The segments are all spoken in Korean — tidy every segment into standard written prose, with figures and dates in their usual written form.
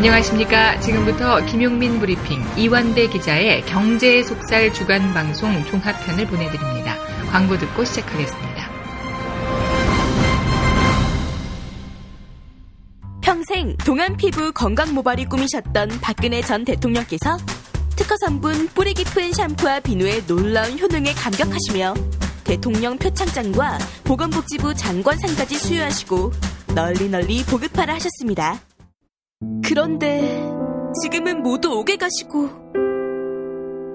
안녕하십니까. 지금부터 김용민 브리핑 이완배 기자의 경제의 속살 주간 방송 종합편을 보내드립니다. 광고 듣고 시작하겠습니다. 평생 동안 피부 건강 모발이 꿈이셨던 박근혜 전 대통령께서 특허 성분 뿌리 깊은 샴푸와 비누의 놀라운 효능에 감격하시며 대통령 표창장과 보건복지부 장관상까지 수여하시고 널리 보급화를 하셨습니다. 그런데 지금은 모두 옥에 가시고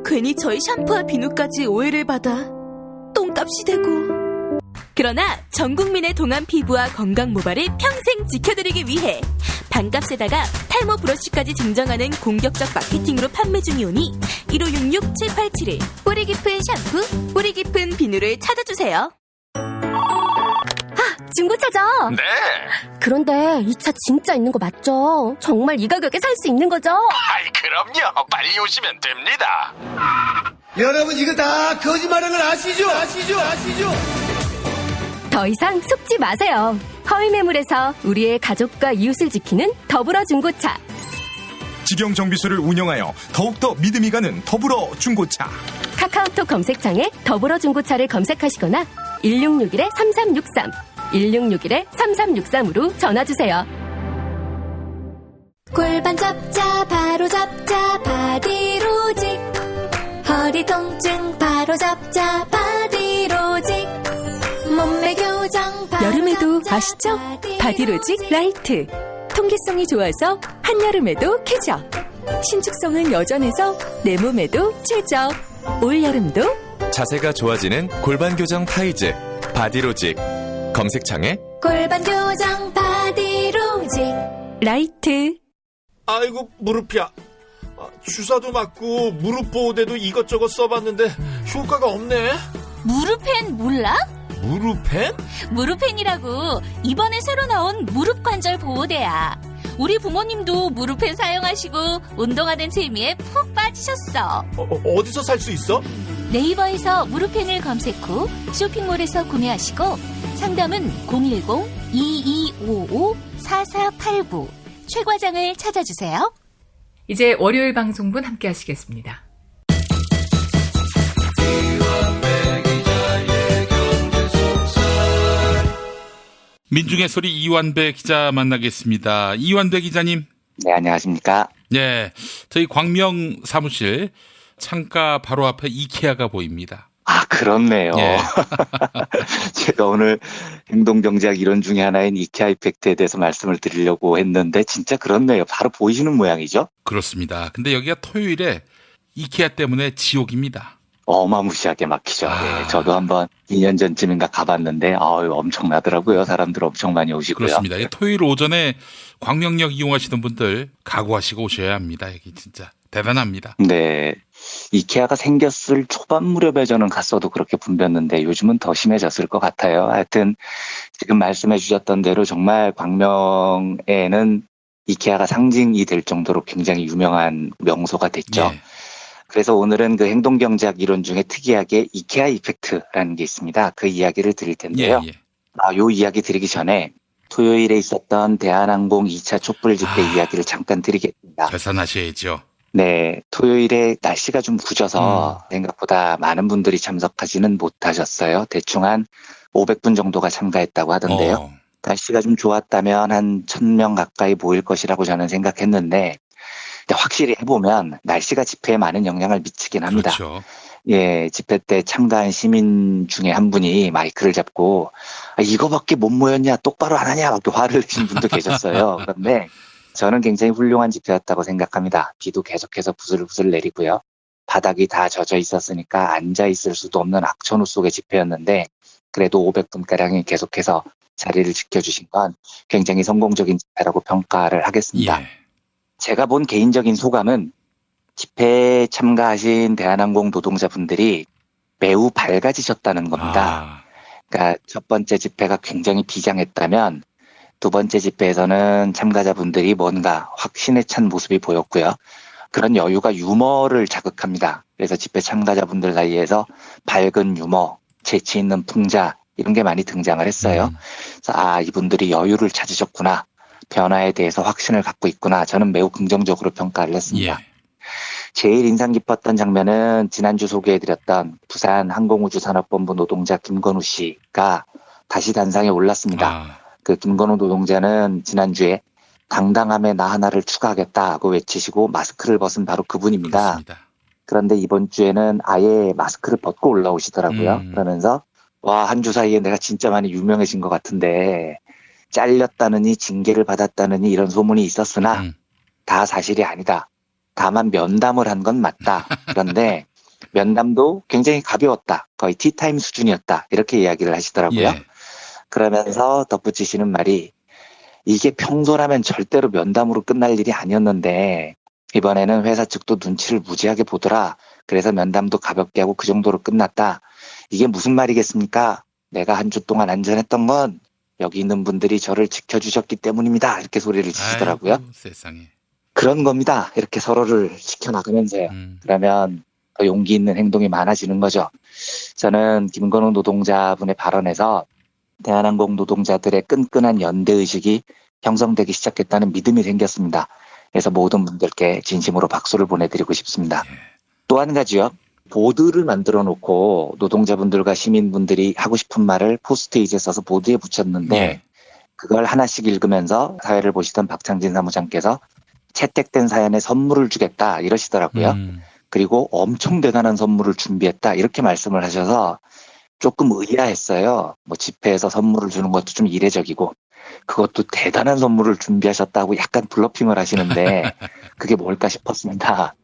괜히 저희 샴푸와 비누까지 오해를 받아 똥값이 되고, 그러나 전 국민의 동안 피부와 건강 모발을 평생 지켜드리기 위해 반값에다가 탈모 브러쉬까지 증정하는 공격적 마케팅으로 판매 중이오니 1566-7871 뿌리 깊은 샴푸, 뿌리 깊은 비누를 찾아주세요. 중고차죠? 네. 그런데 이 차 진짜 있는 거 맞죠? 정말 이 가격에 살 수 있는 거죠? 아이, 그럼요. 빨리 오시면 됩니다. 여러분, 이거 다 거짓말하는 걸 아시죠? 더 이상 속지 마세요. 허위 매물에서 우리의 가족과 이웃을 지키는 더불어 중고차. 직영 정비소를 운영하여 더욱더 믿음이 가는 더불어 중고차. 카카오톡 검색창에 더불어 중고차를 검색하시거나 1661-3363, 1661-3363으로 전화주세요. 골반 잡자 바로 잡자 바디로직, 허리 통증 바로 잡자 바디로직, 몸매 교정 바로 여름에도 잡자, 아시죠? 바디로직 라이트. 통기성이 좋아서 한여름에도 쾌적, 신축성은 여전해서 내 몸에도 최적. 올여름도 자세가 좋아지는 골반 교정 타이즈 바디로직. 검색창에 골반 교정 바디로직 라이트. 아이고, 무릎이야. 주사도 맞고 무릎 보호대도 이것저것 써봤는데 효과가 없네. 무릎펜 몰라? 무릎펜? 무릎펜이라고 이번에 새로 나온 무릎 관절 보호대야. 우리 부모님도 무릎펜 사용하시고 운동하는 재미에 푹 빠지셨어. 어디서 살 수 있어? 네이버에서 무릎펜을 검색 후 쇼핑몰에서 구매하시고 상담은 010-2255-4489 최 과장을 찾아주세요. 이제 월요일 방송분 함께 하시겠습니다. 민중의 소리 이완배 기자 만나겠습니다. 이완배 기자님. 네, 안녕하십니까. 네, 저희 광명 사무실 창가 바로 앞에 이케아가 보입니다. 아, 그렇네요. 예. 제가 오늘 행동경제학 이론 중에 하나인 이케아 이펙트에 대해서 말씀을 드리려고 했는데 진짜 그렇네요. 바로 보이시는 모양이죠? 그렇습니다. 근데 여기가 토요일에 이케아 때문에 지옥입니다. 어마무시하게 막히죠. 네, 저도 한번 2년 전쯤인가 가봤는데 엄청나더라고요. 사람들 엄청 많이 오시고요. 그렇습니다. 토요일 오전에 광명역 이용하시는 분들 각오하시고 오셔야 합니다. 여기 진짜 대단합니다. 네, 이케아가 생겼을 초반 무렵에 저는 갔어도 그렇게 붐볐는데 요즘은 더 심해졌을 것 같아요. 하여튼 지금 말씀해 주셨던 대로 정말 광명에는 이케아가 상징이 될 정도로 굉장히 유명한 명소가 됐죠. 예. 그래서 오늘은 그 행동경제학 이론 중에 특이하게 이케아 이펙트라는 게 있습니다. 그 이야기를 드릴 텐데요. 요 이야기 드리기 전에 토요일에 있었던 대한항공 2차 촛불 집회 이야기를 잠깐 드리겠습니다. 계산하셔야죠. 네, 토요일에 날씨가 좀 굳어서 생각보다 많은 분들이 참석하지는 못하셨어요. 대충 한 500분 정도가 참가했다고 하던데요. 날씨가 좀 좋았다면 한 1000명 가까이 모일 것이라고 저는 생각했는데 확실히 해보면 날씨가 집회에 많은 영향을 미치긴 합니다. 그렇죠. 예, 집회 때 참가한 시민 중에 한 분이 마이크를 잡고 이거밖에 못 모였냐, 똑바로 안 하냐 막 화를 내신 분도 계셨어요. 그런데 저는 굉장히 훌륭한 집회였다고 생각합니다. 비도 계속해서 부슬부슬 내리고요. 바닥이 다 젖어 있었으니까 앉아 있을 수도 없는 악천후 속의 집회였는데 그래도 500분가량이 계속해서 자리를 지켜주신 건 굉장히 성공적인 집회라고 평가를 하겠습니다. 예. 제가 본 개인적인 소감은 집회에 참가하신 대한항공 노동자분들이 매우 밝아지셨다는 겁니다. 그러니까 첫 번째 집회가 굉장히 비장했다면 두 번째 집회에서는 참가자분들이 뭔가 확신에 찬 모습이 보였고요. 그런 여유가 유머를 자극합니다. 그래서 집회 참가자분들 사이에서 밝은 유머, 재치 있는 풍자 이런 게 많이 등장을 했어요. 그래서 이분들이 여유를 찾으셨구나. 변화에 대해서 확신을 갖고 있구나. 저는 매우 긍정적으로 평가를 했습니다. 예. 제일 인상 깊었던 장면은 지난주 소개해드렸던 부산 항공우주산업본부 노동자 김건우 씨가 다시 단상에 올랐습니다. 그 김건우 노동자는 지난주에 당당함에 나 하나를 추가하겠다고 외치시고 마스크를 벗은 바로 그분입니다. 그렇습니다. 그런데 이번 주에는 아예 마스크를 벗고 올라오시더라고요. 그러면서 와, 한 주 사이에 내가 진짜 많이 유명해진 것 같은데 잘렸다느니 징계를 받았다느니 이런 소문이 있었으나 다 사실이 아니다. 다만 면담을 한 건 맞다. 그런데 면담도 굉장히 가벼웠다. 거의 티타임 수준이었다. 이렇게 이야기를 하시더라고요. 예. 그러면서 덧붙이시는 말이 이게 평소라면 절대로 면담으로 끝날 일이 아니었는데 이번에는 회사 측도 눈치를 무지하게 보더라. 그래서 면담도 가볍게 하고 그 정도로 끝났다. 이게 무슨 말이겠습니까? 내가 한 주 동안 안전했던 건 여기 있는 분들이 저를 지켜주셨기 때문입니다. 이렇게 소리를 지시더라고요. 아이고, 세상에. 그런 겁니다. 이렇게 서로를 지켜나가면서요. 그러면 더 용기 있는 행동이 많아지는 거죠. 저는 김건우 노동자분의 발언에서 대한항공 노동자들의 끈끈한 연대의식이 형성되기 시작했다는 믿음이 생겼습니다. 그래서 모든 분들께 진심으로 박수를 보내드리고 싶습니다. 또 한 가지요. 보드를 만들어 놓고 노동자분들과 시민분들이 하고 싶은 말을 포스트잇에 써서 보드에 붙였는데 그걸 하나씩 읽으면서 사회를 보시던 박창진 사무장께서 채택된 사연에 선물을 주겠다 이러시더라고요. 그리고 엄청 대단한 선물을 준비했다 이렇게 말씀을 하셔서 조금 의아했어요. 뭐 집회에서 선물을 주는 것도 좀 이례적이고 그것도 대단한 선물을 준비하셨다고 약간 블러핑을 하시는데 그게 뭘까 싶었습니다.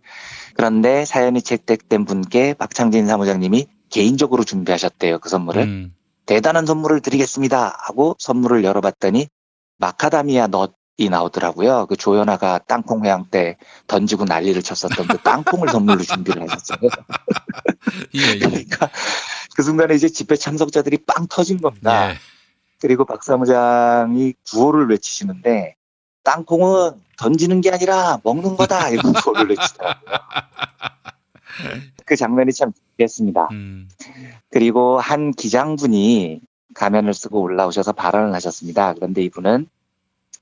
그런데 사연이 채택된 분께 박창진 사무장님이 개인적으로 준비하셨대요. 그 선물을. 대단한 선물을 드리겠습니다 하고 선물을 열어봤더니 마카다미아 넛이 나오더라고요. 그 조연아가 땅콩 회항 때 던지고 난리를 쳤었던 그 땅콩을 선물로 준비를 하셨어요. 그러니까 그 순간에 이제 집회 참석자들이 빵 터진 겁니다. 그리고 박 사무장이 구호를 외치시는데 땅콩은 던지는 게 아니라 먹는 거다 이런 구호를 외치더라고요. 그 장면이 참 기했습니다. 그리고 한 기장분이 가면을 쓰고 올라오셔서 발언을 하셨습니다. 그런데 이분은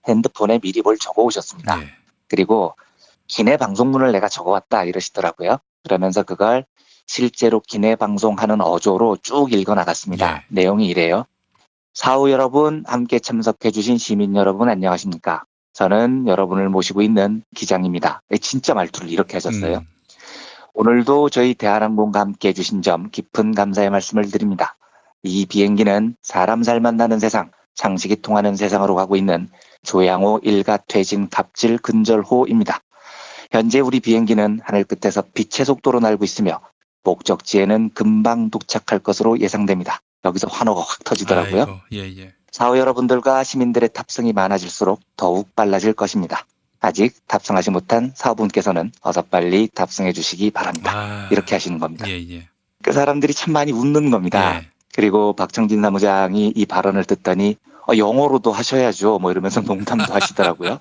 핸드폰에 미리 뭘 적어 오셨습니다. 그리고 기내 방송문을 내가 적어왔다 이러시더라고요. 그러면서 그걸 실제로 기내 방송하는 어조로 쭉 읽어 나갔습니다. 내용이 이래요. 사후 여러분, 함께 참석해 주신 시민 여러분 안녕하십니까? 저는 여러분을 모시고 있는 기장입니다. 진짜 말투를 이렇게 하셨어요. 오늘도 저희 대한항공과 함께 해주신 점 깊은 감사의 말씀을 드립니다. 이 비행기는 사람 살 만나는 세상, 상식이 통하는 세상으로 가고 있는 조양호 일가퇴진 갑질 근절호입니다. 현재 우리 비행기는 하늘 끝에서 빛의 속도로 날고 있으며 목적지에는 금방 도착할 것으로 예상됩니다. 여기서 환호가 확 터지더라고요. 아이고, 사후 여러분들과 시민들의 탑승이 많아질수록 더욱 빨라질 것입니다. 아직 탑승하지 못한 사부분께서는 어서 빨리 탑승해 주시기 바랍니다. 이렇게 하시는 겁니다. 그 사람들이 참 많이 웃는 겁니다. 그리고 박창진 사무장이 이 발언을 듣더니 영어로도 하셔야죠. 뭐 이러면서 농담도 하시더라고요.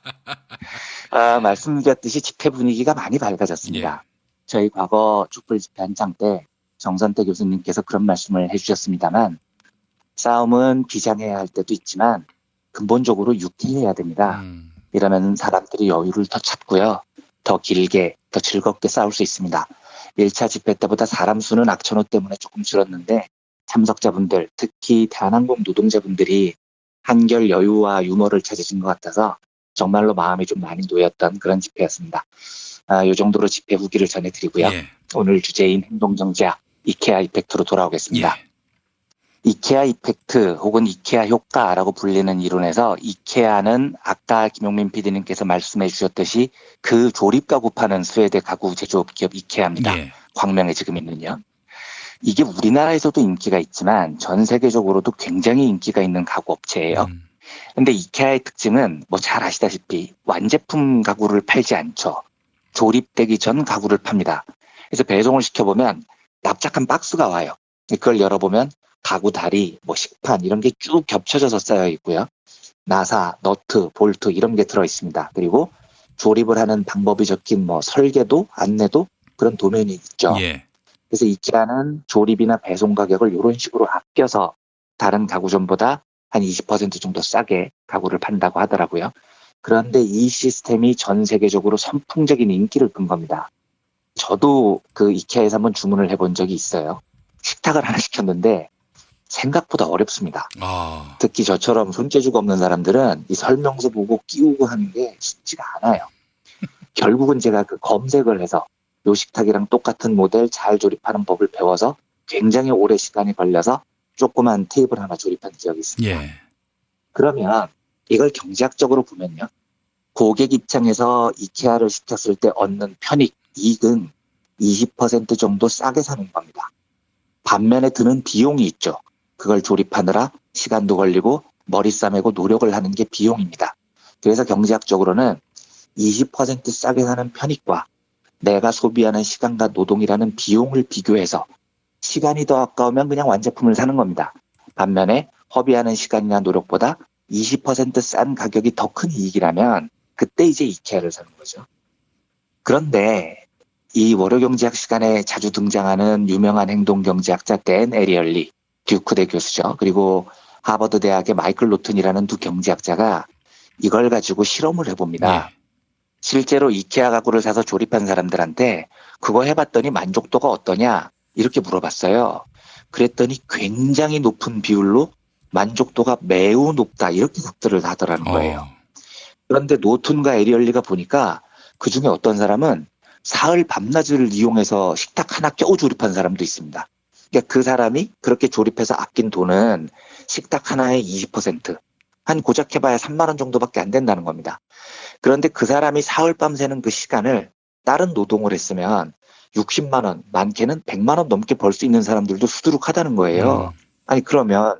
말씀드렸듯이 집회 분위기가 많이 밝아졌습니다. 저희 과거 촛불 집회 한창 때 정선태 교수님께서 그런 말씀을 해주셨습니다만 싸움은 비장해야 할 때도 있지만 근본적으로 유쾌해야 됩니다. 이러면 사람들이 여유를 더 찾고요. 더 길게, 더 즐겁게 싸울 수 있습니다. 1차 집회 때보다 사람 수는 악천후 때문에 조금 줄었는데 참석자분들, 특히 대한항공 노동자분들이 한결 여유와 유머를 찾으신 것 같아서 정말로 마음이 좀 많이 놓였던 그런 집회였습니다. 이 정도로 집회 후기를 전해드리고요. 오늘 주제인 행동정지와 이케아 이펙트로 돌아오겠습니다. 이케아 이펙트 혹은 이케아 효과라고 불리는 이론에서 이케아는 아까 김용민 PD님께서 말씀해 주셨듯이 그 조립 가구 파는 스웨덴 가구 제조업 기업 이케아입니다. 광명에 지금 있는요. 이게 우리나라에서도 인기가 있지만 전 세계적으로도 굉장히 인기가 있는 가구 업체예요. 근데 이케아의 특징은 뭐 잘 아시다시피 완제품 가구를 팔지 않죠. 조립되기 전 가구를 팝니다. 그래서 배송을 시켜보면 납작한 박스가 와요. 그걸 열어보면 가구 다리, 뭐 식판 이런 게 쭉 겹쳐져서 쌓여 있고요. 나사, 너트, 볼트 이런 게 들어 있습니다. 그리고 조립을 하는 방법이 적힌 뭐 설계도, 안내도 그런 도면이 있죠. 그래서 이케아는 조립이나 배송 가격을 이런 식으로 아껴서 다른 가구점보다 한 20% 정도 싸게 가구를 판다고 하더라고요. 그런데 이 시스템이 전 세계적으로 선풍적인 인기를 끈 겁니다. 저도 그 이케아에서 한번 주문을 해본 적이 있어요. 식탁을 하나 시켰는데 생각보다 어렵습니다. 특히 저처럼 손재주가 없는 사람들은 이 설명서 보고 끼우고 하는 게 쉽지가 않아요. 결국은 제가 그 검색을 해서 요 식탁이랑 똑같은 모델 잘 조립하는 법을 배워서 굉장히 오래 시간이 걸려서 조그만 테이블 하나 조립한 기억이 있습니다. 그러면 이걸 경제학적으로 보면요. 고객 입장에서 이케아를 시켰을 때 얻는 편익, 이익은 20% 정도 싸게 사는 겁니다. 반면에 드는 비용이 있죠. 그걸 조립하느라 시간도 걸리고 머리 싸매고 노력을 하는 게 비용입니다. 그래서 경제학적으로는 20% 싸게 사는 편익과 내가 소비하는 시간과 노동이라는 비용을 비교해서 시간이 더 아까우면 그냥 완제품을 사는 겁니다. 반면에 허비하는 시간이나 노력보다 20% 싼 가격이 더 큰 이익이라면 그때 이제 이케아를 사는 거죠. 그런데 이 월요경제학 시간에 자주 등장하는 유명한 행동경제학자 댄 에리얼리, 듀크대 교수죠. 그리고 하버드 대학의 마이클 노튼이라는 두 경제학자가 이걸 가지고 실험을 해봅니다. 실제로 이케아 가구를 사서 조립한 사람들한테 그거 해봤더니 만족도가 어떠냐 이렇게 물어봤어요. 그랬더니 굉장히 높은 비율로 만족도가 매우 높다 이렇게 답들을 하더라는 거예요. 그런데 노튼과 에리얼리가 보니까 그중에 어떤 사람은 사흘 밤낮을 이용해서 식탁 하나 겨우 조립한 사람도 있습니다. 그러니까 그 사람이 그렇게 조립해서 아낀 돈은 식탁 하나의 20%, 한 고작 해봐야 3만 원 정도밖에 안 된다는 겁니다. 그런데 그 사람이 사흘 밤 새는 그 시간을 다른 노동을 했으면 60만 원, 많게는 100만 원 넘게 벌 수 있는 사람들도 수두룩하다는 거예요. 아니 그러면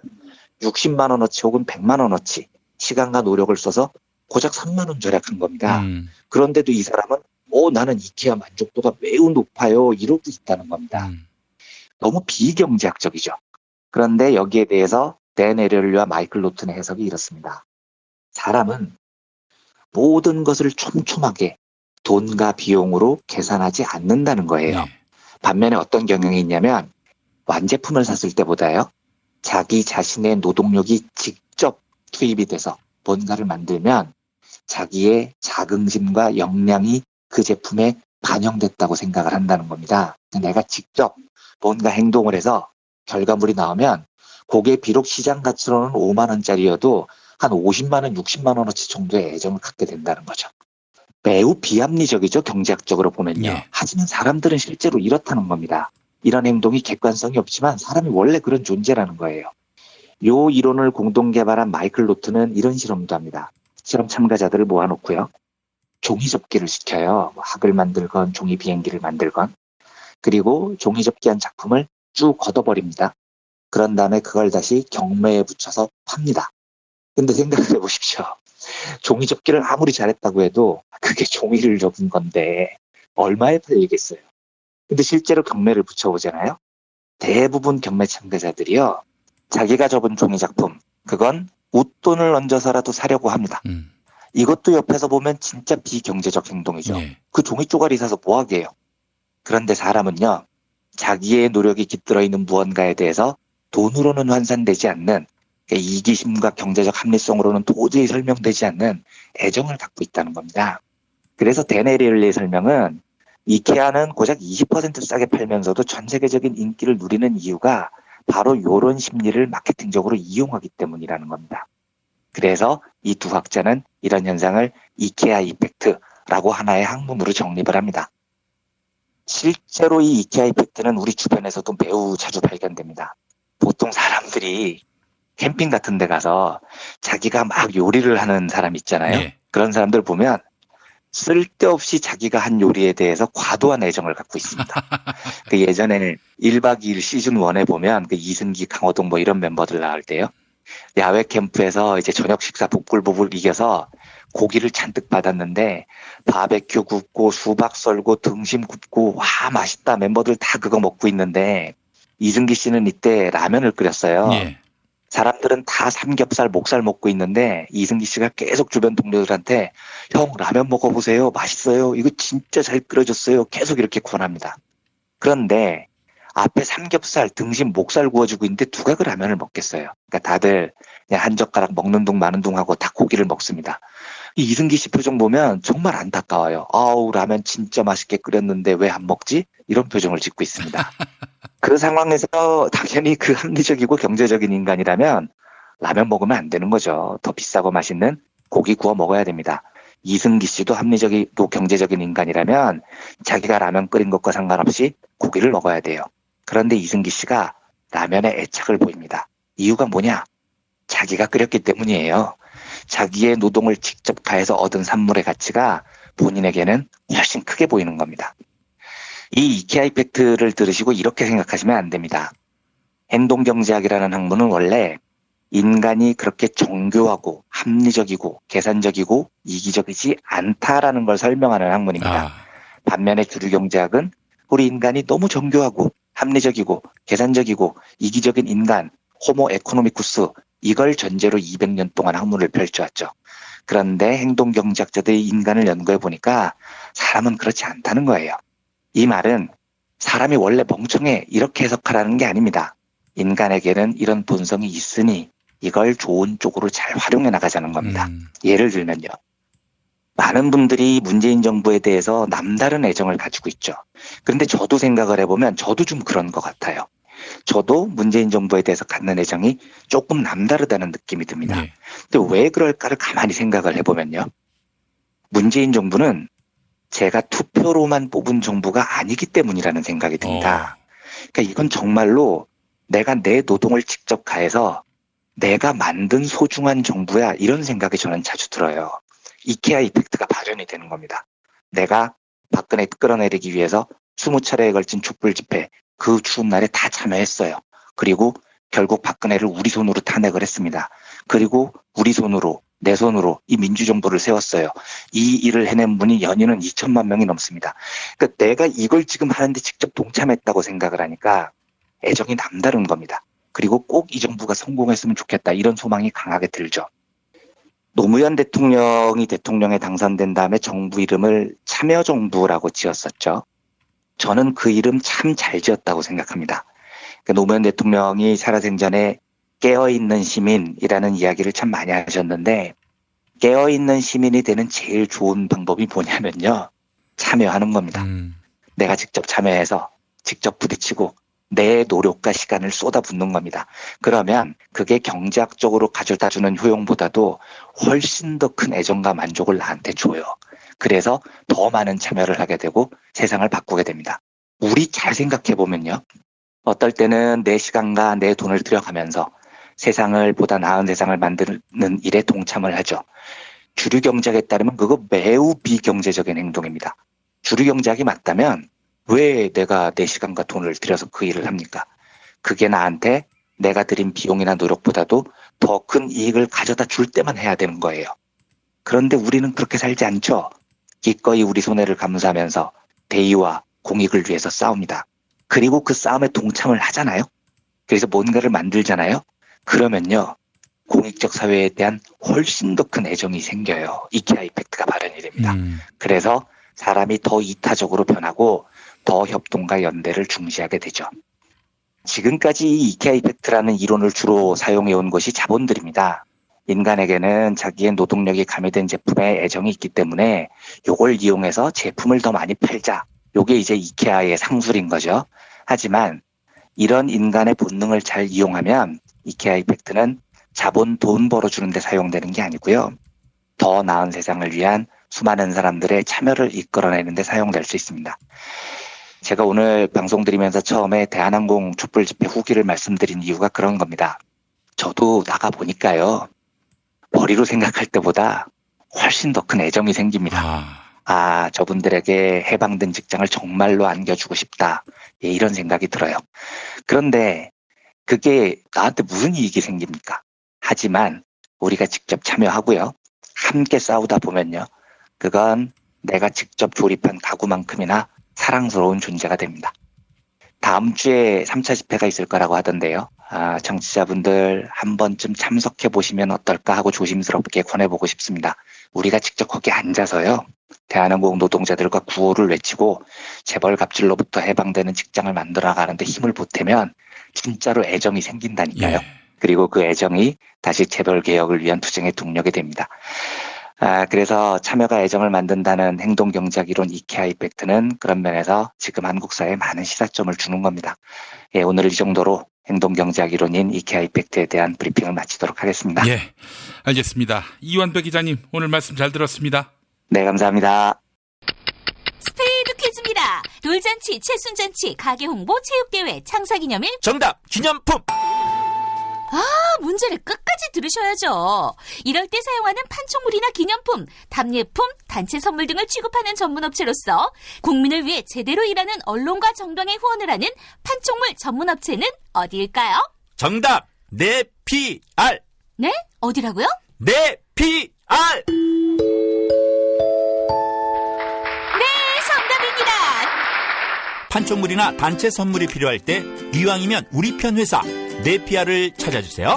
60만 원어치 혹은 100만 원어치 시간과 노력을 써서 고작 3만 원 절약한 겁니다. 그런데도 이 사람은 나는 이케아 만족도가 매우 높아요 이러고 있다는 겁니다. 너무 비경제학적이죠. 그런데 여기에 대해서 댄 에리얼리와 마이클 노튼의 해석이 이렇습니다. 사람은 모든 것을 촘촘하게 돈과 비용으로 계산하지 않는다는 거예요. 반면에 어떤 경향이 있냐면 완제품을 샀을 때보다요. 자기 자신의 노동력이 직접 투입이 돼서 뭔가를 만들면 자기의 자긍심과 역량이 그 제품에 반영됐다고 생각을 한다는 겁니다. 내가 직접 뭔가 행동을 해서 결과물이 나오면 그게 비록 시장 가치로는 5만 원짜리여도 한 50만 원, 60만 원어치 정도의 애정을 갖게 된다는 거죠. 매우 비합리적이죠. 경제학적으로 보면요. 하지만 사람들은 실제로 이렇다는 겁니다. 이런 행동이 객관성이 없지만 사람이 원래 그런 존재라는 거예요. 요 이론을 공동 개발한 마이클 노튼은 이런 실험도 합니다. 실험 참가자들을 모아놓고요. 종이 접기를 시켜요. 학을 만들건 종이 비행기를 만들건. 그리고 종이 접기한 작품을 쭉 걷어버립니다. 그런 다음에 그걸 다시 경매에 붙여서 팝니다. 근데 생각해 보십시오. 종이 접기를 아무리 잘했다고 해도 그게 종이를 접은 건데 얼마에 팔리겠어요. 근데 실제로 경매를 붙여보잖아요. 대부분 경매 참가자들이요. 자기가 접은 종이 작품, 그건 웃돈을 얹어서라도 사려고 합니다. 이것도 옆에서 보면 진짜 비경제적 행동이죠. 그 종이 쪼가리 사서 뭐 하게요. 그런데 사람은요. 자기의 노력이 깃들어 있는 무언가에 대해서 돈으로는 환산되지 않는 이기심과 경제적 합리성으로는 도저히 설명되지 않는 애정을 갖고 있다는 겁니다. 그래서 댄 에리얼리의 설명은 이케아는 고작 20% 싸게 팔면서도 전 세계적인 인기를 누리는 이유가 바로 이런 심리를 마케팅적으로 이용하기 때문이라는 겁니다. 그래서 이 두 학자는 이런 현상을 이케아 이펙트라고 하나의 학문으로 정립을 합니다. 실제로 이 이케아 이펙트는 우리 주변에서도 매우 자주 발견됩니다. 보통 사람들이 캠핑 같은 데 가서 자기가 막 요리를 하는 사람 있잖아요. 그런 사람들 보면 쓸데없이 자기가 한 요리에 대해서 과도한 애정을 갖고 있습니다. 그 예전에 1박 2일 시즌 1에 보면 그 이승기, 강호동 뭐 이런 멤버들 나올 때요. 야외 캠프에서 이제 저녁 식사 복불복을 이겨서 고기를 잔뜩 받았는데 바베큐 굽고 수박 썰고 등심 굽고 와 맛있다 멤버들 다 그거 먹고 있는데 이승기 씨는 이때 라면을 끓였어요. 사람들은 다 삼겹살, 목살 먹고 있는데 이승기 씨가 계속 주변 동료들한테 형 라면 먹어보세요. 맛있어요. 이거 진짜 잘 끓여줬어요. 계속 이렇게 권합니다. 그런데 앞에 삼겹살, 등심, 목살 구워주고 있는데 누가 그 라면을 먹겠어요. 그러니까 다들 그냥 한 젓가락 먹는 둥 마는 둥 하고 다 고기를 먹습니다. 이 이승기 씨 표정 보면 정말 안타까워요. 아우, 라면 진짜 맛있게 끓였는데 왜 안 먹지? 이런 표정을 짓고 있습니다. 그 상황에서 당연히 그 합리적이고 경제적인 인간이라면 라면 먹으면 안 되는 거죠. 더 비싸고 맛있는 고기 구워 먹어야 됩니다. 이승기 씨도 합리적이고 경제적인 인간이라면 자기가 라면 끓인 것과 상관없이 고기를 먹어야 돼요. 그런데 이승기 씨가 라면에 애착을 보입니다. 이유가 뭐냐? 자기가 끓였기 때문이에요. 자기의 노동을 직접 가해서 얻은 산물의 가치가 본인에게는 훨씬 크게 보이는 겁니다. 이 이케아 이펙트를 들으시고 이렇게 생각하시면 안 됩니다. 행동경제학이라는 학문은 원래 인간이 그렇게 정교하고 합리적이고 계산적이고 이기적이지 않다라는 걸 설명하는 학문입니다. 반면에 주류경제학은 우리 인간이 너무 정교하고 합리적이고 계산적이고 이기적인 인간, 호모 에코노미쿠스, 이걸 전제로 200년 동안 학문을 펼쳐왔죠. 그런데 행동경제학자들이 인간을 연구해 보니까 사람은 그렇지 않다는 거예요. 이 말은 사람이 원래 멍청해 이렇게 해석하라는 게 아닙니다. 인간에게는 이런 본성이 있으니 이걸 좋은 쪽으로 잘 활용해 나가자는 겁니다. 예를 들면요. 많은 분들이 문재인 정부에 대해서 남다른 애정을 가지고 있죠. 그런데 저도 생각을 해보면 저도 좀 그런 것 같아요. 저도 문재인 정부에 대해서 갖는 애정이 조금 남다르다는 느낌이 듭니다. 근데 왜 그럴까를 가만히 생각을 해보면요. 문재인 정부는 제가 투표로만 뽑은 정부가 아니기 때문이라는 생각이 듭니다. 그러니까 이건 정말로 내가 내 노동을 직접 가해서 내가 만든 소중한 정부야 이런 생각이 저는 자주 들어요. 이케아 이펙트가 발현이 되는 겁니다. 내가 박근혜 끌어내리기 위해서 20차례에 걸친 촛불 집회 그 추운 날에 다 참여했어요. 그리고 결국 박근혜를 우리 손으로 탄핵을 했습니다. 그리고 우리 손으로 내 손으로 이 민주정부를 세웠어요. 이 일을 해낸 분이 연인은 2천만 명이 넘습니다. 그러니까 내가 이걸 지금 하는데 직접 동참했다고 생각을 하니까 애정이 남다른 겁니다. 그리고 꼭 이 정부가 성공했으면 좋겠다 이런 소망이 강하게 들죠. 노무현 대통령이 대통령에 당선된 다음에 정부 이름을 참여정부라고 지었었죠. 저는 그 이름 참 잘 지었다고 생각합니다. 그러니까 노무현 대통령이 살아생전에 깨어있는 시민이라는 이야기를 참 많이 하셨는데 깨어있는 시민이 되는 제일 좋은 방법이 뭐냐면요. 참여하는 겁니다. 내가 직접 참여해서 직접 부딪히고 내 노력과 시간을 쏟아붓는 겁니다. 그러면 그게 경제학적으로 가져다 주는 효용보다도 훨씬 더 큰 애정과 만족을 나한테 줘요. 그래서 더 많은 참여를 하게 되고 세상을 바꾸게 됩니다. 우리 잘 생각해 보면요. 어떨 때는 내 시간과 내 돈을 들여가면서 세상을 보다 나은 세상을 만드는 일에 동참을 하죠. 주류경제학에 따르면 그거 매우 비경제적인 행동입니다. 주류경제학이 맞다면 왜 내가 내 시간과 돈을 들여서 그 일을 합니까? 그게 나한테 내가 들인 비용이나 노력보다도 더 큰 이익을 가져다 줄 때만 해야 되는 거예요. 그런데 우리는 그렇게 살지 않죠. 기꺼이 우리 손해를 감수하면서 대의와 공익을 위해서 싸웁니다. 그리고 그 싸움에 동참을 하잖아요. 그래서 뭔가를 만들잖아요. 그러면요. 공익적 사회에 대한 훨씬 더 큰 애정이 생겨요. 이케아 이펙트가 발현이 됩니다. 그래서 사람이 더 이타적으로 변하고 더 협동과 연대를 중시하게 되죠. 지금까지 이 이케아 이펙트라는 이론을 주로 사용해온 것이 자본들입니다. 인간에게는 자기의 노동력이 가미된 제품에 애정이 있기 때문에 이걸 이용해서 제품을 더 많이 팔자. 이게 이제 이케아의 상술인 거죠. 하지만 이런 인간의 본능을 잘 이용하면 이케아 이펙트는 자본 돈 벌어주는 데 사용되는 게 아니고요. 더 나은 세상을 위한 수많은 사람들의 참여를 이끌어내는 데 사용될 수 있습니다. 제가 오늘 방송 드리면서 처음에 대한항공 촛불 집회 후기를 말씀드린 이유가 그런 겁니다. 저도 나가보니까요. 머리로 생각할 때보다 훨씬 더 큰 애정이 생깁니다. 저분들에게 해방된 직장을 정말로 안겨주고 싶다. 예, 이런 생각이 들어요. 그런데 그게 나한테 무슨 이익이 생깁니까? 하지만 우리가 직접 참여하고요. 함께 싸우다 보면요. 그건 내가 직접 조립한 가구만큼이나 사랑스러운 존재가 됩니다. 다음 주에 3차 집회가 있을 거라고 하던데요. 청취자분들 한 번쯤 참석해 보시면 어떨까 하고 조심스럽게 권해보고 싶습니다. 우리가 직접 거기 앉아서요. 대한항공 노동자들과 구호를 외치고 재벌 갑질로부터 해방되는 직장을 만들어가는데 힘을 보태면 진짜로 애정이 생긴다니까요. 그리고 그 애정이 다시 재벌 개혁을 위한 투쟁의 동력이 됩니다. 그래서 참여가 애정을 만든다는 행동경제학 이론 이케아 이펙트는 그런 면에서 지금 한국 사회에 많은 시사점을 주는 겁니다. 예, 오늘 이 정도로 행동경제학 이론인 이케아 이펙트에 대한 브리핑을 마치도록 하겠습니다. 예, 알겠습니다. 이완배 기자님, 오늘 말씀 잘 들었습니다. 네, 감사합니다. 스페이드 퀴즈입니다. 돌잔치, 칠순잔치, 가게 홍보, 체육대회, 창사기념일. 정답! 기념품! 문제를 끝까지 들으셔야죠. 이럴 때 사용하는 판촉물이나 기념품, 답례품, 단체 선물 등을 취급하는 전문업체로서 국민을 위해 제대로 일하는 언론과 정당의 후원을 하는 판촉물 전문업체는 어디일까요? 정답! 네피알! 네? 어디라고요? 네피알! 네, 정답입니다. 판촉물이나 단체 선물이 필요할 때 이왕이면 우리 편 회사 네피아를 찾아주세요.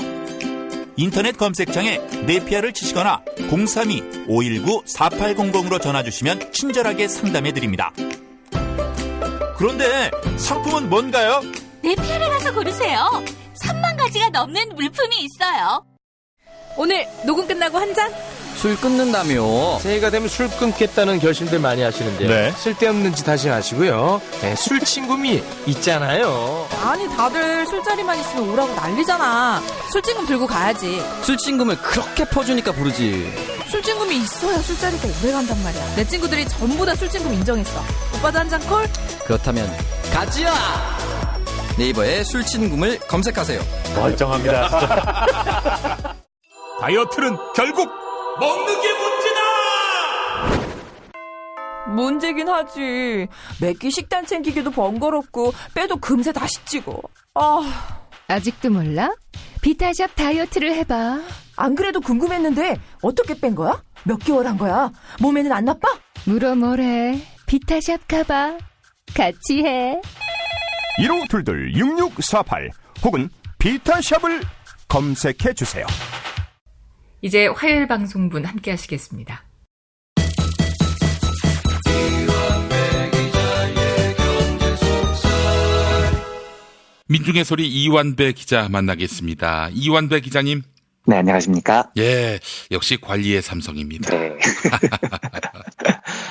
인터넷 검색창에 네피아를 치시거나 032-519-4800으로 전화주시면 친절하게 상담해드립니다. 그런데 상품은 뭔가요? 네피아를 가서 고르세요. 3만 가지가 넘는 물품이 있어요. 오늘 녹음 끝나고 한 잔? 술 끊는다며. 새해가 되면 술 끊겠다는 결심들 많이 하시는데요. 네. 쓸데없는 짓 하지 마시고요. 네, 술 친구미 있잖아요. 아니 다들 술자리만 있으면 오라고 난리잖아. 술친금 들고 가야지. 술친금을 그렇게 퍼주니까 부르지. 술친금이 있어야 술자리가 오래 간단 말이야. 내 친구들이 전부 다 술친금 인정했어. 오빠도 한 잔 콜? 그렇다면 가지야. 네이버에 술친금을 검색하세요. 멀쩡합니다. 다이어트는 결국 먹는 게 문제다! 문제긴 하지. 매끼 식단 챙기기도 번거롭고 빼도 금세 다시 찌고. 아직도 몰라? 비타샵 다이어트를 해봐. 안 그래도 궁금했는데 어떻게 뺀 거야? 몇 개월 한 거야? 몸에는 안 나빠? 물어 뭐래. 비타샵 가봐. 같이 해. 1522-6648 혹은 비타샵을 검색해주세요. 이제 화요일 방송분 함께 하시겠습니다. 민중의 소리 이완배 기자 만나겠습니다. 이완배 기자님. 네, 안녕하십니까? 예, 역시 관리의 삼성입니다. 네.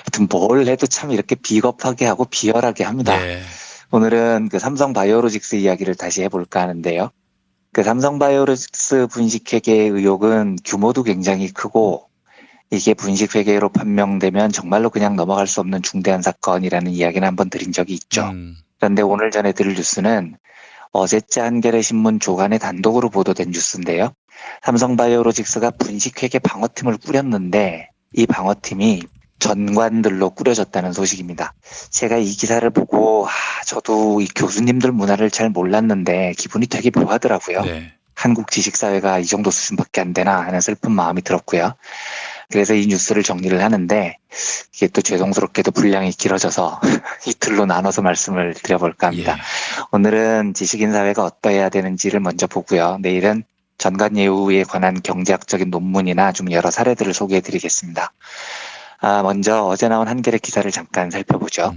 하여튼 뭘 해도 참 이렇게 비겁하게 하고 비열하게 합니다. 네. 오늘은 그 삼성 바이오로직스 이야기를 다시 해볼까 하는데요. 그 삼성 바이오로직스 분식회계의 의혹은 규모도 굉장히 크고 이게 분식회계로 판명되면 정말로 그냥 넘어갈 수 없는 중대한 사건이라는 이야기는 한번 드린 적이 있죠. 그런데 오늘 전해드릴 뉴스는 어제자 한겨레 신문 조간에 단독으로 보도된 뉴스인데요. 삼성 바이오로직스가 분식회계 방어팀을 꾸렸는데 이 방어팀이 전관들로 꾸려졌다는 소식입니다. 제가 이 기사를 보고 저도 이 교수님들 문화를 잘 몰랐는데 기분이 되게 묘하더라고요. 네. 한국 지식사회가 이 정도 수준밖에 안 되나 하는 슬픈 마음이 들었고요. 그래서 이 뉴스를 정리를 하는데 이게 또 죄송스럽게도 분량이 길어져서 이틀로 나눠서 말씀을 드려볼까 합니다. 예. 오늘은 지식인사회가 어떠해야 되는지를 먼저 보고요. 내일은 전관예우에 관한 경제학적인 논문이나 좀 여러 사례들을 소개해드리겠습니다. 먼저 어제 나온 한겨레 기사를 잠깐 살펴보죠.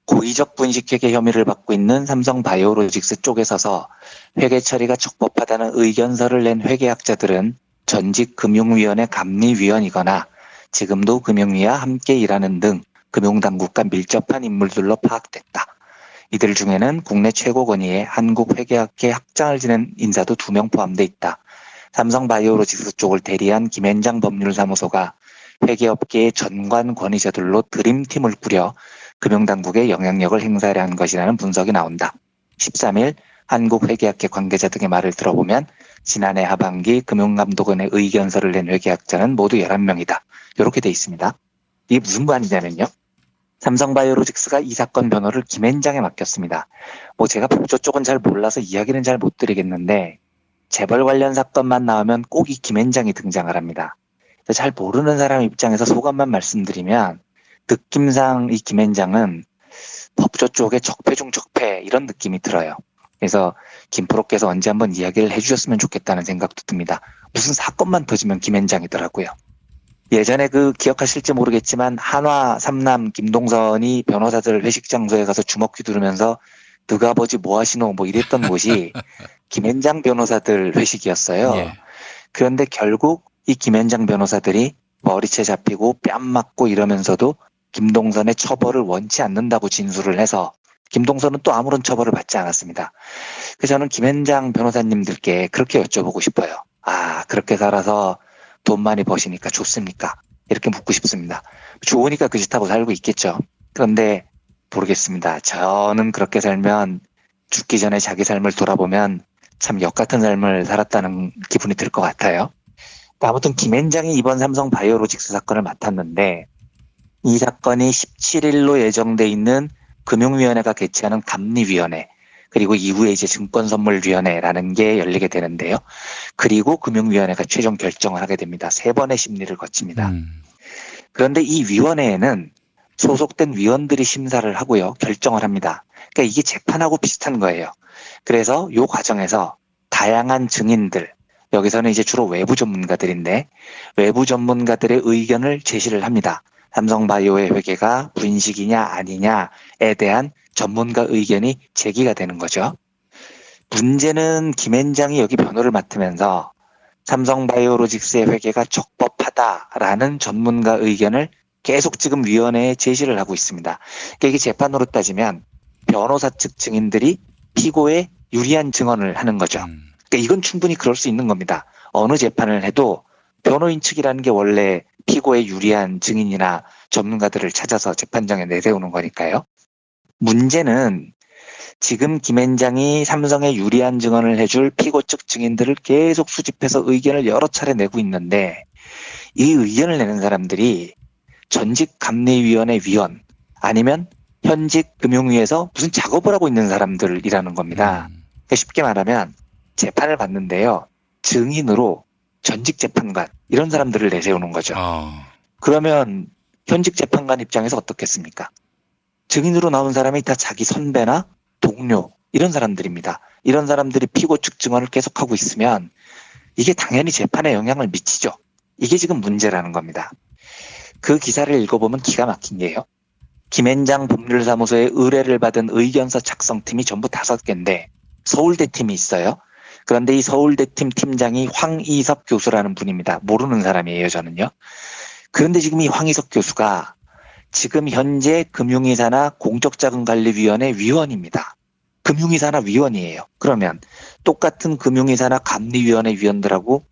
고의적 분식회계 혐의를 받고 있는 삼성 바이오로직스 쪽에 서서 회계 처리가 적법하다는 의견서를 낸 회계학자들은 전직 금융위원회 감리위원이거나 지금도 금융위와 함께 일하는 등 금융당국과 밀접한 인물들로 파악됐다. 이들 중에는 국내 최고 권위의 한국회계학회 학장을 지낸 인사도 2명 포함돼 있다. 삼성 바이오로직스 쪽을 대리한 김현장 법률사무소가 회계업계의 전관 권위자들로 드림팀을 꾸려 금융당국의 영향력을 행사하려 한 것이라는 분석이 나온다. 13일 한국회계학회 관계자 등의 말을 들어보면 지난해 하반기 금융감독원의 의견서를 낸 회계학자는 모두 11명이다. 이렇게 돼 있습니다. 이게 무슨 말이냐면요. 삼성바이오로직스가 이 사건 변호를 김현장에 맡겼습니다. 제가 법조 쪽은 잘 몰라서 이야기는 잘 못 드리겠는데 재벌 관련 사건만 나오면 꼭 이 김현장이 등장을 합니다. 잘 모르는 사람 입장에서 소감만 말씀드리면 느낌상 이 김현장은 법조 쪽의 적폐 중 적폐 이런 느낌이 들어요. 그래서 김 프로께서 언제 한번 이야기를 해주셨으면 좋겠다는 생각도 듭니다. 무슨 사건만 터지면 김현장이더라고요. 예전에 기억하실지 모르겠지만 한화 삼남 김동선이 변호사들 회식 장소에 가서 주먹 휘두르면서 너가 아버지 뭐 하시노 이랬던 곳이 김현장 변호사들 회식이었어요. 예. 그런데 결국 이 김현장 변호사들이 머리채 잡히고 뺨 맞고 이러면서도 김동선의 처벌을 원치 않는다고 진술을 해서 김동선은 또 아무런 처벌을 받지 않았습니다. 그래서 저는 김현장 변호사님들께 그렇게 여쭤보고 싶어요. 그렇게 살아서 돈 많이 버시니까 좋습니까? 이렇게 묻고 싶습니다. 좋으니까 그 짓하고 살고 있겠죠. 그런데 모르겠습니다. 저는 그렇게 살면 죽기 전에 자기 삶을 돌아보면 참 역같은 삶을 살았다는 기분이 들 것 같아요. 아무튼 김현장이 이번 삼성 바이오로직스 사건을 맡았는데 이 사건이 17일로 예정돼 있는 금융위원회가 개최하는 감리위원회 그리고 이후에 이제 증권선물위원회라는 게 열리게 되는데요. 그리고 금융위원회가 최종 결정을 하게 됩니다. 3번의 심리를 거칩니다. 그런데 이 위원회에는 소속된 위원들이 심사를 하고요. 결정을 합니다. 그러니까 이게 재판하고 비슷한 거예요. 그래서 이 과정에서 다양한 증인들, 여기서는 이제 주로 외부 전문가들인데 외부 전문가들의 의견을 제시를 합니다. 삼성바이오의 회계가 분식이냐 아니냐에 대한 전문가 의견이 제기가 되는 거죠. 문제는 김현장이 여기 변호를 맡으면서 삼성바이오로직스의 회계가 적법하다라는 전문가 의견을 계속 지금 위원회에 제시를 하고 있습니다. 그러니까 이게 재판으로 따지면 변호사 측 증인들이 피고에 유리한 증언을 하는 거죠. 그러니까 이건 충분히 그럴 수 있는 겁니다. 어느 재판을 해도 변호인 측이라는 게 원래 피고에 유리한 증인이나 전문가들을 찾아서 재판장에 내세우는 거니까요. 문제는 지금 김현장이 삼성에 유리한 증언을 해줄 피고 측 증인들을 계속 수집해서 의견을 여러 차례 내고 있는데 이 의견을 내는 사람들이 전직 감리위원회 위원 아니면 현직 금융위에서 무슨 작업을 하고 있는 사람들이라는 겁니다. 그러니까 쉽게 말하면 재판을 받는데요. 증인으로 전직 재판관 이런 사람들을 내세우는 거죠. 그러면 현직 재판관 입장에서 어떻겠습니까? 증인으로 나온 사람이 다 자기 선배나 동료 이런 사람들입니다. 이런 사람들이 피고 측 증언을 계속하고 있으면 이게 당연히 재판에 영향을 미치죠. 이게 지금 문제라는 겁니다. 그 기사를 읽어보면 기가 막힌 게요. 김현장 법률사무소에 의뢰를 받은 의견서 작성팀이 전부 5개인데 서울대 팀이 있어요. 그런데 이 서울대 팀 팀장이 황이섭 교수라는 분입니다. 모르는 사람이에요, 저는요. 그런데 지금 이 황이섭 교수가 지금 현재 금융위사나 공적자금관리위원회 위원입니다. 금융위사나 위원이에요. 그러면 똑같은 금융위사나 감리위원회 위원들하고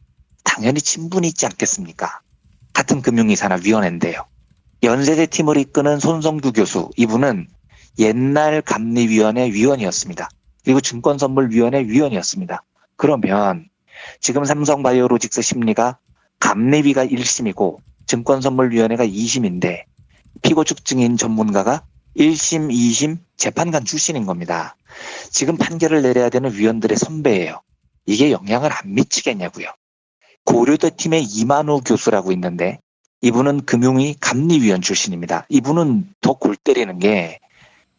당연히 친분이 있지 않겠습니까? 같은 금융위사나 위원회인데요. 연세대 팀을 이끄는 손성규 교수, 이분은 옛날 감리위원회 위원이었습니다. 그리고 증권선물위원회 위원이었습니다. 그러면 지금 삼성바이오로직스 심리가 감리위가 1심이고 증권선물위원회가 2심인데 피고 측 증인 전문가가 1심, 2심 재판관 출신인 겁니다. 지금 판결을 내려야 되는 위원들의 선배예요. 이게 영향을 안 미치겠냐고요. 고려대 팀의 이만우 교수라고 있는데 이분은 금융위 감리위원 출신입니다. 이분은 더 골 때리는 게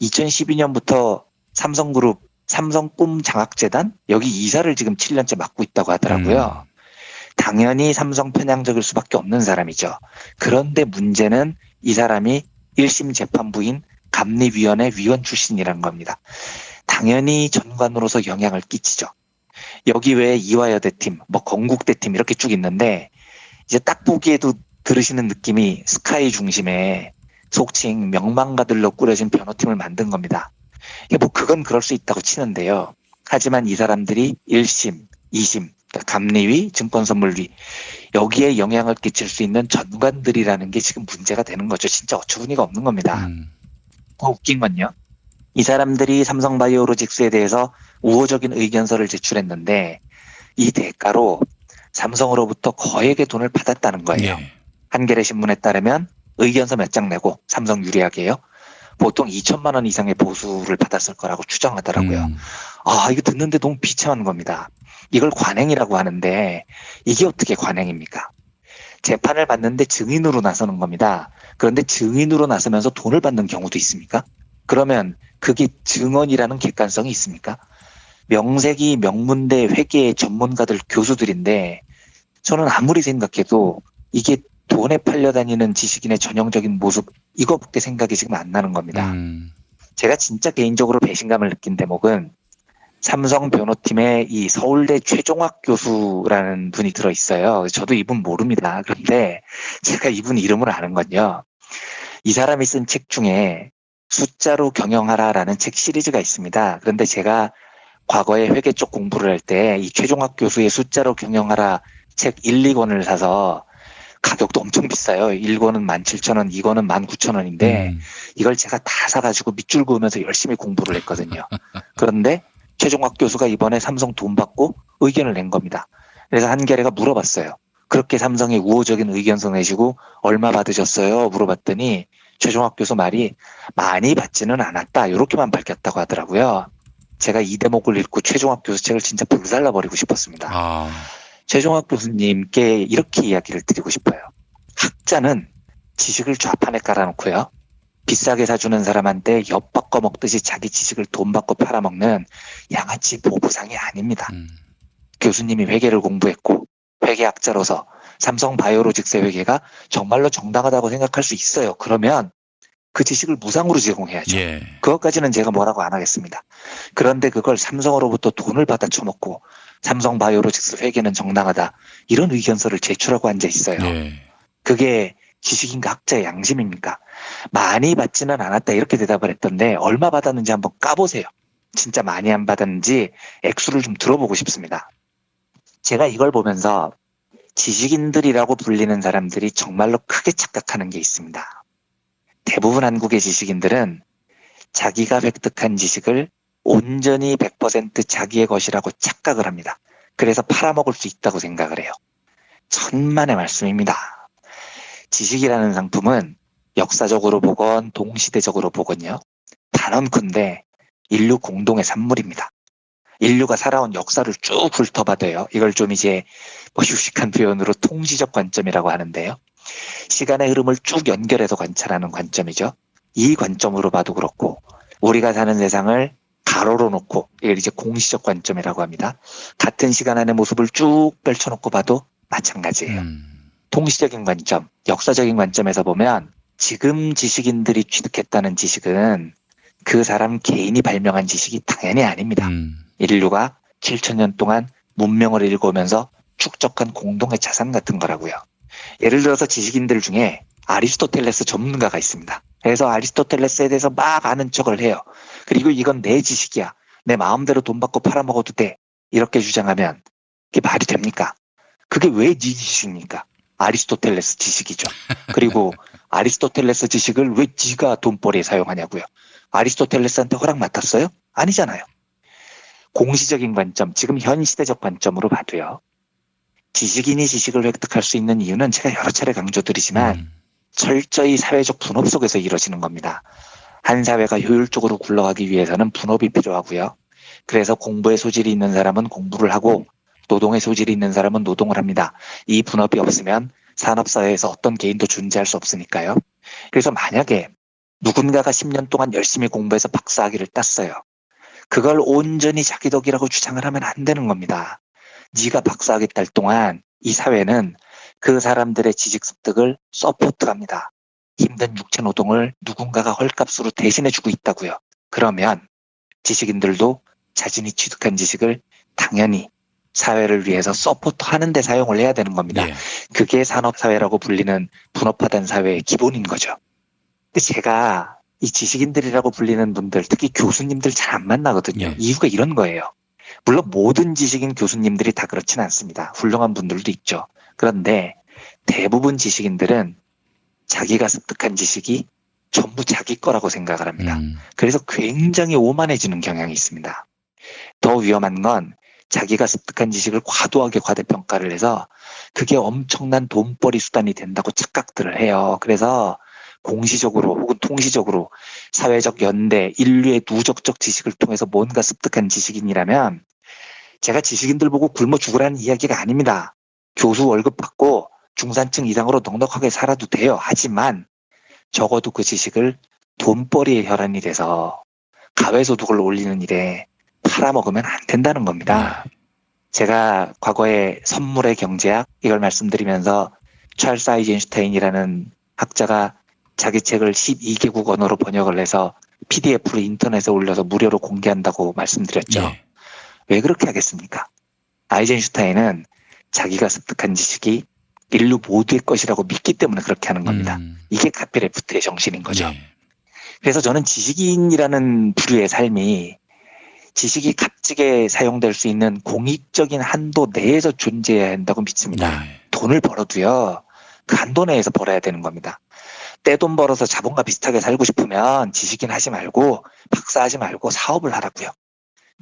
2012년부터 삼성그룹 삼성꿈 장학재단 여기 이사를 지금 7년째 맡고 있다고 하더라고요. 당연히 삼성 편향적일 수밖에 없는 사람이죠. 그런데 문제는 이 사람이 1심 재판부인 감리위원회 위원 출신이라는 겁니다. 당연히 전관으로서 영향을 끼치죠. 여기 외에 이화여대 팀, 건국대 팀 이렇게 쭉 있는데 이제 딱 보기에도 들으시는 느낌이 스카이 중심의 속칭 명망가들로 꾸려진 변호팀을 만든 겁니다. 그건 그럴 수 있다고 치는데요. 하지만 이 사람들이 1심, 2심, 감리위, 증권선물위 여기에 영향을 끼칠 수 있는 전관들이라는 게 지금 문제가 되는 거죠. 진짜 어처구니가 없는 겁니다. 더 웃긴 건요. 이 사람들이 삼성바이오로직스에 대해서 우호적인 의견서를 제출했는데 이 대가로 삼성으로부터 거액의 돈을 받았다는 거예요. 한겨레 신문에 따르면 의견서 몇 장 내고 삼성 유리하게요. 보통 2천만 원 이상의 보수를 받았을 거라고 추정하더라고요. 이거 듣는데 너무 비참한 겁니다. 이걸 관행이라고 하는데 이게 어떻게 관행입니까? 재판을 받는데 증인으로 나서는 겁니다. 그런데 증인으로 나서면서 돈을 받는 경우도 있습니까? 그러면 그게 증언이라는 객관성이 있습니까? 명색이 명문대 회계 전문가들 교수들인데 저는 아무리 생각해도 이게 돈에 팔려다니는 지식인의 전형적인 모습 이거밖에 생각이 지금 안 나는 겁니다. 제가 진짜 개인적으로 배신감을 느낀 대목은 삼성 변호팀에 이 서울대 최종학 교수라는 분이 들어있어요. 저도 이분 모릅니다. 그런데 제가 이분 이름을 아는 건요. 이 사람이 쓴 책 중에 숫자로 경영하라라는 책 시리즈가 있습니다. 그런데 제가 과거에 회계 쪽 공부를 할 때 이 최종학 교수의 숫자로 경영하라 책 1, 2권을 사서 가격도 엄청 비싸요. 1권은 17,000원, 2권은 19,000원인데 이걸 제가 다 사가지고 밑줄 그으면서 열심히 공부를 했거든요. 그런데 최종학 교수가 이번에 삼성 돈 받고 의견을 낸 겁니다. 그래서 한겨레가 물어봤어요. 그렇게 삼성이 우호적인 의견서 내시고 얼마 받으셨어요? 물어봤더니 최종학 교수 말이 많이 받지는 않았다. 이렇게만 밝혔다고 하더라고요. 제가 이 대목을 읽고 최종학 교수 책을 진짜 불살라버리고 싶었습니다. 최종학 교수님께 이렇게 이야기를 드리고 싶어요. 학자는 지식을 좌판에 깔아놓고요. 비싸게 사주는 사람한테 엿 바꿔 먹듯이 자기 지식을 돈 받고 팔아먹는 양아치 보부상이 아닙니다. 교수님이 회계를 공부했고 회계학자로서 삼성 바이오로직스의 회계가 정말로 정당하다고 생각할 수 있어요. 그러면 그 지식을 무상으로 제공해야죠. 그것까지는 제가 뭐라고 안 하겠습니다. 그런데 그걸 삼성으로부터 돈을 받아 처먹고 삼성 바이오로직스 회계는 정당하다. 이런 의견서를 제출하고 앉아 있어요. 그게 지식인가 학자의 양심입니까? 많이 받지는 않았다 이렇게 대답을 했던데 얼마 받았는지 한번 까보세요. 진짜 많이 안 받았는지 액수를 좀 들어보고 싶습니다. 제가 이걸 보면서 지식인들이라고 불리는 사람들이 정말로 크게 착각하는 게 있습니다. 대부분 한국의 지식인들은 자기가 획득한 지식을 온전히 100% 자기의 것이라고 착각을 합니다. 그래서 팔아먹을 수 있다고 생각을 해요. 천만의 말씀입니다. 지식이라는 상품은 역사적으로 보건 동시대적으로 보건요. 단언컨대 인류 공동의 산물입니다. 인류가 살아온 역사를 쭉 훑어봐도요. 이걸 좀 이제 유식한 표현으로 통시적 관점이라고 하는데요. 시간의 흐름을 쭉 연결해서 관찰하는 관점이죠. 이 관점으로 봐도 그렇고 우리가 사는 세상을 가로로 놓고 이걸 이제 공시적 관점이라고 합니다. 같은 시간 안의 모습을 쭉 펼쳐놓고 봐도 마찬가지예요. 통시적인 관점, 역사적인 관점에서 보면 지금 지식인들이 취득했다는 지식은 그 사람 개인이 발명한 지식이 당연히 아닙니다. 인류가 7,000년 동안 문명을 읽어오면서 축적한 공동의 자산 같은 거라고요. 예를 들어서 지식인들 중에 아리스토텔레스 전문가가 있습니다. 그래서 아리스토텔레스에 대해서 막 아는 척을 해요. 그리고 이건 내 지식이야. 내 마음대로 돈 받고 팔아먹어도 돼. 이렇게 주장하면 그게 말이 됩니까? 그게 왜 네 지식입니까? 아리스토텔레스 지식이죠. 그리고 아리스토텔레스 지식을 왜 네가 돈벌이에 사용하냐고요. 아리스토텔레스한테 허락 맡았어요? 아니잖아요. 공시적인 관점, 지금 현 시대적 관점으로 봐도요. 지식인이 지식을 획득할 수 있는 이유는 제가 여러 차례 강조드리지만 철저히 사회적 분업 속에서 이루어지는 겁니다. 한 사회가 효율적으로 굴러가기 위해서는 분업이 필요하고요. 그래서 공부에 소질이 있는 사람은 공부를 하고 노동에 소질이 있는 사람은 노동을 합니다. 이 분업이 없으면 산업사회에서 어떤 개인도 존재할 수 없으니까요. 그래서 만약에 누군가가 10년 동안 열심히 공부해서 박사학위를 땄어요. 그걸 온전히 자기 덕이라고 주장을 하면 안 되는 겁니다. 네가 박사학위 딸 동안 이 사회는 그 사람들의 지식 습득을 서포트합니다. 힘든 육체 노동을 누군가가 헐값으로 대신해주고 있다고요. 그러면 지식인들도 자신이 취득한 지식을 당연히 사회를 위해서 서포트하는 데 사용을 해야 되는 겁니다. 그게 산업사회라고 불리는 분업화된 사회의 기본인 거죠. 근데 제가 이 지식인들이라고 불리는 분들, 특히 교수님들 잘 안 만나거든요. 이유가 이런 거예요. 물론 모든 지식인 교수님들이 다 그렇진 않습니다. 훌륭한 분들도 있죠. 그런데 대부분 지식인들은 자기가 습득한 지식이 전부 자기 거라고 생각을 합니다. 그래서 굉장히 오만해지는 경향이 있습니다. 더 위험한 건 자기가 습득한 지식을 과도하게 과대평가를 해서 그게 엄청난 돈벌이 수단이 된다고 착각들을 해요. 그래서 공시적으로 혹은 통시적으로 사회적 연대, 인류의 누적적 지식을 통해서 뭔가 습득한 지식인이라면 제가 지식인들 보고 굶어 죽으라는 이야기가 아닙니다. 교수 월급 받고 중산층 이상으로 넉넉하게 살아도 돼요. 하지만 적어도 그 지식을 돈벌이의 혈안이 돼서 가외소득을 올리는 일에 팔아먹으면 안 된다는 겁니다. 제가 과거에 선물의 경제학 이걸 말씀드리면서 찰스 아이젠슈타인이라는 학자가 자기 책을 12개국 언어로 번역을 해서 PDF로 인터넷에 올려서 무료로 공개한다고 말씀드렸죠. 왜 그렇게 하겠습니까? 아이젠슈타인은 자기가 습득한 지식이 인류 모두의 것이라고 믿기 때문에 그렇게 하는 겁니다. 이게 카피레프트의 정신인 거죠. 네. 그래서 저는 지식인이라는 부류의 삶이 지식이 값지게 사용될 수 있는 공익적인 한도 내에서 존재해야 한다고 믿습니다. 네. 돈을 벌어도요, 그 한도 내에서 벌어야 되는 겁니다. 떼돈 벌어서 자본과 비슷하게 살고 싶으면 지식인 하지 말고 박사하지 말고 사업을 하라고요.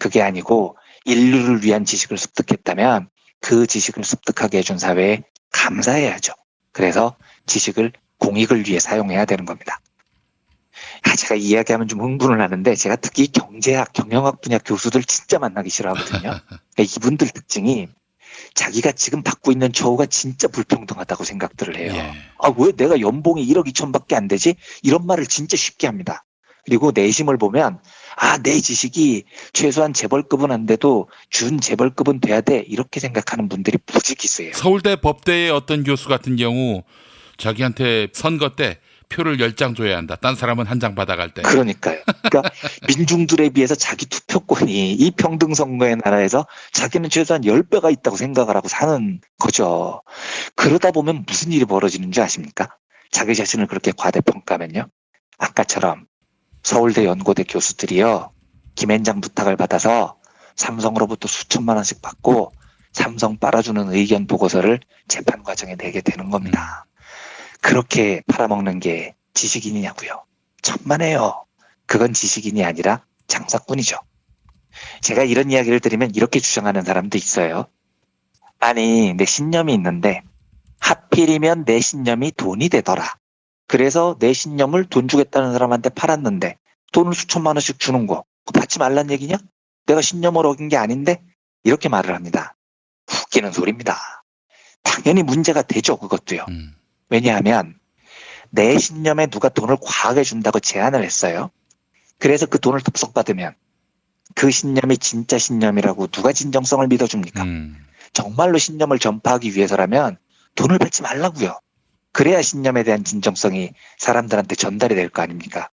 그게 아니고 인류를 위한 지식을 습득했다면 그 지식을 습득하게 해준 사회에 감사해야죠. 그래서 지식을 공익을 위해 사용해야 되는 겁니다. 제가 이야기하면 좀 흥분을 하는데 제가 특히 경제학, 경영학 분야 교수들 진짜 만나기 싫어하거든요. 그러니까 이분들 특징이 자기가 지금 받고 있는 처우가 진짜 불평등하다고 생각들을 해요. 예. 왜 내가 연봉이 1억 2천밖에 안 되지? 이런 말을 진짜 쉽게 합니다. 그리고 내심을 보면 내 지식이 최소한 재벌급은 안 돼도 준 재벌급은 돼야 돼. 이렇게 생각하는 분들이 무지 있어요. 서울대 법대의 어떤 교수 같은 경우 자기한테 선거 때 표를 10장 줘야 한다. 딴 사람은 한 장 받아갈 때. 그러니까요. 그러니까 민중들에 비해서 자기 투표권이 이 평등선거의 나라에서 자기는 최소한 10배가 있다고 생각을 하고 사는 거죠. 그러다 보면 무슨 일이 벌어지는 줄 아십니까? 자기 자신을 그렇게 과대평가하면요. 아까처럼 서울대 연고대 교수들이요. 김앤장 부탁을 받아서 삼성으로부터 수천만 원씩 받고 삼성 빨아주는 의견 보고서를 재판 과정에 내게 되는 겁니다. 그렇게 팔아먹는 게 지식인이냐고요. 천만에요. 그건 지식인이 아니라 장사꾼이죠. 제가 이런 이야기를 드리면 이렇게 주장하는 사람도 있어요. 아니, 내 신념이 있는데 하필이면 내 신념이 돈이 되더라. 그래서 내 신념을 돈 주겠다는 사람한테 팔았는데 돈을 수천만 원씩 주는 거 그거 받지 말란 얘기냐? 내가 신념을 어긴 게 아닌데? 이렇게 말을 합니다. 웃기는 소리입니다. 당연히 문제가 되죠. 그것도요. 왜냐하면 내 신념에 누가 돈을 과하게 준다고 제안을 했어요. 그래서 그 돈을 덥석받으면 그 신념이 진짜 신념이라고 누가 진정성을 믿어줍니까? 정말로 신념을 전파하기 위해서라면 돈을 받지 말라고요. 그래야 신념에 대한 진정성이 사람들한테 전달이 될 거 아닙니까?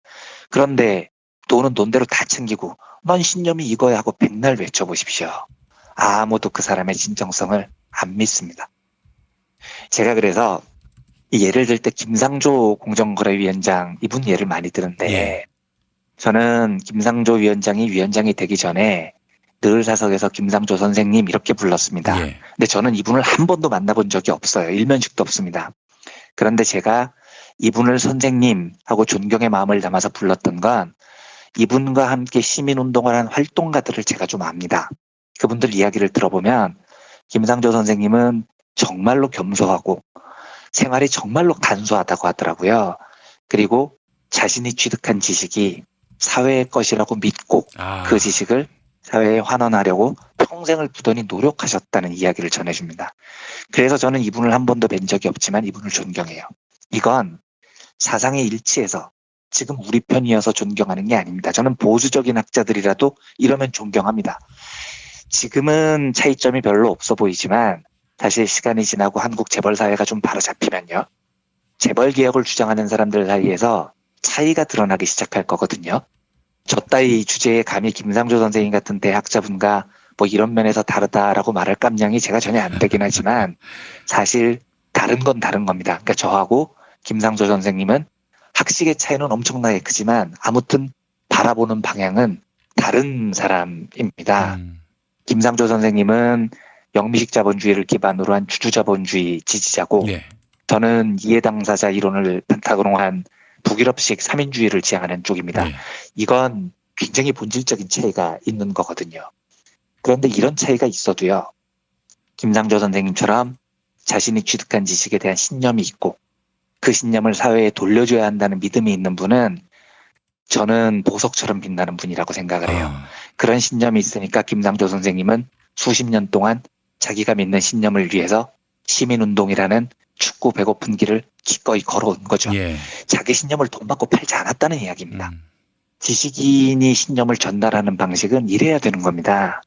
그런데 돈은 돈대로 다 챙기고 넌 신념이 이거야 하고 백날 외쳐보십시오. 아무도 그 사람의 진정성을 안 믿습니다. 제가 그래서 예를 들 때 김상조 공정거래위원장 이분 예를 많이 드는데 저는 김상조 위원장이 되기 전에 늘 사석에서 김상조 선생님 이렇게 불렀습니다. 근데 저는 이분을 한 번도 만나본 적이 없어요. 일면식도 없습니다. 그런데 제가 이분을 선생님하고 존경의 마음을 담아서 불렀던 건 이분과 함께 시민운동을 한 활동가들을 제가 좀 압니다. 그분들 이야기를 들어보면 김상조 선생님은 정말로 겸손하고 생활이 정말로 간소하다고 하더라고요. 그리고 자신이 취득한 지식이 사회의 것이라고 믿고 그 지식을 사회에 환원하려고 평생을 부단히 노력하셨다는 이야기를 전해줍니다. 그래서 저는 이분을 한 번도 뵌 적이 없지만 이분을 존경해요. 이건 사상이 일치해서 지금 우리 편이어서 존경하는 게 아닙니다. 저는 보수적인 학자들이라도 이러면 존경합니다. 지금은 차이점이 별로 없어 보이지만 사실 시간이 지나고 한국 재벌 사회가 좀 바로 잡히면요. 재벌 개혁을 주장하는 사람들 사이에서 차이가 드러나기 시작할 거거든요. 저 따위 주제에 감히 김상조 선생님 같은 대학자분과 뭐 이런 면에서 다르다라고 말할 깜냥이 제가 전혀 안 되긴 하지만 사실 다른 건 다른 겁니다. 그러니까 저하고 김상조 선생님은 학식의 차이는 엄청나게 크지만 아무튼 바라보는 방향은 다른 사람입니다. 김상조 선생님은 영미식 자본주의를 기반으로 한 주주자본주의 지지자고 저는 이해 당사자 이론을 바탕으로 한 북유럽식 3인주의를 지향하는 쪽입니다. 이건 굉장히 본질적인 차이가 있는 거거든요. 그런데 이런 차이가 있어도요. 김상조 선생님처럼 자신이 취득한 지식에 대한 신념이 있고 그 신념을 사회에 돌려줘야 한다는 믿음이 있는 분은 저는 보석처럼 빛나는 분이라고 생각을 해요. 그런 신념이 있으니까 김상조 선생님은 수십 년 동안 자기가 믿는 신념을 위해서 시민운동이라는 춥고 배고픈 길을 기꺼이 걸어온 거죠. 자기 신념을 돈 받고 팔지 않았다는 이야기입니다. 지식인이 신념을 전달하는 방식은 이래야 되는 겁니다.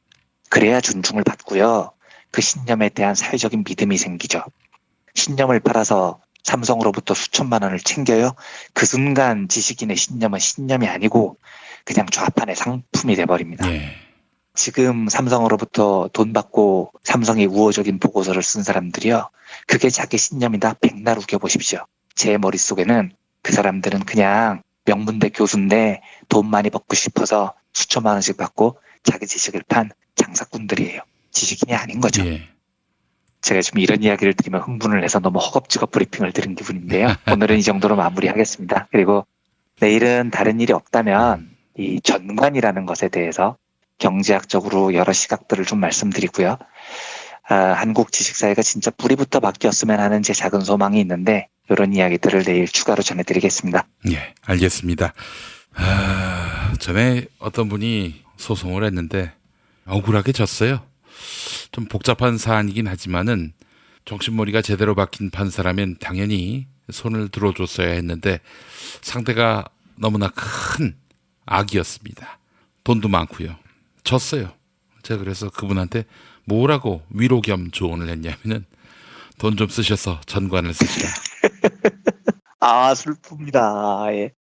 그래야 존중을 받고요. 그 신념에 대한 사회적인 믿음이 생기죠. 신념을 팔아서 삼성으로부터 수천만 원을 챙겨요. 그 순간 지식인의 신념은 신념이 아니고 그냥 좌판의 상품이 돼버립니다. 지금 삼성으로부터 돈 받고 삼성이 우호적인 보고서를 쓴 사람들이요. 그게 자기 신념이다. 백날 우겨보십시오. 제 머릿속에는 그 사람들은 그냥 명문대 교수인데 돈 많이 받고 싶어서 수천만 원씩 받고 자기 지식을 판 장사꾼들이에요. 지식인이 아닌 거죠. 예. 제가 지금 이런 이야기를 드리면 흥분을 해서 너무 허겁지겁 브리핑을 드린 기분인데요. 오늘은 이 정도로 마무리하겠습니다. 그리고 내일은 다른 일이 없다면 이 전관이라는 것에 대해서 경제학적으로 여러 시각들을 좀 말씀드리고요. 한국 지식사회가 진짜 뿌리부터 바뀌었으면 하는 제 작은 소망이 있는데 이런 이야기들을 내일 추가로 전해드리겠습니다. 예, 알겠습니다. 전에 어떤 분이 소송을 했는데 억울하게 졌어요. 좀 복잡한 사안이긴 하지만은 정신머리가 제대로 박힌 판사라면 당연히 손을 들어줬어야 했는데 상대가 너무나 큰 악이었습니다. 돈도 많고요. 졌어요. 제가 그래서 그분한테 뭐라고 위로 겸 조언을 했냐면은 돈 좀 쓰셔서 전관을 쓰시라. 아, 슬픕니다. 예.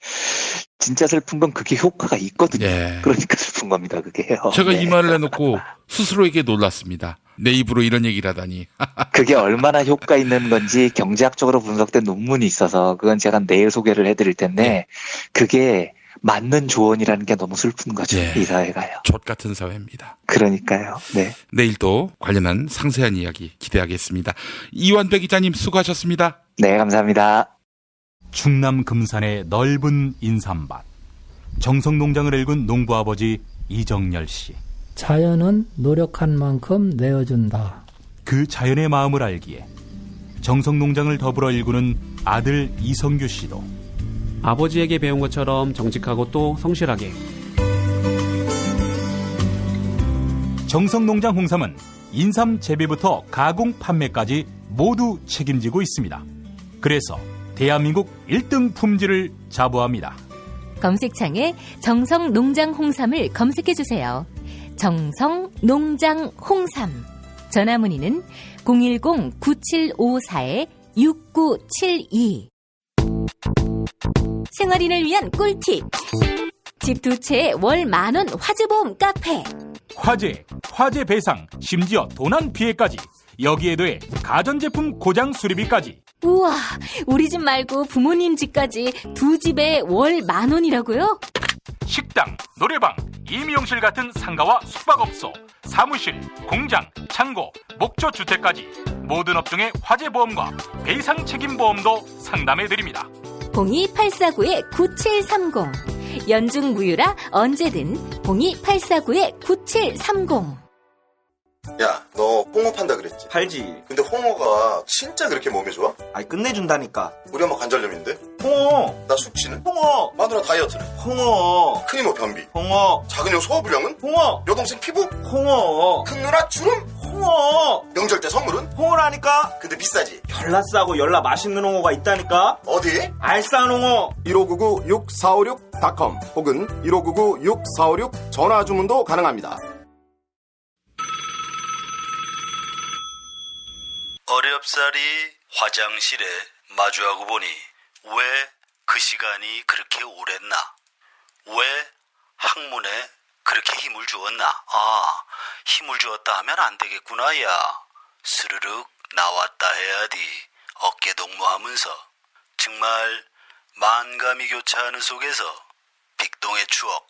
진짜 슬픈 건 그게 효과가 있거든요. 예. 그러니까 슬픈 겁니다, 그게요. 제가 네. 이 말을 해놓고 스스로에게 놀랐습니다. 내 입으로 이런 얘기를 하다니. 그게 얼마나 효과 있는 건지 경제학적으로 분석된 논문이 있어서 그건 제가 내일 소개를 해드릴 텐데 그게 맞는 조언이라는 게 너무 슬픈 거죠. 예. 이 사회가요. 족 같은 사회입니다. 그러니까요. 네. 내일 또 관련한 상세한 이야기 기대하겠습니다. 이완배 기자님 수고하셨습니다. 네, 감사합니다. 충남 금산의 넓은 인삼밭. 정성농장을 일군 농부아버지 이정열 씨. 자연은 노력한 만큼 내어준다. 그 자연의 마음을 알기에 정성농장을 더불어 일구는 아들 이성규 씨도 아버지에게 배운 것처럼 정직하고 또 성실하게. 정성농장 홍삼은 인삼 재배부터 가공 판매까지 모두 책임지고 있습니다. 그래서 대한민국 1등 품질을 자부합니다. 검색창에 정성농장 홍삼을 검색해주세요. 정성농장 홍삼. 전화문의는 010-9754-6972. 생활인을 위한 꿀팁. 집 두 채에 월 10,000원 화재보험 카페. 화재 배상, 심지어 도난 피해까지. 여기에 더해 가전제품 고장 수리비까지. 우와, 우리 집 말고 부모님 집까지 두 집에 월 10,000원이라고요? 식당, 노래방, 임용실 같은 상가와 숙박업소, 사무실, 공장, 창고, 목조주택까지 모든 업종의 화재보험과 배상 책임보험도 상담해드립니다. 02849-9730. 연중 무휴라 언제든 02849-9730. 야, 너 홍어 판다 그랬지? 팔지. 근데 홍어가 진짜 그렇게 몸에 좋아? 아니, 끝내준다니까. 우리 엄마 관절염인데? 홍어. 나 숙취는? 홍어. 마누라 다이어트는? 홍어. 큰이모 변비? 홍어. 작은형 소화불량은? 홍어. 여동생 피부? 홍어. 큰 누나 주름? 홍어. 명절 때 선물은? 홍어라니까. 근데 비싸지? 열라 싸고 열라 맛있는 홍어가 있다니까. 어디? 알싸한 홍어. 1599-6456.com 혹은 1599-6456 전화 주문도 가능합니다. 어렵사리 화장실에 마주하고 보니 왜 그 시간이 그렇게 오랬나? 왜 학문에 그렇게 힘을 주었나? 힘을 주었다 하면 안 되겠구나, 야. 스르륵 나왔다 해야지. 어깨 동무하면서. 정말 만감이 교차하는 속에서 빅동의 추억,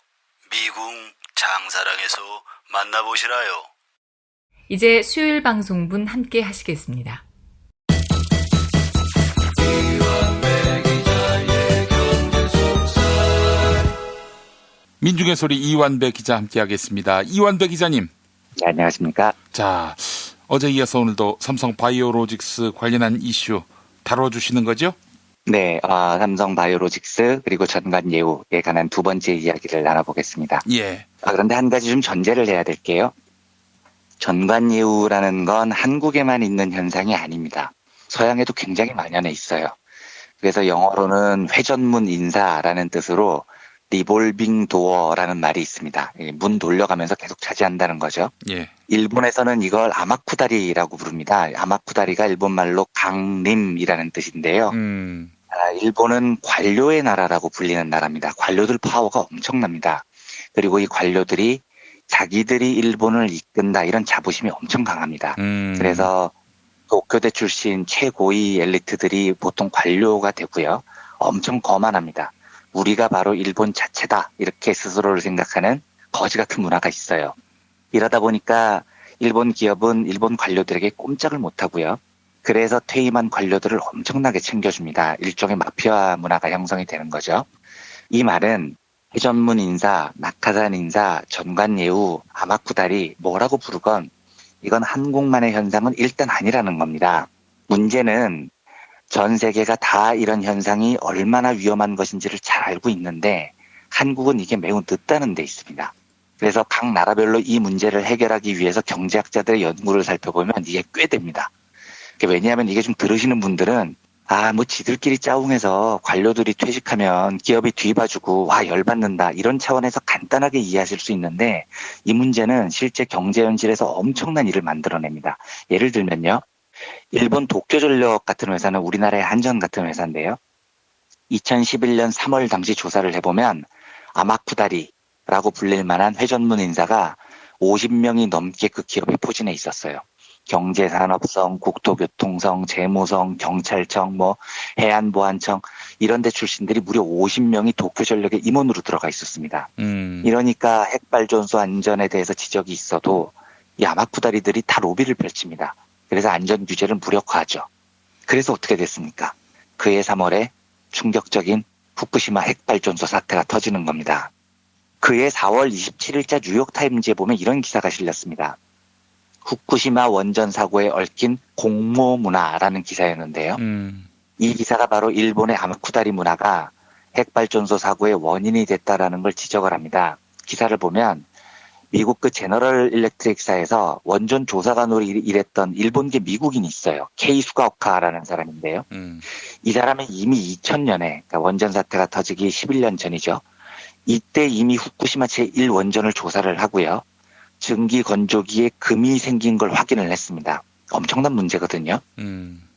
미궁 장사랑에서 만나보시라요. 이제 수요일 방송분 함께 하시겠습니다. 민중의 소리 이완배 기자 함께하겠습니다. 이완배 기자님. 네, 안녕하십니까. 자, 어제 이어서 오늘도 삼성 바이오로직스 관련한 이슈 다뤄주시는 거죠? 네, 삼성 바이오로직스 그리고 전관 예우에 관한 두 번째 이야기를 나눠보겠습니다. 예. 그런데 한 가지 좀 전제를 해야 될게요. 전관 예우라는 건 한국에만 있는 현상이 아닙니다. 서양에도 굉장히 만연해 있어요. 그래서 영어로는 회전문 인사라는 뜻으로 리볼빙 도어라는 말이 있습니다. 문 돌려가면서 계속 차지한다는 거죠. 예. 일본에서는 이걸 아마쿠다리라고 부릅니다. 아마쿠다리가 일본말로 강림이라는 뜻인데요. 일본은 관료의 나라라고 불리는 나라입니다. 관료들 파워가 엄청납니다. 그리고 이 관료들이 자기들이 일본을 이끈다 이런 자부심이 엄청 강합니다. 그래서 도쿄대 출신 최고위 엘리트들이 보통 관료가 되고요. 엄청 거만합니다. 우리가 바로 일본 자체다 이렇게 스스로를 생각하는 거지 같은 문화가 있어요. 이러다 보니까 일본 기업은 일본 관료들에게 꼼짝을 못하고요. 그래서 퇴임한 관료들을 엄청나게 챙겨줍니다. 일종의 마피아 문화가 형성이 되는 거죠. 이 말은 회전문 인사, 낙하산 인사, 전관예우, 아마쿠다리 뭐라고 부르건 이건 한국만의 현상은 일단 아니라는 겁니다. 문제는 전 세계가 다 이런 현상이 얼마나 위험한 것인지를 잘 알고 있는데 한국은 이게 매우 늦다는 데 있습니다. 그래서 각 나라별로 이 문제를 해결하기 위해서 경제학자들의 연구를 살펴보면 이게 꽤 됩니다. 왜냐하면 이게 좀 들으시는 분들은 지들끼리 짜웅해서 관료들이 퇴직하면 기업이 뒤봐주고 열받는다 이런 차원에서 간단하게 이해하실 수 있는데 이 문제는 실제 경제 현실에서 엄청난 일을 만들어냅니다. 예를 들면요. 일본 도쿄전력 같은 회사는 우리나라의 한전 같은 회사인데요. 2011년 3월 당시 조사를 해보면 아마쿠다리라고 불릴 만한 회전문 인사가 50명이 넘게 그 기업에 포진해 있었어요. 경제산업성, 국토교통성, 재무성, 경찰청, 해안보안청 이런 데 출신들이 무려 50명이 도쿄전력의 임원으로 들어가 있었습니다. 이러니까 핵발전소 안전에 대해서 지적이 있어도 이 아마쿠다리들이 다 로비를 펼칩니다. 그래서 안전 규제를 무력화하죠. 그래서 어떻게 됐습니까? 그해 3월에 충격적인 후쿠시마 핵발전소 사태가 터지는 겁니다. 그해 4월 27일자 뉴욕타임즈에 보면 이런 기사가 실렸습니다. 후쿠시마 원전 사고에 얽힌 공모 문화라는 기사였는데요. 이 기사가 바로 일본의 아마쿠다리 문화가 핵발전소 사고의 원인이 됐다라는 걸 지적을 합니다. 기사를 보면 미국 그 제너럴 일렉트릭사에서 원전 조사관으로 일했던 일본계 미국인이 있어요. 케이 수가오카라는 사람인데요. 이 사람은 이미 2000년에 그러니까 원전 사태가 터지기 11년 전이죠. 이때 이미 후쿠시마 제1원전을 조사를 하고요. 증기 건조기에 금이 생긴 걸 확인을 했습니다. 엄청난 문제거든요.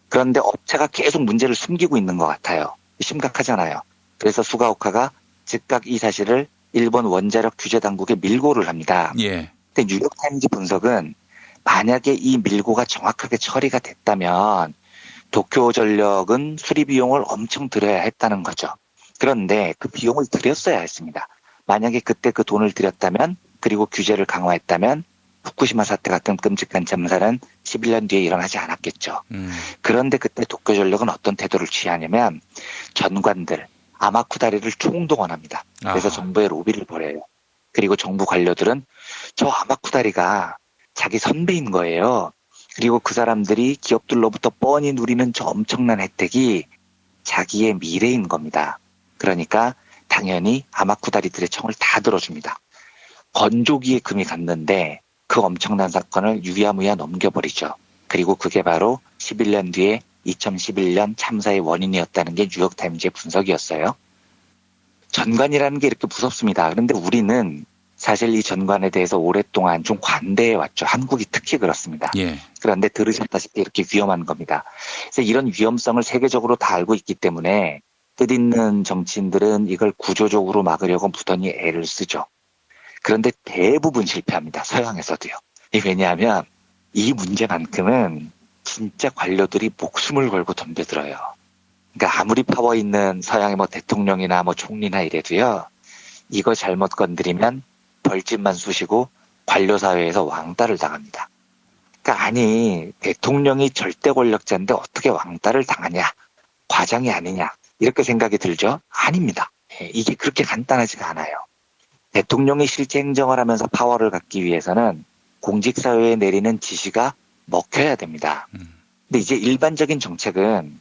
그런데 업체가 계속 문제를 숨기고 있는 것 같아요. 심각하잖아요. 그래서 수가오카가 즉각 이 사실을 일본 원자력 규제 당국에 밀고를 합니다. 예. 근데 뉴욕타임즈 분석은 만약에 이 밀고가 정확하게 처리가 됐다면 도쿄전력은 수리 비용을 엄청 들여야 했다는 거죠. 그런데 그 비용을 들였어야 했습니다. 만약에 그때 그 돈을 들였다면 그리고 규제를 강화했다면 후쿠시마 사태 같은 끔찍한 참사는 11년 뒤에 일어나지 않았겠죠. 그런데 그때 도쿄전력은 어떤 태도를 취하냐면 전관들, 아마쿠다리를 총동원합니다. 그래서 정부에 로비를 벌여요. 그리고 정부 관료들은 저 아마쿠다리가 자기 선배인 거예요. 그리고 그 사람들이 기업들로부터 뻔히 누리는 저 엄청난 혜택이 자기의 미래인 겁니다. 그러니까 당연히 아마쿠다리들의 청을 다 들어줍니다. 건조기에 금이 갔는데 그 엄청난 사건을 유야무야 넘겨버리죠. 그리고 그게 바로 11년 뒤에 2011년 참사의 원인이었다는 게 뉴욕타임즈의 분석이었어요. 전관이라는 게 이렇게 무섭습니다. 그런데 우리는 사실 이 전관에 대해서 오랫동안 좀 관대해 왔죠. 한국이 특히 그렇습니다. 예. 그런데 들으셨다시피 이렇게 위험한 겁니다. 그래서 이런 위험성을 세계적으로 다 알고 있기 때문에 뜻있는 정치인들은 이걸 구조적으로 막으려고 무던히 애를 쓰죠. 그런데 대부분 실패합니다. 서양에서도요. 왜냐하면 이 문제만큼은 진짜 관료들이 목숨을 걸고 덤벼들어요. 그러니까 아무리 파워 있는 서양의 대통령이나 총리나 이래도요. 이거 잘못 건드리면 벌집만 쑤시고 관료사회에서 왕따를 당합니다. 그러니까 아니 대통령이 절대 권력자인데 어떻게 왕따를 당하냐. 과장이 아니냐. 이렇게 생각이 들죠? 아닙니다. 이게 그렇게 간단하지가 않아요. 대통령이 실제 행정을 하면서 파워를 갖기 위해서는 공직사회에 내리는 지시가 먹혀야 됩니다. 근데 이제 일반적인 정책은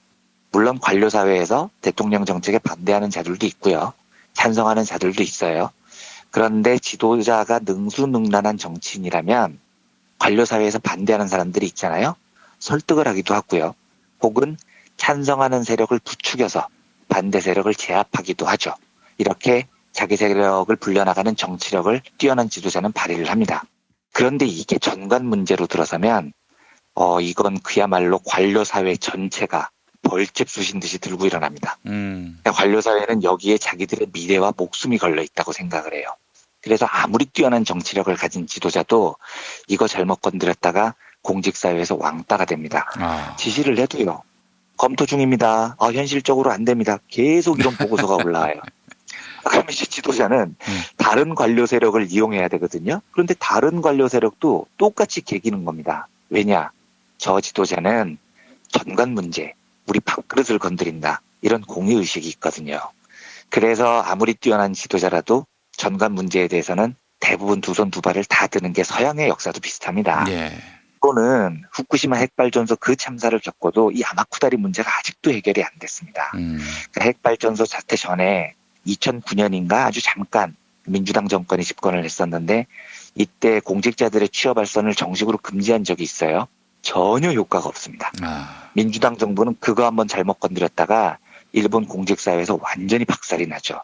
물론 관료사회에서 대통령 정책에 반대하는 자들도 있고요. 찬성하는 자들도 있어요. 그런데 지도자가 능수능란한 정치인이라면 관료사회에서 반대하는 사람들이 있잖아요. 설득을 하기도 하고요. 혹은 찬성하는 세력을 부추겨서 반대 세력을 제압하기도 하죠. 이렇게 자기 세력을 불려나가는 정치력을 뛰어난 지도자는 발휘를 합니다. 그런데 이게 전관 문제로 들어서면 이건 그야말로 관료사회 전체가 벌집 쑤신 듯이 들고 일어납니다. 관료사회는 여기에 자기들의 미래와 목숨이 걸려 있다고 생각을 해요. 그래서 아무리 뛰어난 정치력을 가진 지도자도 이거 잘못 건드렸다가 공직사회에서 왕따가 됩니다. 지시를 해도요. 검토 중입니다. 현실적으로 안 됩니다. 계속 이런 보고서가 올라와요. 그러면 이제 지도자는 다른 관료 세력을 이용해야 되거든요. 그런데 다른 관료 세력도 똑같이 개기는 겁니다. 왜냐? 저 지도자는 전관 문제, 우리 밥그릇을 건드린다. 이런 공의의식이 있거든요. 그래서 아무리 뛰어난 지도자라도 전관 문제에 대해서는 대부분 두 손 두 발을 다 드는 게 서양의 역사도 비슷합니다. 또는 후쿠시마 핵발전소 그 참사를 겪고도 이 아마쿠다리 문제가 아직도 해결이 안 됐습니다. 그러니까 핵발전소 사태 전에 2009년인가 아주 잠깐 민주당 정권이 집권을 했었는데 이때 공직자들의 취업 발선을 정식으로 금지한 적이 있어요. 전혀 효과가 없습니다. 민주당 정부는 그거 한번 잘못 건드렸다가 일본 공직사회에서 완전히 박살이 나죠.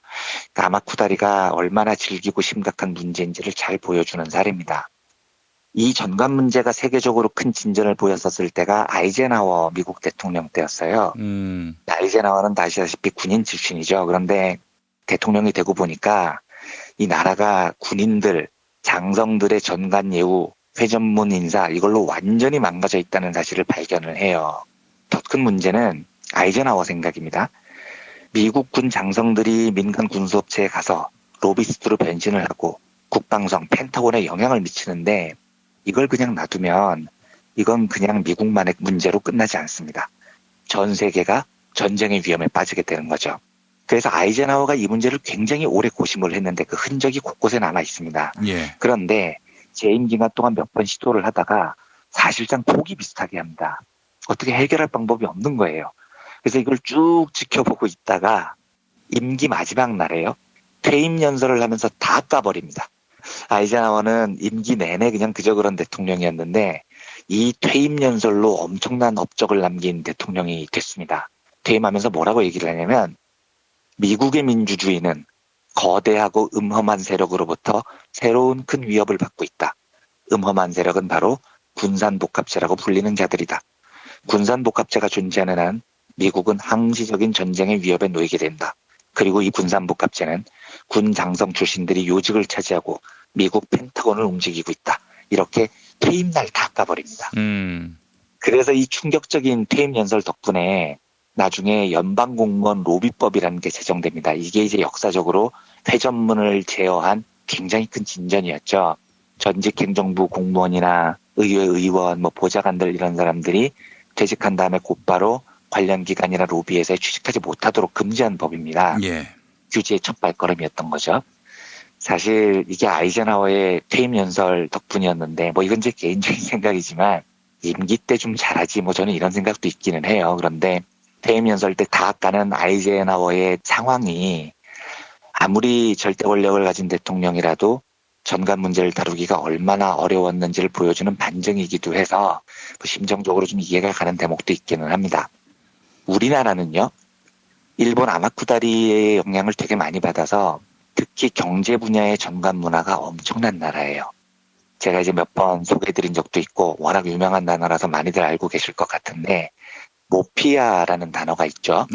그러니까 아마쿠다리가 얼마나 질기고 심각한 문제인지를 잘 보여주는 사례입니다. 이 전관 문제가 세계적으로 큰 진전을 보였었을 때가 아이젠하워 미국 대통령 때였어요. 아이젠하워는 아시다시피 군인 출신이죠. 그런데 대통령이 되고 보니까 이 나라가 군인들, 장성들의 전관 예우, 회전문 인사 이걸로 완전히 망가져 있다는 사실을 발견을 해요. 더 큰 문제는 아이젠하워 생각입니다. 미국 군 장성들이 민간 군수업체에 가서 로비스트로 변신을 하고 국방성, 펜타곤에 영향을 미치는데 이걸 그냥 놔두면 이건 그냥 미국만의 문제로 끝나지 않습니다. 전 세계가 전쟁의 위험에 빠지게 되는 거죠. 그래서 아이젠하워가 이 문제를 굉장히 오래 고심을 했는데 그 흔적이 곳곳에 남아 있습니다. 그런데 재임 기간 동안 몇 번 시도를 하다가 사실상 포기 비슷하게 합니다. 어떻게 해결할 방법이 없는 거예요. 그래서 이걸 쭉 지켜보고 있다가 임기 마지막 날에요. 퇴임 연설을 하면서 다 까버립니다. 아이젠하워는 임기 내내 그냥 그저 그런 대통령이었는데 이 퇴임 연설로 엄청난 업적을 남긴 대통령이 됐습니다. 퇴임하면서 뭐라고 얘기를 하냐면 미국의 민주주의는 거대하고 음험한 세력으로부터 새로운 큰 위협을 받고 있다. 음험한 세력은 바로 군산복합체라고 불리는 자들이다. 군산복합체가 존재하는 한 미국은 항시적인 전쟁의 위협에 놓이게 된다. 그리고 이 군산복합체는 군 장성 출신들이 요직을 차지하고 미국 펜타곤을 움직이고 있다. 이렇게 퇴임 날 다 까버립니다. 그래서 이 충격적인 퇴임 연설 덕분에 나중에 연방공무원 로비법이라는 게 제정됩니다. 이게 이제 역사적으로 회전문을 제어한 굉장히 큰 진전이었죠. 전직 행정부 공무원이나 의회 의원, 보좌관들 이런 사람들이 퇴직한 다음에 곧바로 관련 기관이나 로비에서 취직하지 못하도록 금지한 법입니다. 규제의 첫 발걸음이었던 거죠. 사실 이게 아이젠하워의 퇴임 연설 덕분이었는데 이건 제 개인적인 생각이지만 임기 때 좀 잘하지 저는 이런 생각도 있기는 해요. 그런데 퇴임 연설 때 다 까는 아이젠하워의 상황이 아무리 절대 권력을 가진 대통령이라도 전관 문제를 다루기가 얼마나 어려웠는지를 보여주는 반증이기도 해서 심정적으로 좀 이해가 가는 대목도 있기는 합니다. 우리나라는요, 일본 아마쿠다리의 영향을 되게 많이 받아서 특히 경제 분야의 전관 문화가 엄청난 나라예요. 제가 이제 몇 번 소개해드린 적도 있고 워낙 유명한 단어라서 많이들 알고 계실 것 같은데 모피아라는 단어가 있죠.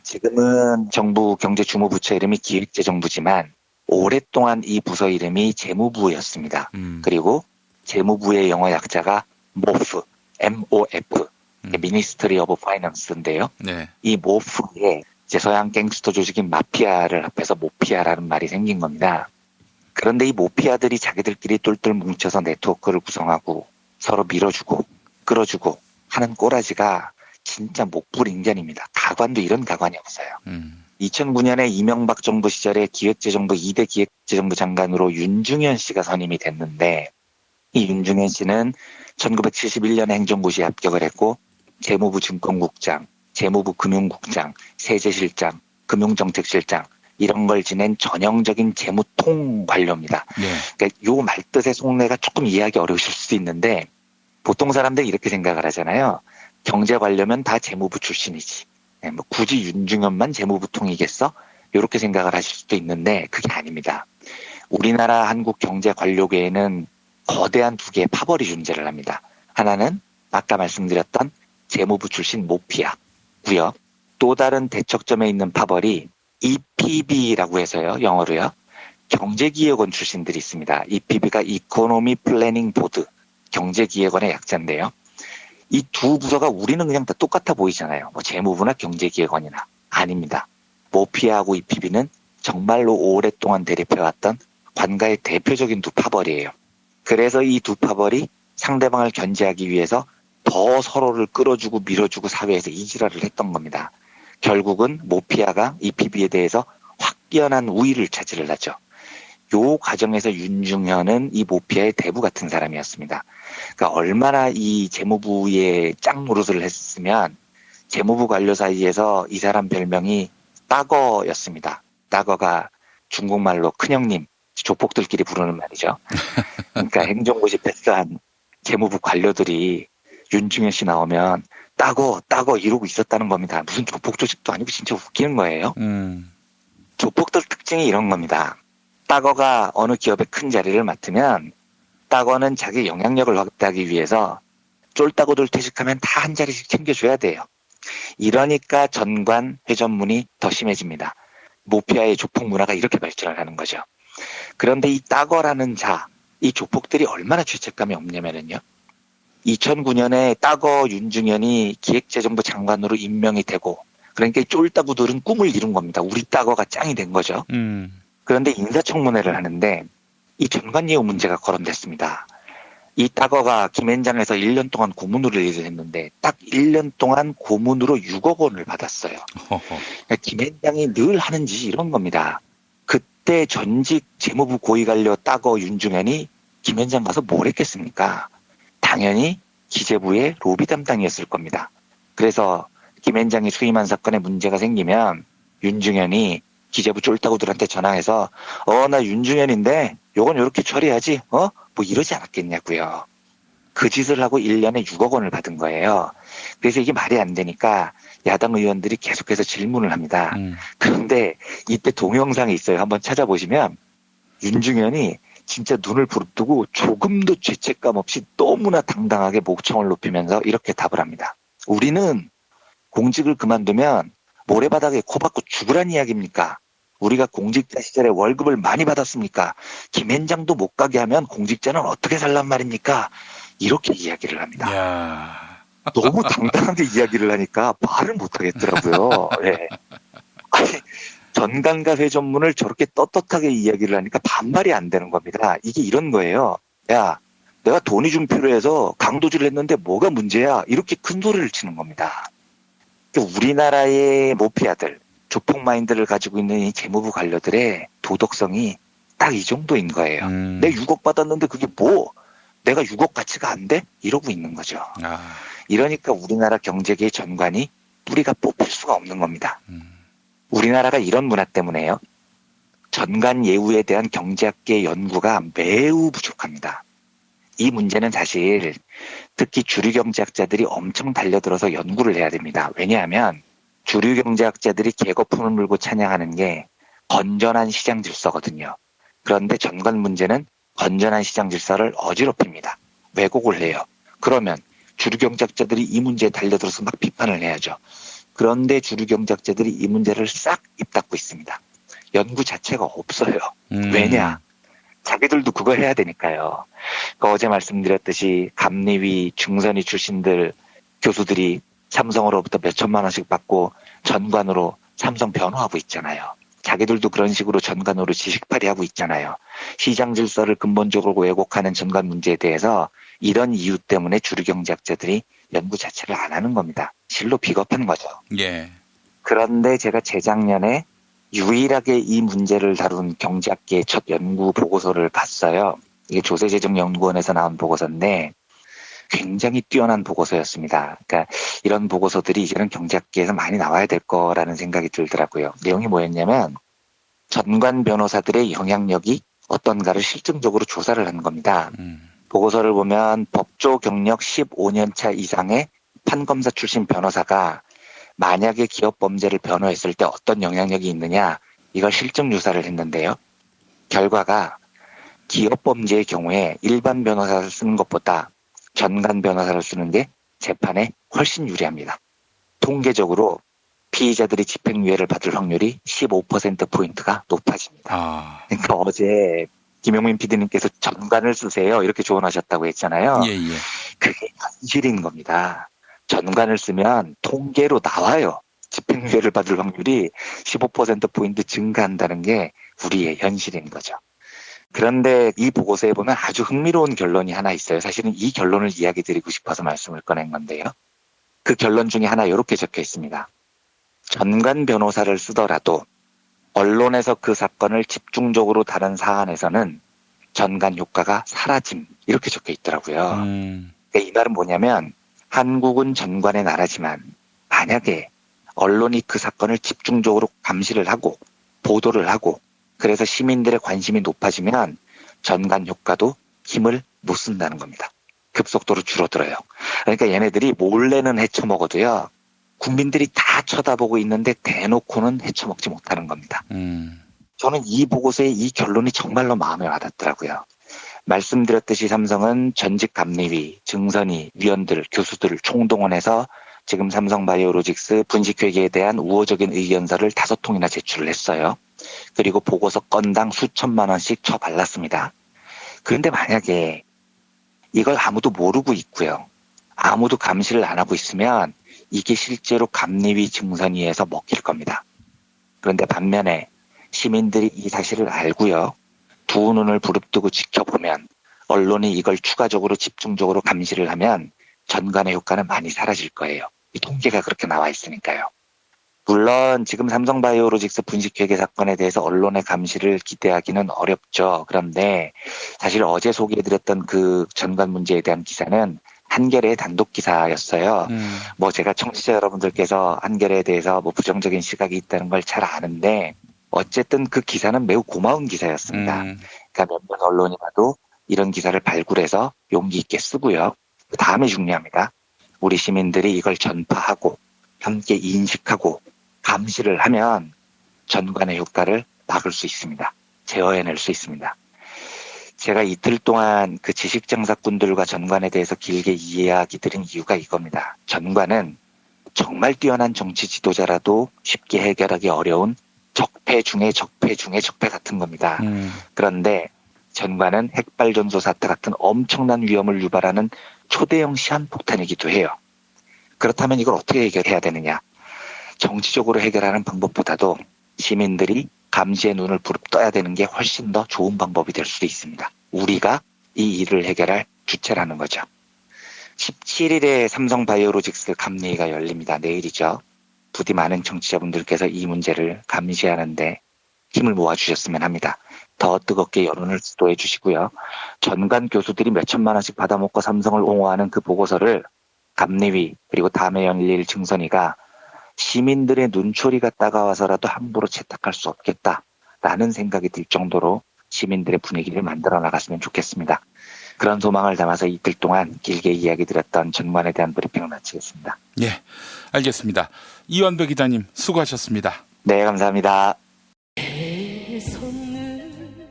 지금은 정부 경제주무부처 이름이 기획재정부지만 오랫동안 이 부서 이름이 재무부였습니다. 그리고 재무부의 영어 약자가 MOF, MOF, Ministry of Finance인데요. 이 MOF에 이제 서양 갱스터 조직인 마피아를 합해서 모피아라는 말이 생긴 겁니다. 그런데 이 모피아들이 자기들끼리 똘똘 뭉쳐서 네트워크를 구성하고 서로 밀어주고 끌어주고 하는 꼬라지가 진짜 목불인견입니다. 가관도 이런 가관이 없어요. 2009년에 이명박 정부 시절에 기획재정부 2대 기획재정부 장관으로 윤중현 씨가 선임이 됐는데 이 윤중현 씨는 1971년에 행정고시에 합격을 했고 재무부 증권국장, 재무부 금융국장, 세제실장, 금융정책실장 이런 걸 지낸 전형적인 재무통 관료입니다. 그러니까 요 말뜻의 속내가 조금 이해하기 어려우실 수도 있는데 보통 사람들이 이렇게 생각을 하잖아요. 경제 관료면 다 재무부 출신이지. 굳이 윤중현만 재무부통이겠어? 이렇게 생각을 하실 수도 있는데 그게 아닙니다. 우리나라 한국 경제 관료계에는 거대한 두 개의 파벌이 존재를 합니다. 하나는 아까 말씀드렸던 재무부 출신 모피아고요. 또 다른 대척점에 있는 파벌이 EPB라고 해서요. 영어로요. 경제기획원 출신들이 있습니다. EPB가 이코노미 플래닝 보드, 경제기획원의 약자인데요. 이 두 부서가 우리는 그냥 다 똑같아 보이잖아요. 뭐 재무부나 경제기획원이나. 아닙니다. 모피아하고 EPB는 정말로 오랫동안 대립해왔던 관가의 대표적인 두 파벌이에요. 그래서 이 두 파벌이 상대방을 견제하기 위해서 더 서로를 끌어주고 밀어주고 사회에서 이지랄을 했던 겁니다. 결국은 모피아가 EPB에 대해서 확연한 우위를 차지를 하죠. 요 과정에서 윤중현은 이 모피아의 대부 같은 사람이었습니다. 그러니까 얼마나 이 재무부의 짱노릇을 했으면 재무부 관료 사이에서 이 사람 별명이 따거였습니다. 따거가 중국말로 큰형님, 조폭들끼리 부르는 말이죠. 그러니까 행정고시 패스한 재무부 관료들이 윤중현 씨 나오면 따거 이러고 있었다는 겁니다. 무슨 조폭 조직도 아니고 진짜 웃기는 거예요. 조폭들 특징이 이런 겁니다. 따거가 어느 기업의 큰 자리를 맡으면 따거는 자기 영향력을 확대하기 위해서 쫄따구들 퇴직하면 다 한 자리씩 챙겨줘야 돼요. 이러니까 전관 회전문이 더 심해집니다. 모피아의 조폭 문화가 이렇게 발전을 하는 거죠. 그런데 이 따거라는 이 조폭들이 얼마나 죄책감이 없냐면요. 2009년에 따거 윤중현이 기획재정부 장관으로 임명이 되고, 그러니까 이 쫄따구들은 꿈을 이룬 겁니다. 우리 따거가 짱이 된 거죠. 그런데 인사청문회를 하는데 이 전관예우 문제가 거론됐습니다. 이 따거가 김앤장에서 1년 동안 고문으로 일을 했는데 딱 1년 동안 고문으로 6억 원을 받았어요. 그러니까 김앤장이 늘 하는 짓이 이런 겁니다. 그때 전직 재무부 고위관료 따거 윤중현이 김앤장 가서 뭘 했겠습니까? 당연히 기재부의 로비 담당이었을 겁니다. 그래서 김앤장이 수임한 사건에 문제가 생기면 윤중현이 기재부 쫄따구들한테 전화해서 나 윤중현인데 요건 요렇게 처리하지 뭐 이러지 않았겠냐고요. 그 짓을 하고 1년에 6억 원을 받은 거예요. 그래서 이게 말이 안 되니까 야당 의원들이 계속해서 질문을 합니다. 그런데 이때 동영상이 있어요. 한번 찾아보시면 윤중현이 진짜 눈을 부릅뜨고 조금도 죄책감 없이 너무나 당당하게 목청을 높이면서 이렇게 답을 합니다. 우리는 공직을 그만두면 모래바닥에 코 박고 죽으란 이야기입니까? 우리가 공직자 시절에 월급을 많이 받았습니까? 김앤장도 못 가게 하면 공직자는 어떻게 살란 말입니까? 이렇게 이야기를 합니다. 너무 당당하게 이야기를 하니까 말을 못 하겠더라고요. 네. 아니, 전관과 회전문을 저렇게 떳떳하게 이야기를 하니까 반말이 안 되는 겁니다. 이게 이런 거예요. 야, 내가 돈이 좀 필요해서 강도질을 했는데 뭐가 문제야? 이렇게 큰 소리를 치는 겁니다. 우리나라의 모피아들, 조폭 마인드를 가지고 있는 이 재무부 관료들의 도덕성이 딱 이 정도인 거예요. 내가 6억 받았는데 그게 뭐? 내가 6억 가치가 안 돼? 이러고 있는 거죠. 이러니까 우리나라 경제계의 전관이 뿌리가 뽑힐 수가 없는 겁니다. 우리나라가 이런 문화 때문에요. 전관 예우에 대한 경제학계 연구가 매우 부족합니다. 이 문제는 사실 특히 주류 경제학자들이 엄청 달려들어서 연구를 해야 됩니다. 왜냐하면 주류 경제학자들이 개거품을 물고 찬양하는 게 건전한 시장 질서거든요. 그런데 전관 문제는 건전한 시장 질서를 어지럽힙니다. 왜곡을 해요. 그러면 주류 경제학자들이 이 문제에 달려들어서 막 비판을 해야죠. 그런데 주류 경제학자들이 이 문제를 싹 입 닫고 있습니다. 연구 자체가 없어요. 왜냐? 자기들도 그걸 해야 되니까요. 그러니까 어제 말씀드렸듯이 감리위 중선위 출신들 교수들이 삼성으로부터 몇 천만 원씩 받고 전관으로 삼성 변호하고 있잖아요. 자기들도 그런 식으로 전관으로 지식팔이 하고 있잖아요. 시장 질서를 근본적으로 왜곡하는 전관 문제에 대해서 이런 이유 때문에 주류 경제학자들이 연구 자체를 안 하는 겁니다. 실로 비겁한 거죠. 예. 그런데 제가 재작년에 유일하게 이 문제를 다룬 경제학계의 첫 연구 보고서를 봤어요. 이게 조세재정연구원에서 나온 보고서인데 굉장히 뛰어난 보고서였습니다. 그러니까 이런 보고서들이 이제는 경제학계에서 많이 나와야 될 거라는 생각이 들더라고요. 내용이 뭐였냐면 전관 변호사들의 영향력이 어떤가를 실증적으로 조사를 한 겁니다. 보고서를 보면 법조 경력 15년 차 이상의 판검사 출신 변호사가 만약에 기업 범죄를 변호했을 때 어떤 영향력이 있느냐, 이걸 실증 조사를 했는데요. 결과가 기업 범죄의 경우에 일반 변호사를 쓰는 것보다 전관 변호사를 쓰는 게 재판에 훨씬 유리합니다. 통계적으로 피의자들이 집행유예를 받을 확률이 15%포인트가 높아집니다. 그러니까 어제 김용민 PD님께서 전관을 쓰세요 이렇게 조언하셨다고 했잖아요. 그게 현실인 겁니다. 전관을 쓰면 통계로 나와요. 집행유예를 받을 확률이 15%포인트 증가한다는 게 우리의 현실인 거죠. 그런데 이 보고서에 보면 아주 흥미로운 결론이 하나 있어요. 사실은 이 결론을 이야기 드리고 싶어서 말씀을 꺼낸 건데요. 그 결론 중에 하나 이렇게 적혀 있습니다. 전관 변호사를 쓰더라도 언론에서 그 사건을 집중적으로 다룬 사안에서는 전관 효과가 사라짐 이렇게 적혀 있더라고요. 그러니까 이 말은 뭐냐면 한국은 전관의 나라지만 만약에 언론이 그 사건을 집중적으로 감시를 하고 보도를 하고 그래서 시민들의 관심이 높아지면 전관 효과도 힘을 못 쓴다는 겁니다. 급속도로 줄어들어요. 그러니까 얘네들이 몰래는 헤쳐먹어도요. 국민들이 다 쳐다보고 있는데 대놓고는 헤쳐먹지 못하는 겁니다. 저는 이 보고서의 이 결론이 정말로 마음에 와닿더라고요. 말씀드렸듯이 삼성은 전직 감리위, 증선위, 위원들, 교수들을 총동원해서 지금 삼성바이오로직스 분식회계에 대한 우호적인 의견서를 5통이나 제출을 했어요. 그리고 보고서 건당 수천만 원씩 쳐발랐습니다. 그런데 만약에 이걸 아무도 모르고 있고요. 아무도 감시를 안 하고 있으면 이게 실제로 감리위 증선위에서 먹힐 겁니다. 그런데 반면에 시민들이 이 사실을 알고요. 두 눈을 부릅뜨고 지켜보면 언론이 이걸 추가적으로 집중적으로 감시를 하면 전관의 효과는 많이 사라질 거예요. 이 통계가 그렇게 나와 있으니까요. 물론 지금 삼성바이오로직스 분식회계 사건에 대해서 언론의 감시를 기대하기는 어렵죠. 그런데 사실 어제 소개해드렸던 그 전관 문제에 대한 기사는 한겨레의 단독 기사였어요. 뭐 제가 청취자 여러분들께서 한겨레에 대해서 뭐 부정적인 시각이 있다는 걸 잘 아는데 어쨌든 그 기사는 매우 고마운 기사였습니다. 그러니까 몇몇 언론이라도 이런 기사를 발굴해서 용기 있게 쓰고요. 그 다음에 중요합니다. 우리 시민들이 이걸 전파하고 함께 인식하고 감시를 하면 전관의 효과를 막을 수 있습니다. 제어해낼 수 있습니다. 제가 이틀 동안 그 지식장사꾼들과 전관에 대해서 길게 이야기 드린 이유가 이겁니다. 전관은 정말 뛰어난 정치 지도자라도 쉽게 해결하기 어려운 적폐 중에 적폐 중에 적폐 같은 겁니다. 그런데 전관은 핵발전소 사태 같은 엄청난 위험을 유발하는 초대형 시한폭탄이기도 해요. 그렇다면 이걸 어떻게 해결해야 되느냐? 정치적으로 해결하는 방법보다도 시민들이 감시의 눈을 부릅떠야 되는 게 훨씬 더 좋은 방법이 될 수도 있습니다. 우리가 이 일을 해결할 주체라는 거죠. 17일에 삼성바이오로직스 감리회가 열립니다. 내일이죠. 부디 많은 청취자분들께서 이 문제를 감시하는데 힘을 모아주셨으면 합니다. 더 뜨겁게 여론을 주도해 주시고요. 전관 교수들이 몇천만 원씩 받아먹고 삼성을 옹호하는 그 보고서를 감리위 그리고 다음에 열릴 증선위가 시민들의 눈초리가 따가워서라도 함부로 채택할 수 없겠다라는 생각이 들 정도로 시민들의 분위기를 만들어 나갔으면 좋겠습니다. 그런 소망을 담아서 이틀 동안 길게 이야기 드렸던 전관에 대한 브리핑을 마치겠습니다. 예, 알겠습니다. 이완배 기자님 수고하셨습니다. 네, 감사합니다.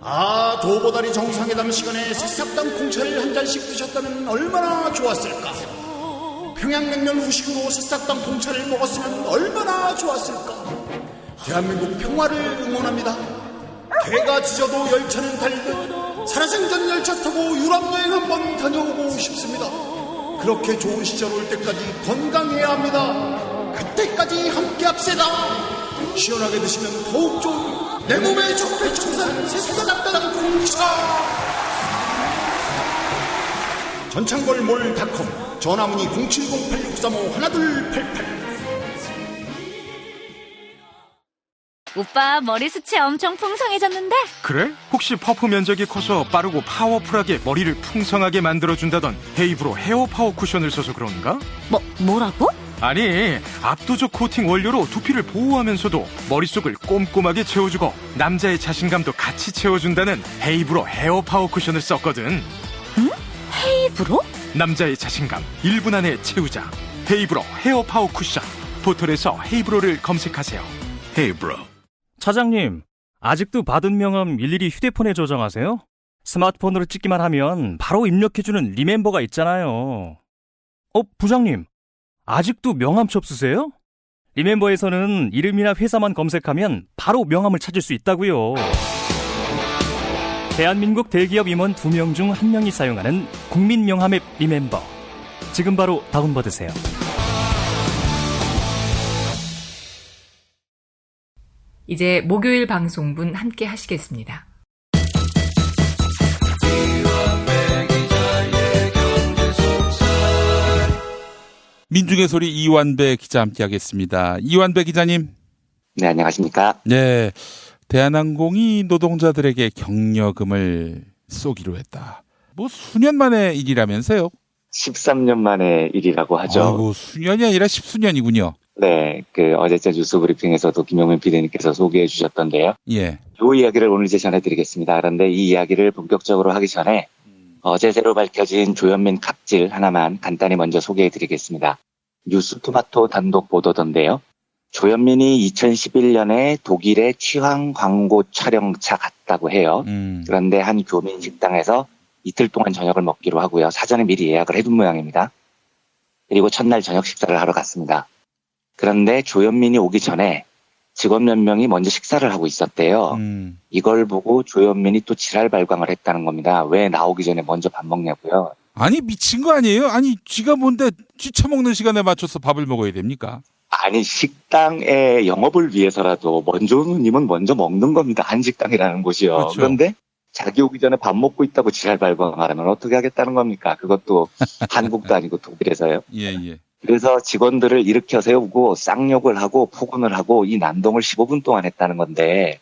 아, 도보다리 정상회담 시간에 새싹당 콩차를 한 잔씩 드셨다면 얼마나 좋았을까. 평양냉면 후식으로 새싹당 콩차를 먹었으면 얼마나 좋았을까. 대한민국 평화를 응원합니다. 배가 짖어도 열차는 달리듯 살아생전 열차 타고 유럽여행 한번 다녀오고 싶습니다. 그렇게 좋은 시절 올 때까지 건강해야 합니다. 그때까지 함께 합시다. 시원하게 드시면 더욱 좋은 내 몸의 적폐 청산 새싹당 콩차. 전창걸몰닷컴 전화문의 070-8635-1288. 오빠 머리숱이 엄청 풍성해졌는데? 그래? 혹시 퍼프 면적이 커서 빠르고 파워풀하게 머리를 풍성하게 만들어준다던 헤이브로 헤어 파워 쿠션을 써서 그런가? 뭐라고? 아니, 압도적 코팅 원료로 두피를 보호하면서도 머릿속을 꼼꼼하게 채워주고 남자의 자신감도 같이 채워준다는 헤이브로 헤어 파워 쿠션을 썼거든. 응? 헤이브로? 남자의 자신감 1분 안에 채우자. 헤이브로 헤어 파워 쿠션. 포털에서 헤이브로를 검색하세요. 헤이브로. 차장님, 아직도 받은 명함 일일이 휴대폰에 저장하세요? 스마트폰으로 찍기만 하면 바로 입력해주는 리멤버가 있잖아요. 부장님, 아직도 명함첩 쓰세요? 리멤버에서는 이름이나 회사만 검색하면 바로 명함을 찾을 수 있다고요. 대한민국 대기업 임원 2명 중 1명이 사용하는 국민 명함 앱 리멤버. 지금 바로 다운받으세요. 이제 목요일 방송분 함께 하시겠습니다. 민중의 소리 이완배 기자 함께하겠습니다. 이완배 기자님. 네, 안녕하십니까? 네, 대한항공이 노동자들에게 격려금을 쏘기로 했다. 뭐 수년 만의 일이라면서요? 13년 만의 일이라고 하죠. 아이고, 수년이 아니라 10수년이군요. 네, 어제자 뉴스 브리핑에서도 김용민 PD님께서 소개해 주셨던데요. 예. 이 이야기를 오늘 이제 전해드리겠습니다. 그런데 이 이야기를 본격적으로 하기 전에 어제 새로 밝혀진 조현민 갑질 하나만 간단히 먼저 소개해 드리겠습니다. 뉴스토마토 단독 보도던데요. 조현민이 2011년에 독일에 취향 광고 촬영차 갔다고 해요. 그런데 한 교민 식당에서 이틀 동안 저녁을 먹기로 하고요. 사전에 미리 예약을 해둔 모양입니다. 그리고 첫날 저녁 식사를 하러 갔습니다. 그런데 조현민이 오기 전에 직원 몇 명이 먼저 식사를 하고 있었대요. 이걸 보고 조현민이 또 지랄 발광을 했다는 겁니다. 왜 나오기 전에 먼저 밥 먹냐고요. 아니, 미친 거 아니에요? 아니, 쥐가 뭔데 쥐 처먹는 시간에 맞춰서 밥을 먹어야 됩니까? 아니, 식당의 영업을 위해서라도 먼저 오는 님은 먼저 먹는 겁니다. 한식당이라는 곳이요. 그렇죠. 그런데 자기 오기 전에 밥 먹고 있다고 지랄 발광하려면 어떻게 하겠다는 겁니까? 그것도 한국도 아니고 독일에서요. 예. 그래서 직원들을 일으켜 세우고 쌍욕을 하고 폭언을 하고 이 난동을 15분 동안 했다는 건데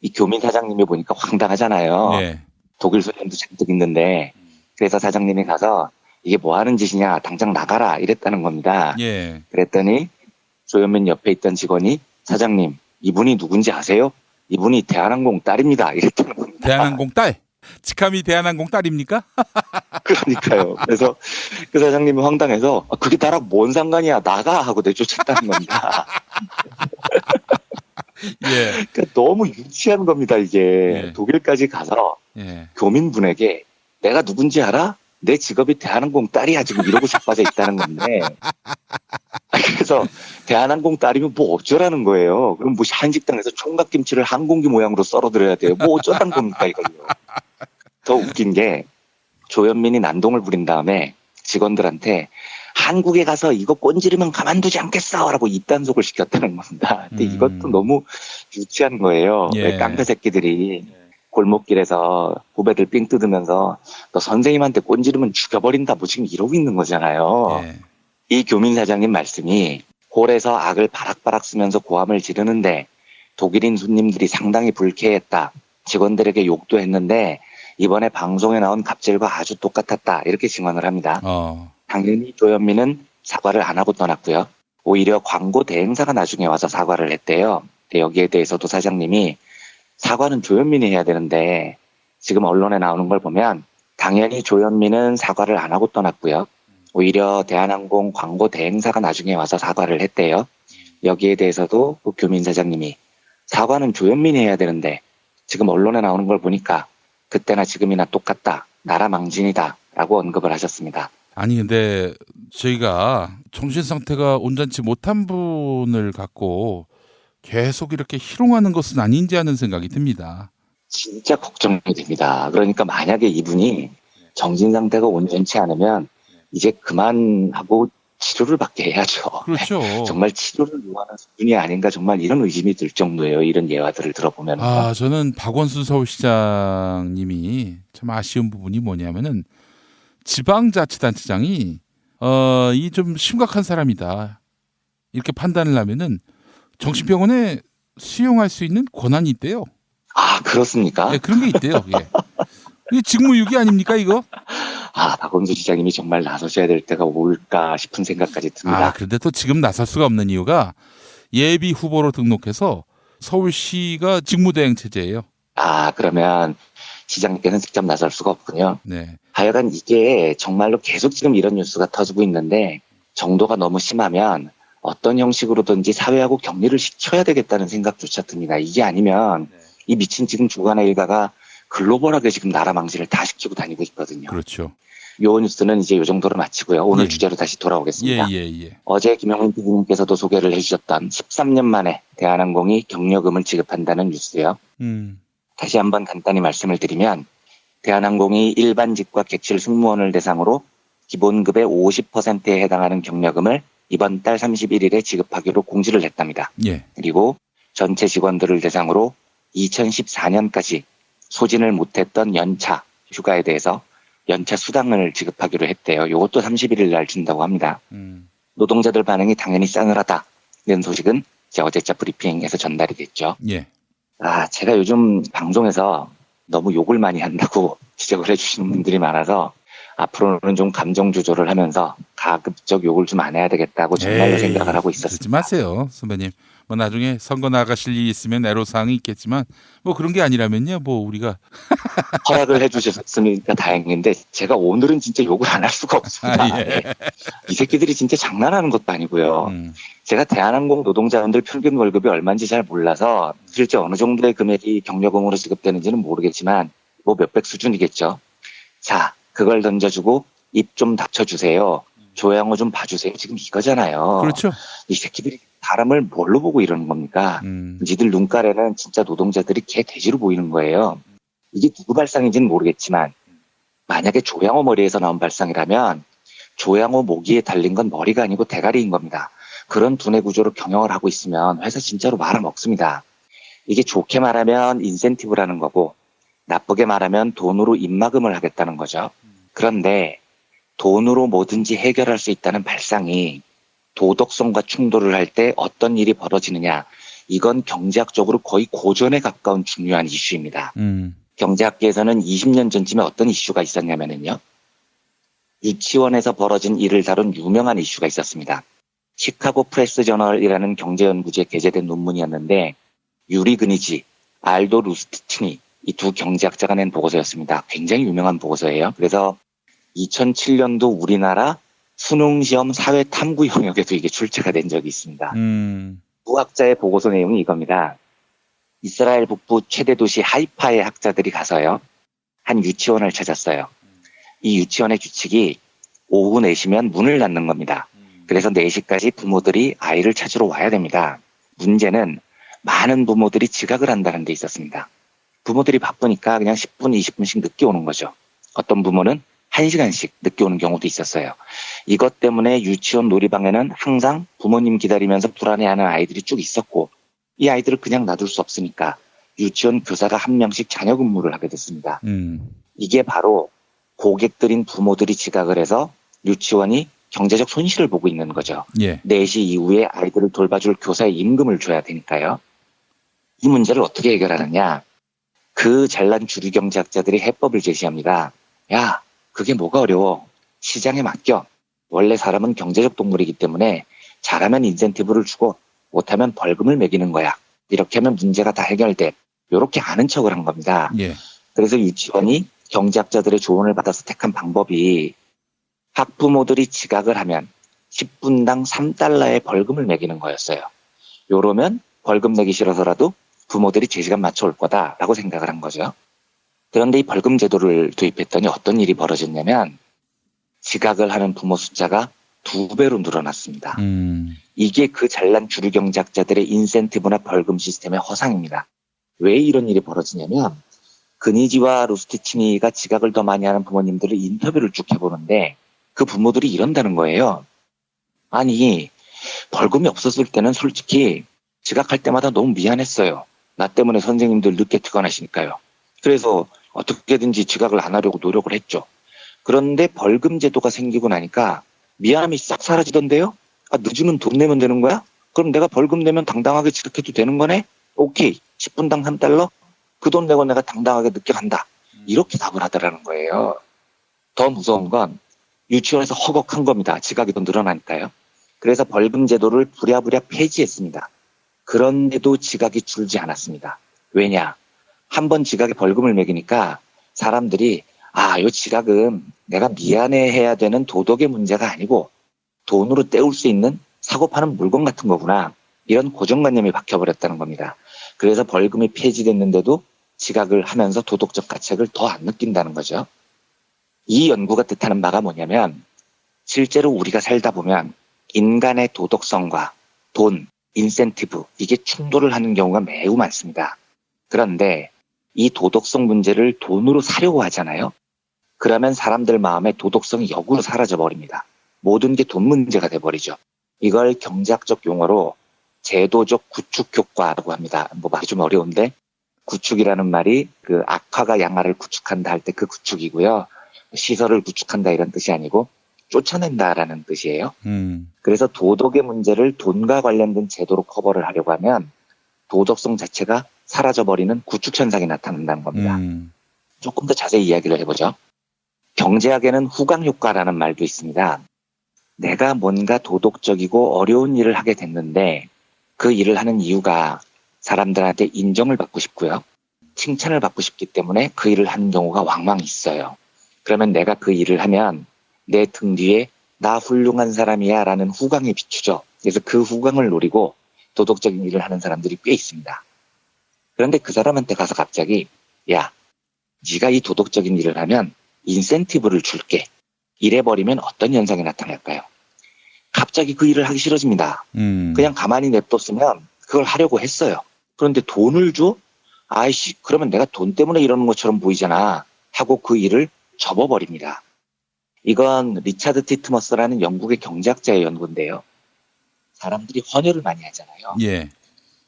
이 교민 사장님이 보니까 황당하잖아요. 네. 독일 손님도 잔뜩 있는데 그래서 사장님이 가서 이게 뭐 하는 짓이냐 당장 나가라 이랬다는 겁니다. 예. 그랬더니 조현민 옆에 있던 직원이 사장님 이분이 누군지 아세요? 이분이 대한항공 딸입니다. 이랬다는 겁니다. 대한항공 딸? 직함이 대한항공 딸입니까? 그러니까요. 그래서 그 사장님이 황당해서 그게 나랑 뭔 상관이야 나가 하고 내쫓았다는 겁니다. 예. 그러니까 너무 유치한 겁니다. 이게 독일까지 가서 교민분에게 내가 누군지 알아? 내 직업이 대한항공 딸이야 지금 이러고 자빠져 있다는 건데 그래서 대한항공 딸이면 뭐 어쩌라는 거예요. 그럼 뭐 한식당에서 총각김치를 항공기 모양으로 썰어드려야 돼요. 뭐 어쩌라는 겁니까 이걸요. 더 웃긴 게 조현민이 난동을 부린 다음에 직원들한테 한국에 가서 이거 꼰지르면 가만두지 않겠어 라고 입단속을 시켰다는 겁니다. 근데 이것도 너무 유치한 거예요. 왜 깡패 새끼들이 골목길에서 후배들 삥 뜯으면서 너 선생님한테 꼰지르면 죽여버린다 뭐 지금 이러고 있는 거잖아요. 이 교민 사장님 말씀이 홀에서 악을 바락바락 쓰면서 고함을 지르는데 독일인 손님들이 상당히 불쾌했다. 직원들에게 욕도 했는데 이번에 방송에 나온 갑질과 아주 똑같았다. 이렇게 증언을 합니다. 당연히 조현민은 사과를 안 하고 떠났고요. 오히려 광고 대행사가 나중에 와서 사과를 했대요. 근데 여기에 대해서도 사장님이 사과는 조현민이 해야 되는데 지금 언론에 나오는 걸 보면 당연히 조현민은 사과를 안 하고 떠났고요. 오히려 대한항공 광고 대행사가 나중에 와서 사과를 했대요. 여기에 대해서도 그 교민 사장님이 사과는 조현민이 해야 되는데 지금 언론에 나오는 걸 보니까 그때나 지금이나 똑같다. 나라 망신이다. 라고 언급을 하셨습니다. 아니 근데 저희가 정신 상태가 온전치 못한 분을 갖고 계속 이렇게 희롱하는 것은 아닌지 하는 생각이 듭니다. 진짜 걱정이 됩니다. 그러니까 만약에 이분이 정신 상태가 온전치 않으면 이제 그만하고 치료를 받게 해야죠. 그렇죠. 정말 치료를 요하는 수준이 아닌가 정말 이런 의심이 들 정도예요. 이런 예화들을 들어보면. 저는 박원순 서울시장님이 참 아쉬운 부분이 뭐냐면은 지방자치단체장이 이 좀 심각한 사람이다 이렇게 판단을 하면은 정신병원에 수용할 수 있는 권한이 있대요. 아 그렇습니까? 네, 그런 게 있대요. 예. 이게 직무유기 아닙니까 이거? 박원순 시장님이 정말 나서셔야 될 때가 올까 싶은 생각까지 듭니다. 그런데 또 지금 나설 수가 없는 이유가 예비 후보로 등록해서 서울시가 직무대행 체제예요. 그러면 시장님께서는 직접 나설 수가 없군요. 네. 하여간 이게 정말로 계속 지금 이런 뉴스가 터지고 있는데 정도가 너무 심하면 어떤 형식으로든지 사회하고 격리를 시켜야 되겠다는 생각조차 듭니다. 이게 아니면 이 미친 지금 주간의 일가가 글로벌하게 지금 나라 망신을 다 시키고 다니고 있거든요. 그렇죠. 요 뉴스는 이제 요 정도로 마치고요. 오늘 주제로 다시 돌아오겠습니다. 예. 어제 김영민 PD님께서도 소개를 해주셨던 13년 만에 대한항공이 경력금을 지급한다는 뉴스요. 다시 한번 간단히 말씀을 드리면 대한항공이 일반직과 객실 승무원을 대상으로 기본급의 50%에 해당하는 경력금을 이번 달 31일에 지급하기로 공지를 했답니다. 예. 그리고 전체 직원들을 대상으로 2014년까지 소진을 못했던 연차 휴가에 대해서 연차 수당을 지급하기로 했대요. 이것도 31일 날 준다고 합니다. 노동자들 반응이 당연히 싸늘하다는 소식은 이제 어제자 브리핑에서 전달이 됐죠. 예. 제가 요즘 방송에서 너무 욕을 많이 한다고 지적을 해주시는 분들이 많아서 앞으로는 좀 감정 조절을 하면서 가급적 욕을 좀 안 해야 되겠다고 정말로 생각을 하고 있었습니다. 그러지 마세요, 선배님. 뭐 나중에 선거 나가실 일이 있으면 애로사항이 있겠지만 뭐 그런 게 아니라면요, 뭐 우리가 허락을 해주셨으니까 다행인데 제가 오늘은 진짜 욕을 안 할 수가 없습니다. 이 새끼들이 진짜 장난하는 것도 아니고요. 제가 대한항공 노동자분들 평균 월급이 얼마인지 잘 몰라서 실제 어느 정도의 금액이 경력금으로 지급되는지는 모르겠지만 뭐 몇백 수준이겠죠. 자, 그걸 던져주고 입 좀 닥쳐주세요. 조양호 좀 봐주세요. 지금 이거잖아요. 그렇죠. 이 새끼들이 사람을 뭘로 보고 이러는 겁니까? 니들 눈가래는 진짜 노동자들이 개 돼지로 보이는 거예요. 이게 누구 발상인지는 모르겠지만 만약에 조양호 머리에서 나온 발상이라면 조양호 모기에 달린 건 머리가 아니고 대가리인 겁니다. 그런 두뇌 구조로 경영을 하고 있으면 회사 진짜로 말아먹습니다. 이게 좋게 말하면 인센티브라는 거고 나쁘게 말하면 돈으로 입막음을 하겠다는 거죠. 그런데 돈으로 뭐든지 해결할 수 있다는 발상이 도덕성과 충돌을 할 때 어떤 일이 벌어지느냐, 이건 경제학적으로 거의 고전에 가까운 중요한 이슈입니다. 경제학계에서는 20년 전쯤에 어떤 이슈가 있었냐면요. 유치원에서 벌어진 일을 다룬 유명한 이슈가 있었습니다. 시카고 프레스 저널이라는 경제연구지에 게재된 논문이었는데 유리 그니지, 알도 루스티치니 이 두 경제학자가 낸 보고서였습니다. 굉장히 유명한 보고서예요. 그래서 2007년도 우리나라 수능시험 사회탐구 영역에도 이게 출제가 된 적이 있습니다. 두 학자의 보고서 내용이 이겁니다. 이스라엘 북부 최대 도시 하이파의 학자들이 가서요. 한 유치원을 찾았어요. 이 유치원의 규칙이 오후 4시면 문을 닫는 겁니다. 그래서 4시까지 부모들이 아이를 찾으러 와야 됩니다. 문제는 많은 부모들이 지각을 한다는 데 있었습니다. 부모들이 바쁘니까 그냥 10분, 20분씩 늦게 오는 거죠. 어떤 부모는 1시간씩 늦게 오는 경우도 있었어요. 이것 때문에 유치원 놀이방에는 항상 부모님 기다리면서 불안해하는 아이들이 쭉 있었고 이 아이들을 그냥 놔둘 수 없으니까 유치원 교사가 한 명씩 자녀 근무를 하게 됐습니다. 이게 바로 고객들인 부모들이 지각을 해서 유치원이 경제적 손실을 보고 있는 거죠. 4시 이후에 아이들을 돌봐줄 교사의 임금을 줘야 되니까요. 이 문제를 어떻게 해결하느냐. 그 잘난 주류 경제학자들이 해법을 제시합니다. 야, 그게 뭐가 어려워. 시장에 맡겨. 원래 사람은 경제적 동물이기 때문에 잘하면 인센티브를 주고 못하면 벌금을 매기는 거야. 이렇게 하면 문제가 다 해결돼. 이렇게 아는 척을 한 겁니다. 그래서 유치원이 경제학자들의 조언을 받아서 택한 방법이 학부모들이 지각을 하면 10분당 3달러의 벌금을 매기는 거였어요. 요러면 벌금 내기 싫어서라도 부모들이 제 시간 맞춰 올 거다라고 생각을 한 거죠. 그런데 이 벌금 제도를 도입했더니 어떤 일이 벌어졌냐면 지각을 하는 부모 숫자가 2배로 늘어났습니다. 이게 그 잘난 주류 경제학자들의 인센티브나 벌금 시스템의 허상입니다. 왜 이런 일이 벌어지냐면 그니지와 루스티치니가 지각을 더 많이 하는 부모님들을 인터뷰를 쭉 해보는데 그 부모들이 이런다는 거예요. 아니, 벌금이 없었을 때는 솔직히 지각할 때마다 너무 미안했어요. 나 때문에 선생님들 늦게 퇴근하시니까요. 그래서 어떻게든지 지각을 안 하려고 노력을 했죠. 그런데 벌금 제도가 생기고 나니까 미안함이 싹 사라지던데요? 늦으면 돈 내면 되는 거야? 그럼 내가 벌금 내면 당당하게 지각해도 되는 거네? 오케이, 10분당 3달러? 그 돈 내고 내가 당당하게 늦게 간다. 이렇게 답을 하더라는 거예요. 더 무서운 건 유치원에서 허걱한 겁니다. 지각이 더 늘어나니까요. 그래서 벌금 제도를 부랴부랴 폐지했습니다. 그런데도 지각이 줄지 않았습니다. 왜냐? 한번 지각에 벌금을 매기니까 사람들이 요 지각은 내가 미안해해야 되는 도덕의 문제가 아니고 돈으로 때울 수 있는 사고 파는 물건 같은 거구나. 이런 고정관념이 박혀버렸다는 겁니다. 그래서 벌금이 폐지됐는데도 지각을 하면서 도덕적 가책을 더 안 느낀다는 거죠. 이 연구가 뜻하는 바가 뭐냐면 실제로 우리가 살다 보면 인간의 도덕성과 돈, 인센티브 이게 충돌을 하는 경우가 매우 많습니다. 그런데 이 도덕성 문제를 돈으로 사려고 하잖아요. 그러면 사람들 마음에 도덕성이 역으로 사라져버립니다. 모든 게 돈 문제가 돼버리죠. 이걸 경제학적 용어로 제도적 구축 효과라고 합니다. 뭐 말이 좀 어려운데 구축이라는 말이 그 악화가 양화를 구축한다 할 때 그 구축이고요. 시설을 구축한다 이런 뜻이 아니고 쫓아낸다라는 뜻이에요. 그래서 도덕의 문제를 돈과 관련된 제도로 커버를 하려고 하면 도덕성 자체가 사라져버리는 구축 현상이 나타난다는 겁니다. 조금 더 자세히 이야기를 해보죠. 경제학에는 후광 효과라는 말도 있습니다. 내가 뭔가 도덕적이고 어려운 일을 하게 됐는데 그 일을 하는 이유가 사람들한테 인정을 받고 싶고요. 칭찬을 받고 싶기 때문에 그 일을 하는 경우가 왕왕 있어요. 그러면 내가 그 일을 하면 내 등 뒤에 나 훌륭한 사람이야 라는 후광이 비추죠. 그래서 그 후광을 노리고 도덕적인 일을 하는 사람들이 꽤 있습니다. 그런데 그 사람한테 가서 갑자기 야, 네가 이 도덕적인 일을 하면 인센티브를 줄게. 이래버리면 어떤 현상이 나타날까요? 갑자기 그 일을 하기 싫어집니다. 그냥 가만히 냅뒀으면 그걸 하려고 했어요. 그런데 돈을 줘? 아이씨, 그러면 내가 돈 때문에 이러는 것처럼 보이잖아 하고 그 일을 접어버립니다. 이건 리차드 티트머스라는 영국의 경제학자의 연구인데요. 사람들이 헌혈을 많이 하잖아요. 예.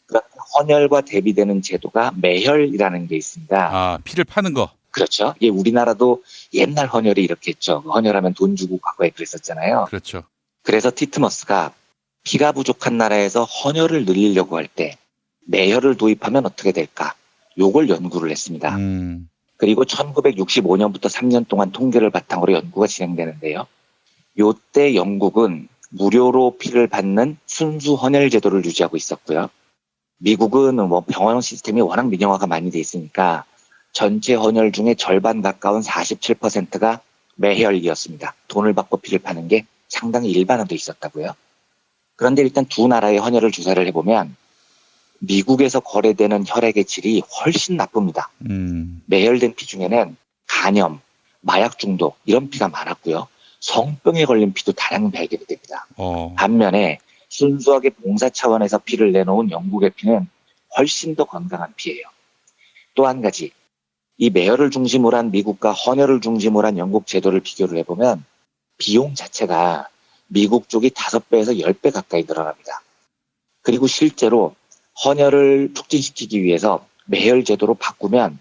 그런데 헌혈과 대비되는 제도가 매혈이라는 게 있습니다. 아, 피를 파는 거. 그렇죠. 예, 우리나라도 옛날 헌혈이 이렇게 했죠. 헌혈하면 돈 주고 과거에 그랬었잖아요. 그렇죠. 그래서 티트머스가 피가 부족한 나라에서 헌혈을 늘리려고 할 때 매혈을 도입하면 어떻게 될까? 요걸 연구를 했습니다. 그리고 1965년부터 3년 동안 통계를 바탕으로 연구가 진행되는데요. 요때 영국은 무료로 피를 받는 순수 헌혈 제도를 유지하고 있었고요. 미국은 뭐 병원 시스템이 워낙 민영화가 많이 돼 있으니까 전체 헌혈 중에 절반 가까운 47%가 매혈이었습니다. 돈을 받고 피를 파는 게 상당히 일반화돼 있었다고요. 그런데 일단 두 나라의 헌혈을 조사를 해보면 미국에서 거래되는 혈액의 질이 훨씬 나쁩니다. 매혈된 피 중에는 간염, 마약 중독 이런 피가 많았고요. 성병에 걸린 피도 다량 발견이 됩니다. 반면에 순수하게 봉사 차원에서 피를 내놓은 영국의 피는 훨씬 더 건강한 피예요. 또 한 가지, 이 매혈을 중심으로 한 미국과 헌혈을 중심으로 한 영국 제도를 비교를 해보면 비용 자체가 미국 쪽이 5배에서 10배 가까이 늘어납니다. 그리고 실제로 헌혈을 촉진시키기 위해서 매혈 제도로 바꾸면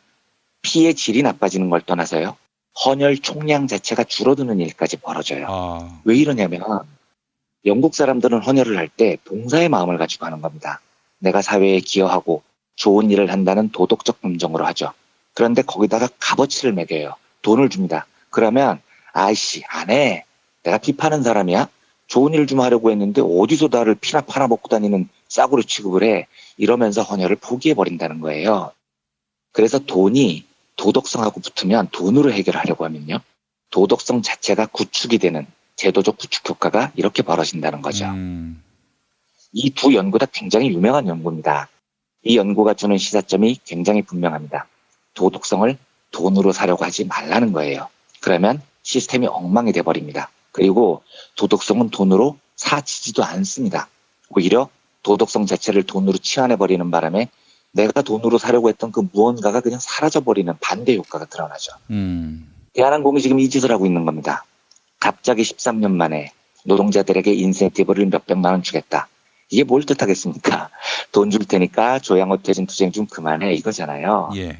피의 질이 나빠지는 걸 떠나서요. 헌혈 총량 자체가 줄어드는 일까지 벌어져요. 왜 이러냐면 영국 사람들은 헌혈을 할 때 봉사의 마음을 가지고 하는 겁니다. 내가 사회에 기여하고 좋은 일을 한다는 도덕적 감정으로 하죠. 그런데 거기다가 값어치를 매겨요. 돈을 줍니다. 그러면 아이씨 안 해. 내가 피 파는 사람이야? 좋은 일 좀 하려고 했는데 어디서 나를 피나 팔아먹고 다니는 싸구려 취급을 해. 이러면서 헌혈을 포기해버린다는 거예요. 그래서 돈이 도덕성하고 붙으면 돈으로 해결하려고 하면요. 도덕성 자체가 구축이 되는 제도적 구축 효과가 이렇게 벌어진다는 거죠. 이 두 연구 다 굉장히 유명한 연구입니다. 이 연구가 주는 시사점이 굉장히 분명합니다. 도덕성을 돈으로 사려고 하지 말라는 거예요. 그러면 시스템이 엉망이 돼버립니다. 그리고 도덕성은 돈으로 사치지도 않습니다. 오히려 도덕성 자체를 돈으로 치환해버리는 바람에 내가 돈으로 사려고 했던 그 무언가가 그냥 사라져버리는 반대 효과가 드러나죠. 대한항공이 지금 이 짓을 하고 있는 겁니다. 갑자기 13년 만에 노동자들에게 인센티브를 몇백만 원 주겠다. 이게 뭘 뜻하겠습니까? 돈 줄 테니까 조양호퇴진 투쟁 좀 그만해 이거잖아요. 예.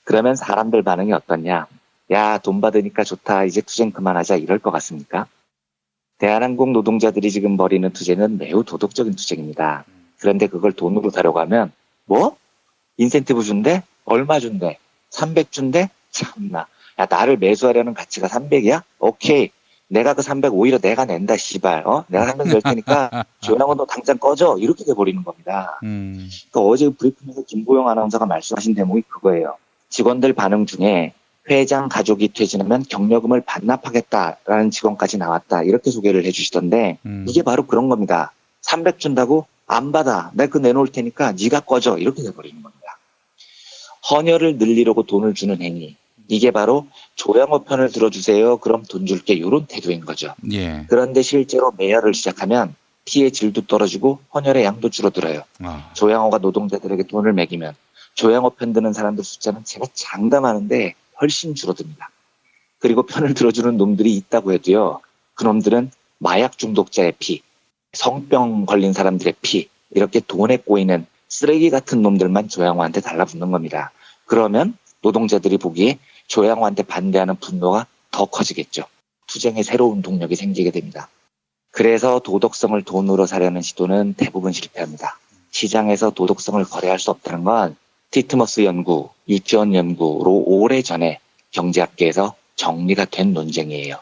그러면 사람들 반응이 어떻냐? 야, 돈 받으니까 좋다. 이제 투쟁 그만하자. 이럴 것 같습니까? 대한항공 노동자들이 지금 벌이는 투쟁은 매우 도덕적인 투쟁입니다. 그런데 그걸 돈으로 사려고 하면 뭐? 인센티브 준대? 얼마 준대? 300 준대? 참나. 야, 나를 매수하려는 가치가 300이야? 오케이. 내가 그 300 오히려 내가 낸다, 씨발. 내가 300 낼 테니까 조양호 너 당장 꺼져. 이렇게 돼버리는 겁니다. 그러니까 어제 브리핑에서 김보영 아나운서가 말씀하신 대목이 그거예요. 직원들 반응 중에 회장 가족이 퇴진하면 경력금을 반납하겠다라는 직원까지 나왔다. 이렇게 소개를 해주시던데 이게 바로 그런 겁니다. 300 준다고? 안 받아. 내가 그거 내놓을 테니까 네가 꺼져. 이렇게 돼버리는 겁니다. 헌혈을 늘리려고 돈을 주는 행위. 이게 바로 조양호 편을 들어주세요. 그럼 돈 줄게. 이런 태도인 거죠. 예. 그런데 실제로 매열을 시작하면 피의 질도 떨어지고 헌혈의 양도 줄어들어요. 조양호가 노동자들에게 돈을 매기면 조양호 편 드는 사람들 숫자는 제가 장담하는데 훨씬 줄어듭니다. 그리고 편을 들어주는 놈들이 있다고 해도요. 그놈들은 마약 중독자의 피, 성병 걸린 사람들의 피, 이렇게 돈에 꼬이는 쓰레기 같은 놈들만 조양호한테 달라붙는 겁니다. 그러면 노동자들이 보기에 조양호한테 반대하는 분노가 더 커지겠죠. 투쟁의 새로운 동력이 생기게 됩니다. 그래서 도덕성을 돈으로 사려는 시도는 대부분 실패합니다. 시장에서 도덕성을 거래할 수 없다는 건 티트머스 연구, 유치원 연구로 오래전에 경제학계에서 정리가 된 논쟁이에요.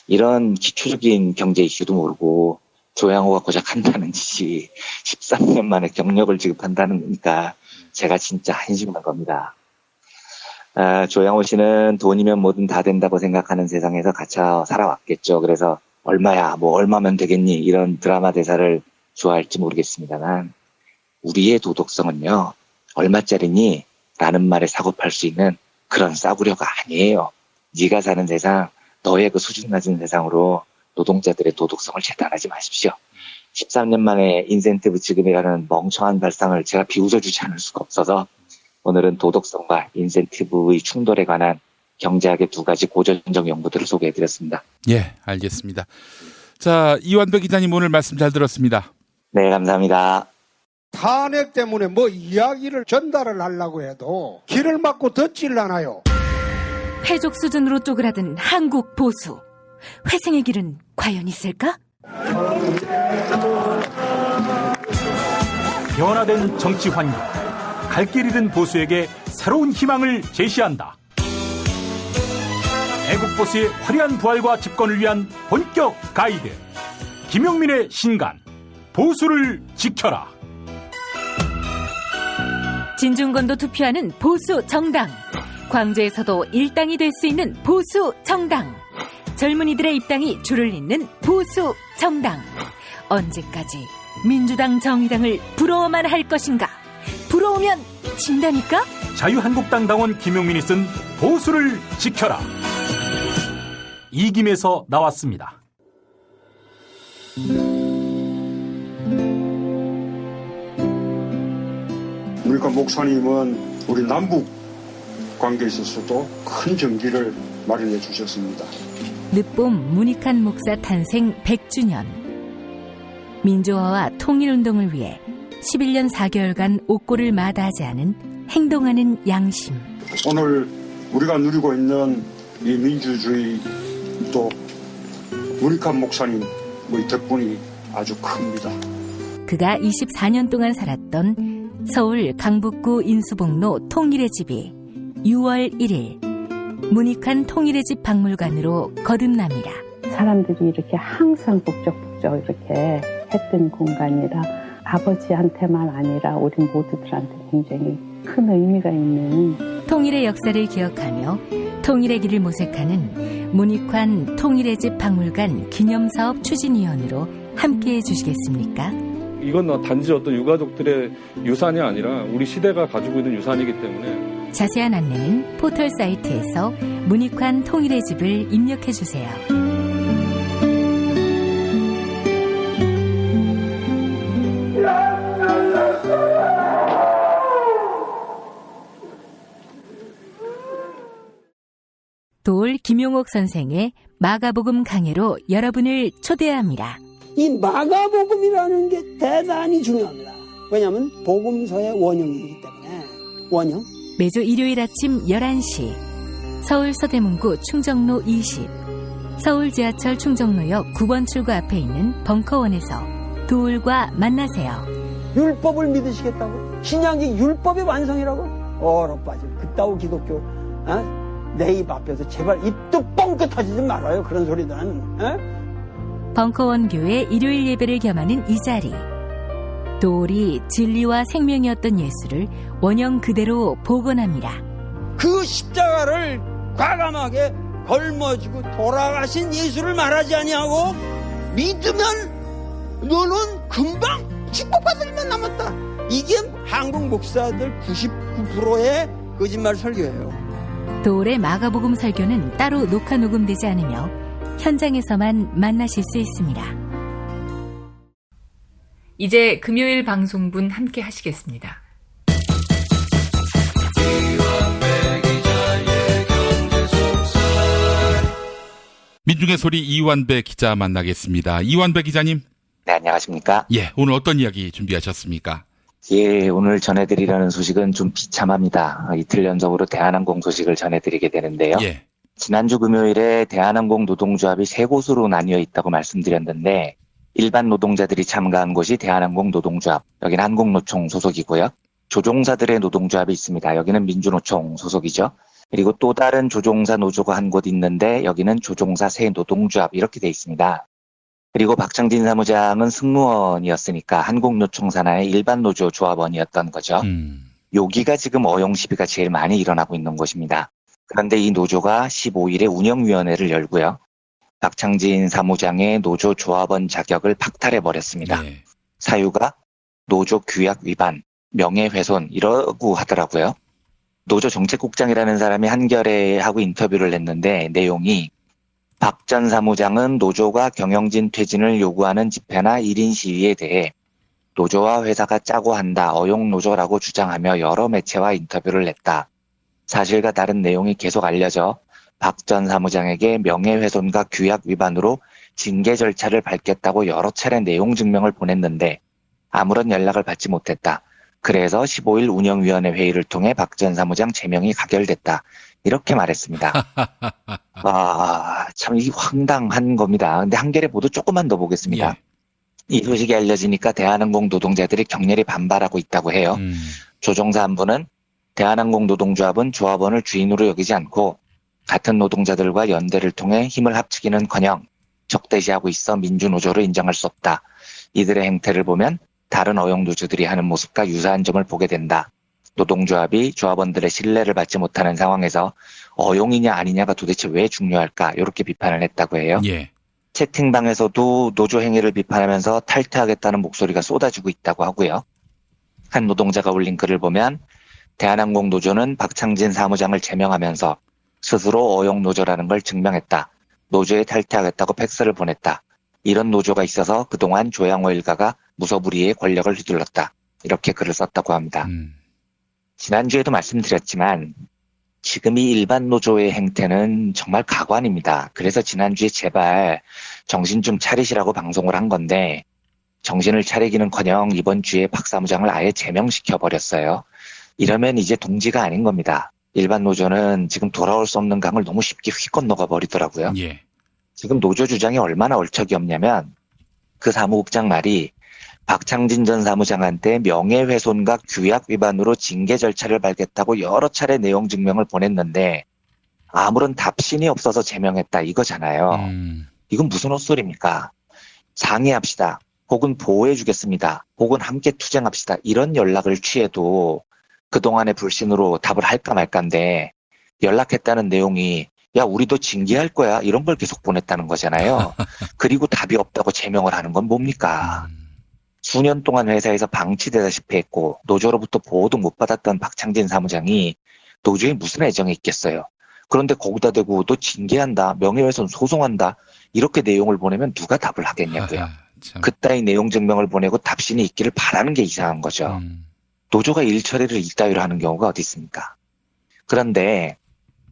이런 기초적인 경제 이슈도 모르고 조양호가 고작 한다는 짓이 13년 만에 경력을 지급한다는 거니까 제가 진짜 한심한 겁니다. 조양호 씨는 돈이면 뭐든 다 된다고 생각하는 세상에서 갇혀 살아왔겠죠. 그래서 얼마야, 뭐 얼마면 되겠니, 이런 드라마 대사를 좋아할지 모르겠습니다만 우리의 도덕성은요, 얼마짜리니? 라는 말에 사고팔 수 있는 그런 싸구려가 아니에요. 네가 사는 세상, 너의 그 수준 낮은 세상으로 노동자들의 도덕성을 재단하지 마십시오. 13년 만에 인센티브 지급이라는 멍청한 발상을 제가 비웃어주지 않을 수가 없어서 오늘은 도덕성과 인센티브의 충돌에 관한 경제학의 두 가지 고전적 연구들을 소개해드렸습니다. 예, 알겠습니다. 자, 이완배 기자님 오늘 말씀 잘 들었습니다. 네, 감사합니다. 탄핵 때문에 뭐 이야기를 전달을 하려고 해도 길을 막고 듣질라나요. 해족 수준으로 쪼그라든 한국 보수. 회생의 길은 과연 있을까? 변화된 정치 환경, 갈 길 잃은 보수에게 새로운 희망을 제시한다. 애국 보수의 화려한 부활과 집권을 위한 본격 가이드, 김용민의 신간, 보수를 지켜라. 진중권도 투표하는 보수 정당. 광주에서도 일당이 될 수 있는 보수 정당. 젊은이들의 입당이 줄을 잇는 보수 정당. 언제까지 민주당 정의당을 부러워만 할 것인가? 부러우면 진다니까? 자유한국당 당원 김용민이 쓴 보수를 지켜라. 이김에서 나왔습니다. 그러니까 목사님은 우리 남북 관계에 있어서도 큰 정기를 마련해 주셨습니다. 늦봄 문익환 목사 탄생 100주년. 민주화와 통일운동을 위해 11년 4개월간 옥고를 마다하지 않은 행동하는 양심. 오늘 우리가 누리고 있는 이 민주주의 또 문익환 목사님 덕분이 아주 큽니다. 그가 24년 동안 살았던 서울 강북구 인수복로 통일의 집이 6월 1일 문익환 통일의 집 박물관으로 거듭납니다. 사람들이 이렇게 항상 북적북적 이렇게 했던 공간이라 아버지한테만 아니라 우리 모두들한테 굉장히 큰 의미가 있는 통일의 역사를 기억하며 통일의 길을 모색하는 문익환 통일의 집 박물관 기념사업 추진위원으로 함께해 주시겠습니까? 이건 단지 어떤 유가족들의 유산이 아니라 우리 시대가 가지고 있는 유산이기 때문에 자세한 안내는 포털 사이트에서 문익환 통일의 집을 입력해 주세요. 도올 김용옥 선생의 마가복음 강해로 여러분을 초대합니다. 이 마가복음이라는 게 대단히 중요합니다. 왜냐하면 복음서의 원형이기 때문에. 원형. 매주 일요일 아침 11시 서울 서대문구 충정로 20 서울 지하철 충정로역 9번 출구 앞에 있는 벙커원에서 도울과 만나세요. 율법을 믿으시겠다고? 신약이 율법의 완성이라고? 얼어빠질 그따위 기독교 내 입 앞에서 제발 입도 뻥끗 터지지 말아요. 그런 소리는. 벙커원 교회 일요일 예배를 겸하는 이 자리. 도울이 진리와 생명이었던 예수를 원형 그대로 복원합니다. 그 십자가를 과감하게 걸머지고 돌아가신 예수를 말하지 아니하고 믿으면 너는 금방 축복받을 만 남았다. 이게 한국 목사들 99%의 거짓말 설교예요. 도올의 마가복음 설교는 따로 녹화 녹음되지 않으며 현장에서만 만나실 수 있습니다. 이제 금요일 방송분 함께 하시겠습니다. 민중의 소리 이완배 기자 만나겠습니다. 이완배 기자님. 네, 안녕하십니까? 예, 오늘 어떤 이야기 준비하셨습니까? 예, 오늘 전해드리려는 소식은 좀 비참합니다. 이틀 연속으로 대한항공 소식을 전해드리게 되는데요. 예. 지난주 금요일에 대한항공 노동조합이 3곳으로 나뉘어 있다고 말씀드렸는데 일반 노동자들이 참가한 곳이 대한항공 노동조합, 여기는 한국노총 소속이고요. 조종사들의 노동조합이 있습니다. 여기는 민주노총 소속이죠. 그리고 또 다른 조종사 노조가 한 곳 있는데 여기는 조종사 새 노동조합 이렇게 돼 있습니다. 그리고 박창진 사무장은 승무원이었으니까 한국노총 산하의 일반 노조 조합원이었던 거죠. 여기가 지금 어용 시비가 제일 많이 일어나고 있는 곳입니다. 그런데 이 노조가 15일에 운영위원회를 열고요. 박창진 사무장의 노조 조합원 자격을 박탈해버렸습니다. 예. 사유가 노조 규약 위반, 명예훼손 이러고 하더라고요. 노조 정책국장이라는 사람이 한겨레 하고 인터뷰를 했는데 내용이 박 전 사무장은 노조가 경영진 퇴진을 요구하는 집회나 1인 시위에 대해 노조와 회사가 짜고 한다, 어용노조라고 주장하며 여러 매체와 인터뷰를 했다. 사실과 다른 내용이 계속 알려져 박 전 사무장에게 명예훼손과 규약 위반으로 징계 절차를 밟겠다고 여러 차례 내용 증명을 보냈는데 아무런 연락을 받지 못했다. 그래서 15일 운영위원회 회의를 통해 박 전 사무장 제명이 가결됐다. 이렇게 말했습니다. 참 이게 황당한 겁니다. 근데 한겨레 보도 조금만 더 보겠습니다. 예. 이 소식이 알려지니까 대한항공 노동자들이 격렬히 반발하고 있다고 해요. 조종사 한 분은 대한항공 노동조합은 조합원을 주인으로 여기지 않고 같은 노동자들과 연대를 통해 힘을 합치기는커녕 적대시하고 있어 민주노조를 인정할 수 없다. 이들의 행태를 보면 다른 어용노조들이 하는 모습과 유사한 점을 보게 된다. 노동조합이 조합원들의 신뢰를 받지 못하는 상황에서 어용이냐 아니냐가 도대체 왜 중요할까? 이렇게 비판을 했다고 해요. 예. 채팅방에서도 노조 행위를 비판하면서 탈퇴하겠다는 목소리가 쏟아지고 있다고 하고요. 한 노동자가 올린 글을 보면 대한항공 노조는 박창진 사무장을 제명하면서 스스로 어용노조라는 걸 증명했다. 노조에 탈퇴하겠다고 팩스를 보냈다. 이런 노조가 있어서 그동안 조양호 일가가 무소불위의 권력을 휘둘렀다. 이렇게 글을 썼다고 합니다. 지난주에도 말씀드렸지만 지금 이 일반 노조의 행태는 정말 가관입니다. 그래서 지난주에 제발 정신 좀 차리시라고 방송을 한 건데 정신을 차리기는커녕 이번 주에 박 사무장을 아예 제명시켜버렸어요. 이러면 이제 동지가 아닌 겁니다. 일반 노조는 지금 돌아올 수 없는 강을 너무 쉽게 휘건너가 버리더라고요. 예. 지금 노조 주장이 얼마나 얼척이 없냐면 그 사무국장 말이 박창진 전 사무장한테 명예훼손과 규약 위반으로 징계 절차를 밟겠다고 여러 차례 내용 증명을 보냈는데 아무런 답신이 없어서 제명했다 이거잖아요. 이건 무슨 헛소리입니까? 상의합시다. 혹은 보호해주겠습니다. 혹은 함께 투쟁합시다. 이런 연락을 취해도 그동안의 불신으로 답을 할까 말까인데 연락했다는 내용이 야 우리도 징계할 거야 이런 걸 계속 보냈다는 거잖아요. 그리고 답이 없다고 제명을 하는 건 뭡니까? 수년 동안 회사에서 방치되다시피 했고 노조로부터 보호도 못 받았던 박창진 사무장이 노조에 무슨 애정이 있겠어요. 그런데 거기다 대고 또 징계한다, 명예훼손 소송한다 이렇게 내용을 보내면 누가 답을 하겠냐고요. 그따위 내용 증명을 보내고 답신이 있기를 바라는 게 이상한 거죠. 노조가 일 처리를 이따위로 하는 경우가 어디 있습니까? 그런데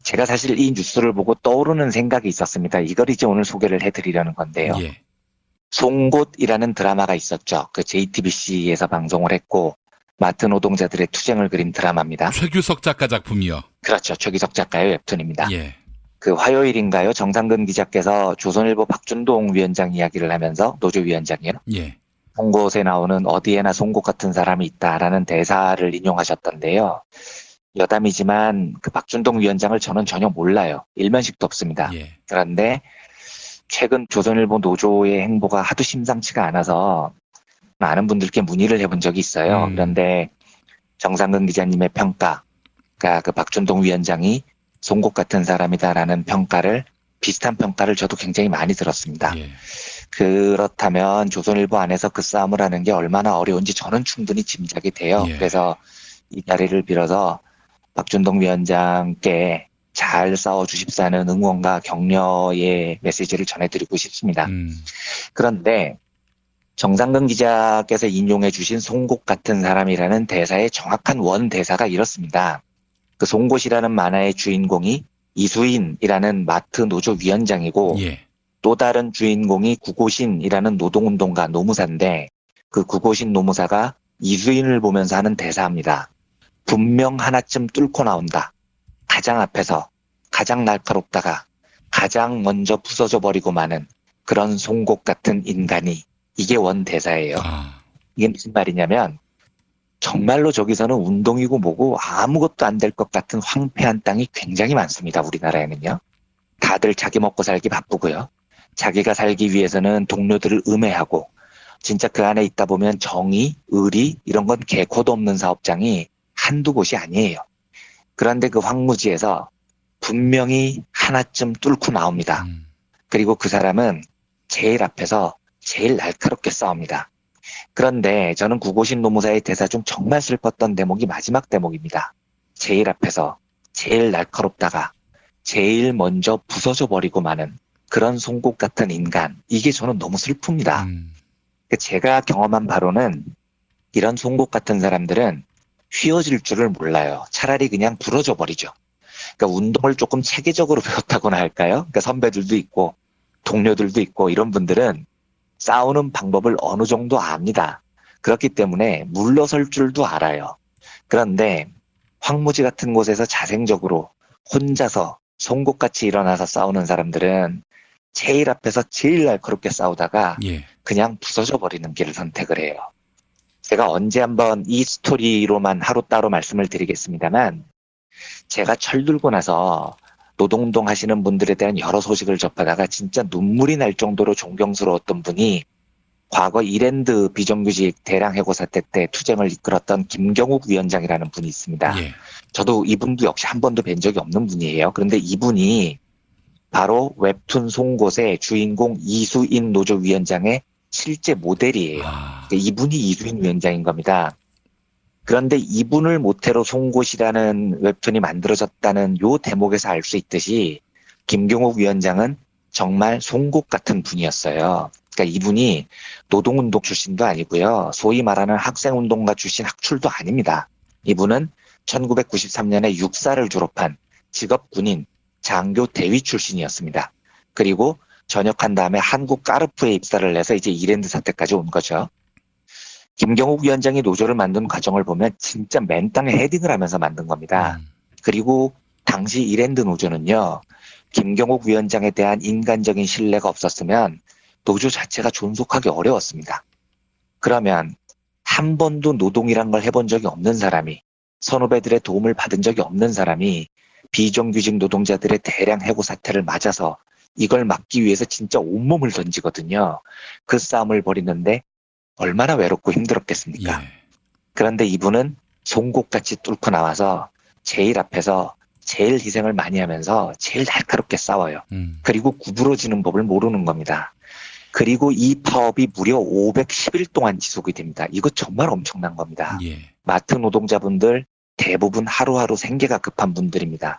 제가 사실 이 뉴스를 보고 떠오르는 생각이 있었습니다. 이걸 이제 오늘 소개를 해드리려는 건데요. 예. 송곳이라는 드라마가 있었죠. 그 JTBC에서 방송을 했고 마트 노동자들의 투쟁을 그린 드라마입니다. 최규석 작가 작품이요. 그렇죠. 최규석 작가의 웹툰입니다. 예. 그 화요일인가요? 정상근 기자께서 조선일보 박준동 위원장 이야기를 하면서 노조위원장이요. 예. 송곳에 나오는 어디에나 송곳 같은 사람이 있다라는 대사를 인용하셨던데요. 여담이지만 그 박준동 위원장을 저는 전혀 몰라요. 일면식도 없습니다. 예. 그런데 최근 조선일보 노조의 행보가 하도 심상치가 않아서 많은 분들께 문의를 해본 적이 있어요. 그런데 정상근 기자님의 평가, 그러니까 그 박준동 위원장이 송곳 같은 사람이다라는 평가를, 비슷한 평가를 저도 굉장히 많이 들었습니다. 예. 그렇다면 조선일보 안에서 그 싸움을 하는 게 얼마나 어려운지 저는 충분히 짐작이 돼요. 예. 그래서 이 자리를 빌어서 박준동 위원장께 잘 싸워주십사는 응원과 격려의 메시지를 전해드리고 싶습니다. 그런데 정상근 기자께서 인용해 주신 송곳 같은 사람이라는 대사의 정확한 원 대사가 이렇습니다. 그 송곳이라는 만화의 주인공이 이수인이라는 마트 노조 위원장이고 또 다른 주인공이 구고신이라는 노동운동가 노무사인데 그 구고신 노무사가 이수인을 보면서 하는 대사입니다. 분명 하나쯤 뚫고 나온다. 가장 앞에서 가장 날카롭다가 가장 먼저 부서져 버리고 마는 그런 송곳 같은 인간이 이게 원 대사예요. 이게 무슨 말이냐면 정말로 저기서는 운동이고 뭐고 아무것도 안 될 것 같은 황폐한 땅이 굉장히 많습니다. 우리나라에는요. 다들 자기 먹고 살기 바쁘고요. 자기가 살기 위해서는 동료들을 음해하고 진짜 그 안에 있다 보면 정의, 의리 이런 건 개코도 없는 사업장이 한두 곳이 아니에요. 그런데 그 황무지에서 분명히 하나쯤 뚫고 나옵니다. 그리고 그 사람은 제일 앞에서 제일 날카롭게 싸웁니다. 그런데 저는 구고신 노무사의 대사 중 정말 슬펐던 대목이 마지막 대목입니다. 제일 앞에서 제일 날카롭다가 제일 먼저 부서져 버리고 마는 그런 송곳 같은 인간. 이게 저는 너무 슬픕니다. 제가 경험한 바로는 이런 송곳 같은 사람들은 휘어질 줄을 몰라요. 차라리 그냥 부러져 버리죠. 그러니까 운동을 조금 체계적으로 배웠다고나 할까요? 그러니까 선배들도 있고 동료들도 있고 이런 분들은 싸우는 방법을 어느 정도 압니다. 그렇기 때문에 물러설 줄도 알아요. 그런데 황무지 같은 곳에서 자생적으로 혼자서 송곳같이 일어나서 싸우는 사람들은 제일 앞에서 제일 날카롭게 싸우다가 그냥 부서져 버리는 길을 선택을 해요. 제가 언제 한번 이 스토리로만 하루 따로 말씀을 드리겠습니다만 제가 철들고 나서 노동운동 하시는 분들에 대한 여러 소식을 접하다가 진짜 눈물이 날 정도로 존경스러웠던 분이 과거 이랜드 비정규직 대량 해고 사태 때 투쟁을 이끌었던 김경욱 위원장이라는 분이 있습니다. 저도 이분도 역시 한 번도 뵌 적이 없는 분이에요. 그런데 이분이 바로 웹툰 송곳의 주인공 이수인 노조 위원장의 실제 모델이에요. 이분이 이수인 위원장인 겁니다. 그런데 이분을 모태로 송곳이라는 웹툰이 만들어졌다는 요 대목에서 알 수 있듯이 김경욱 위원장은 정말 송곳 같은 분이었어요. 그러니까 이분이 노동운동 출신도 아니고요. 소위 말하는 학생운동가 출신 학출도 아닙니다. 이분은 1993년에 육사를 졸업한 직업군인 장교 대위 출신이었습니다. 그리고 전역한 다음에 한국 까르프에 입사를 해서 이제 이랜드 사태까지 온 거죠. 김경욱 위원장이 노조를 만든 과정을 보면 진짜 맨 땅에 헤딩을 하면서 만든 겁니다. 그리고 당시 이랜드 노조는요. 김경욱 위원장에 대한 인간적인 신뢰가 없었으면 노조 자체가 존속하기 어려웠습니다. 그러면 한 번도 노동이란 걸 해본 적이 없는 사람이 선후배들의 도움을 받은 적이 없는 사람이 비정규직 노동자들의 대량 해고 사태를 맞아서 이걸 막기 위해서 진짜 온몸을 던지거든요. 그 싸움을 벌이는데 얼마나 외롭고 힘들었겠습니까? 그런데 이분은 송곳같이 뚫고 나와서 제일 앞에서 제일 희생을 많이 하면서 제일 날카롭게 싸워요. 그리고 구부러지는 법을 모르는 겁니다. 그리고 이 파업이 무려 510일 동안 지속이 됩니다. 이거 정말 엄청난 겁니다. 마트 노동자분들 대부분 하루하루 생계가 급한 분들입니다.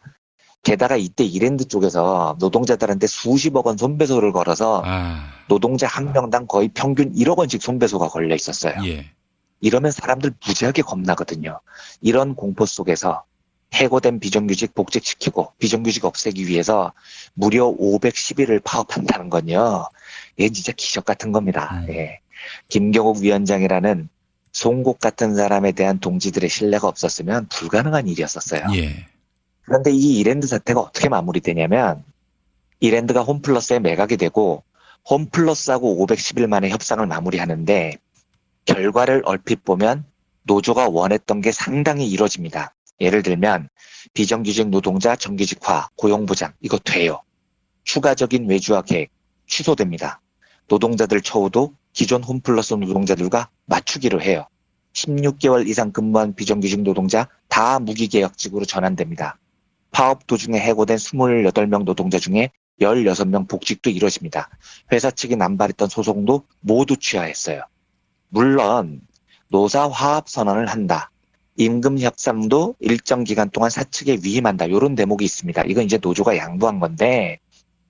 게다가 이때 이랜드 쪽에서 노동자들한테 수십억 원 손배소를 걸어서 노동자 한 명당 거의 평균 1억 원씩 손배소가 걸려 있었어요. 이러면 사람들 무지하게 겁나거든요. 이런 공포 속에서 해고된 비정규직 복직시키고 비정규직 없애기 위해서 무려 510일을 파업한다는 건요. 이게 진짜 기적 같은 겁니다. 김경욱 위원장이라는 송곳 같은 사람에 대한 동지들의 신뢰가 없었으면 불가능한 일이었었어요. 그런데 이 이랜드 사태가 어떻게 마무리되냐면 이랜드가 홈플러스에 매각이 되고 홈플러스하고 510일 만에 협상을 마무리하는데 결과를 얼핏 보면 노조가 원했던 게 상당히 이루어집니다. 예를 들면 비정규직 노동자 정규직화, 고용보장 이거 돼요. 추가적인 외주화 계획 취소됩니다. 노동자들 처우도 기존 홈플러스 노동자들과 맞추기로 해요. 16개월 이상 근무한 비정규직 노동자 다 무기계약직으로 전환됩니다. 파업 도중에 해고된 28명 노동자 중에 16명 복직도 이뤄집니다. 회사 측이 남발했던 소송도 모두 취하했어요. 물론 노사 화합 선언을 한다. 임금 협상도 일정 기간 동안 사측에 위임한다. 이런 대목이 있습니다. 이건 이제 노조가 양보한 건데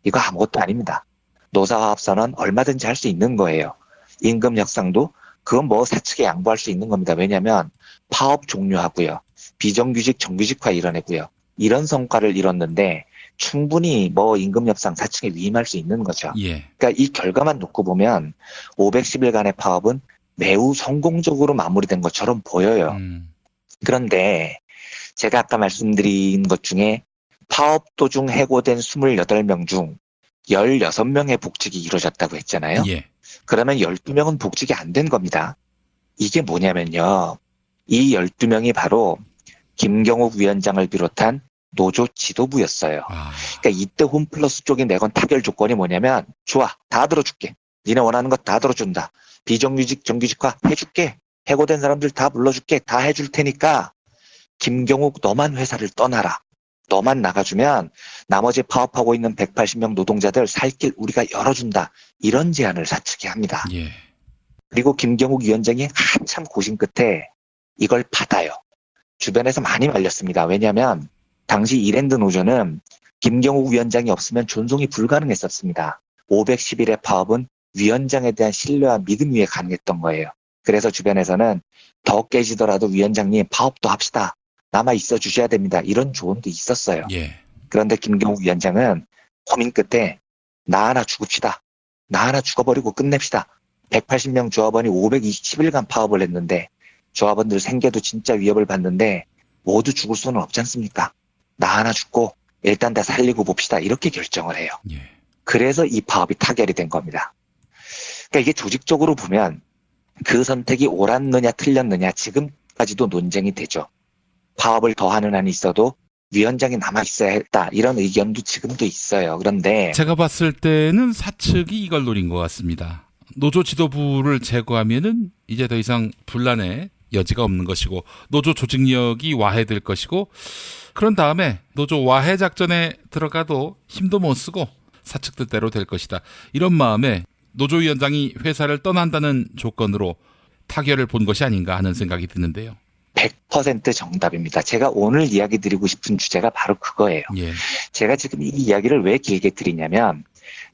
이거 아무것도 아닙니다. 노사화합선언 얼마든지 할 수 있는 거예요. 임금 협상도 그건 뭐 사측에 양보할 수 있는 겁니다. 왜냐하면 파업 종료하고요. 비정규직 정규직화 이뤄내고요. 이런 성과를 이뤘는데 충분히 뭐 임금 협상 사측에 위임할 수 있는 거죠. 예. 그러니까 이 결과만 놓고 보면 510일간의 파업은 매우 성공적으로 마무리된 것처럼 보여요. 그런데 제가 아까 말씀드린 것 중에 파업 도중 해고된 28명 중 16명의 복직이 이루어졌다고 했잖아요. 예. 그러면 12명은 복직이 안 된 겁니다. 이게 뭐냐면요. 이 12명이 바로 김경욱 위원장을 비롯한 노조 지도부였어요. 그러니까 이때 홈플러스 쪽이 내건 타결 조건이 뭐냐면 좋아, 다 들어줄게. 니네 원하는 것 다 들어준다. 비정규직 정규직화 해줄게. 해고된 사람들 다 불러줄게. 다 해줄 테니까 김경욱 너만 회사를 떠나라. 너만 나가주면 나머지 파업하고 있는 180명 노동자들 살 길 우리가 열어준다. 이런 제안을 사측이 합니다. 예. 그리고 김경욱 위원장이 한참 고심 끝에 이걸 받아요. 주변에서 많이 말렸습니다. 왜냐하면 당시 이랜드 노조는 김경욱 위원장이 없으면 존속이 불가능했었습니다. 511의 파업은 위원장에 대한 신뢰와 믿음 위에 가능했던 거예요. 그래서 주변에서는 더 깨지더라도 위원장님 파업도 합시다. 남아 있어 주셔야 됩니다. 이런 조언도 있었어요. 예. 그런데 김경욱 위원장은 고민 끝에 나 하나 죽읍시다. 나 하나 죽어버리고 끝냅시다. 180명 조합원이 520일간 파업을 했는데 조합원들 생계도 진짜 위협을 받는데 모두 죽을 수는 없지 않습니까? 나 하나 죽고 일단 다 살리고 봅시다. 이렇게 결정을 해요. 예. 그래서 이 파업이 타결이 된 겁니다. 그러니까 이게 조직적으로 보면 그 선택이 옳았느냐 틀렸느냐 지금까지도 논쟁이 되죠. 파업을 더 하는 한이 있어도 위원장이 남아있어야 했다. 이런 의견도 지금도 있어요. 그런데 제가 봤을 때는 사측이 이걸 노린 것 같습니다. 노조 지도부를 제거하면은 이제 더 이상 분란의 여지가 없는 것이고 노조 조직력이 와해될 것이고 그런 다음에 노조 와해 작전에 들어가도 힘도 못 쓰고 사측 뜻대로 될 것이다. 이런 마음에 노조위원장이 회사를 떠난다는 조건으로 타결을 본 것이 아닌가 하는 생각이 드는데요. 100% 정답입니다. 제가 오늘 이야기 드리고 싶은 주제가 바로 그거예요. 예. 제가 지금 이 이야기를 왜 길게 드리냐면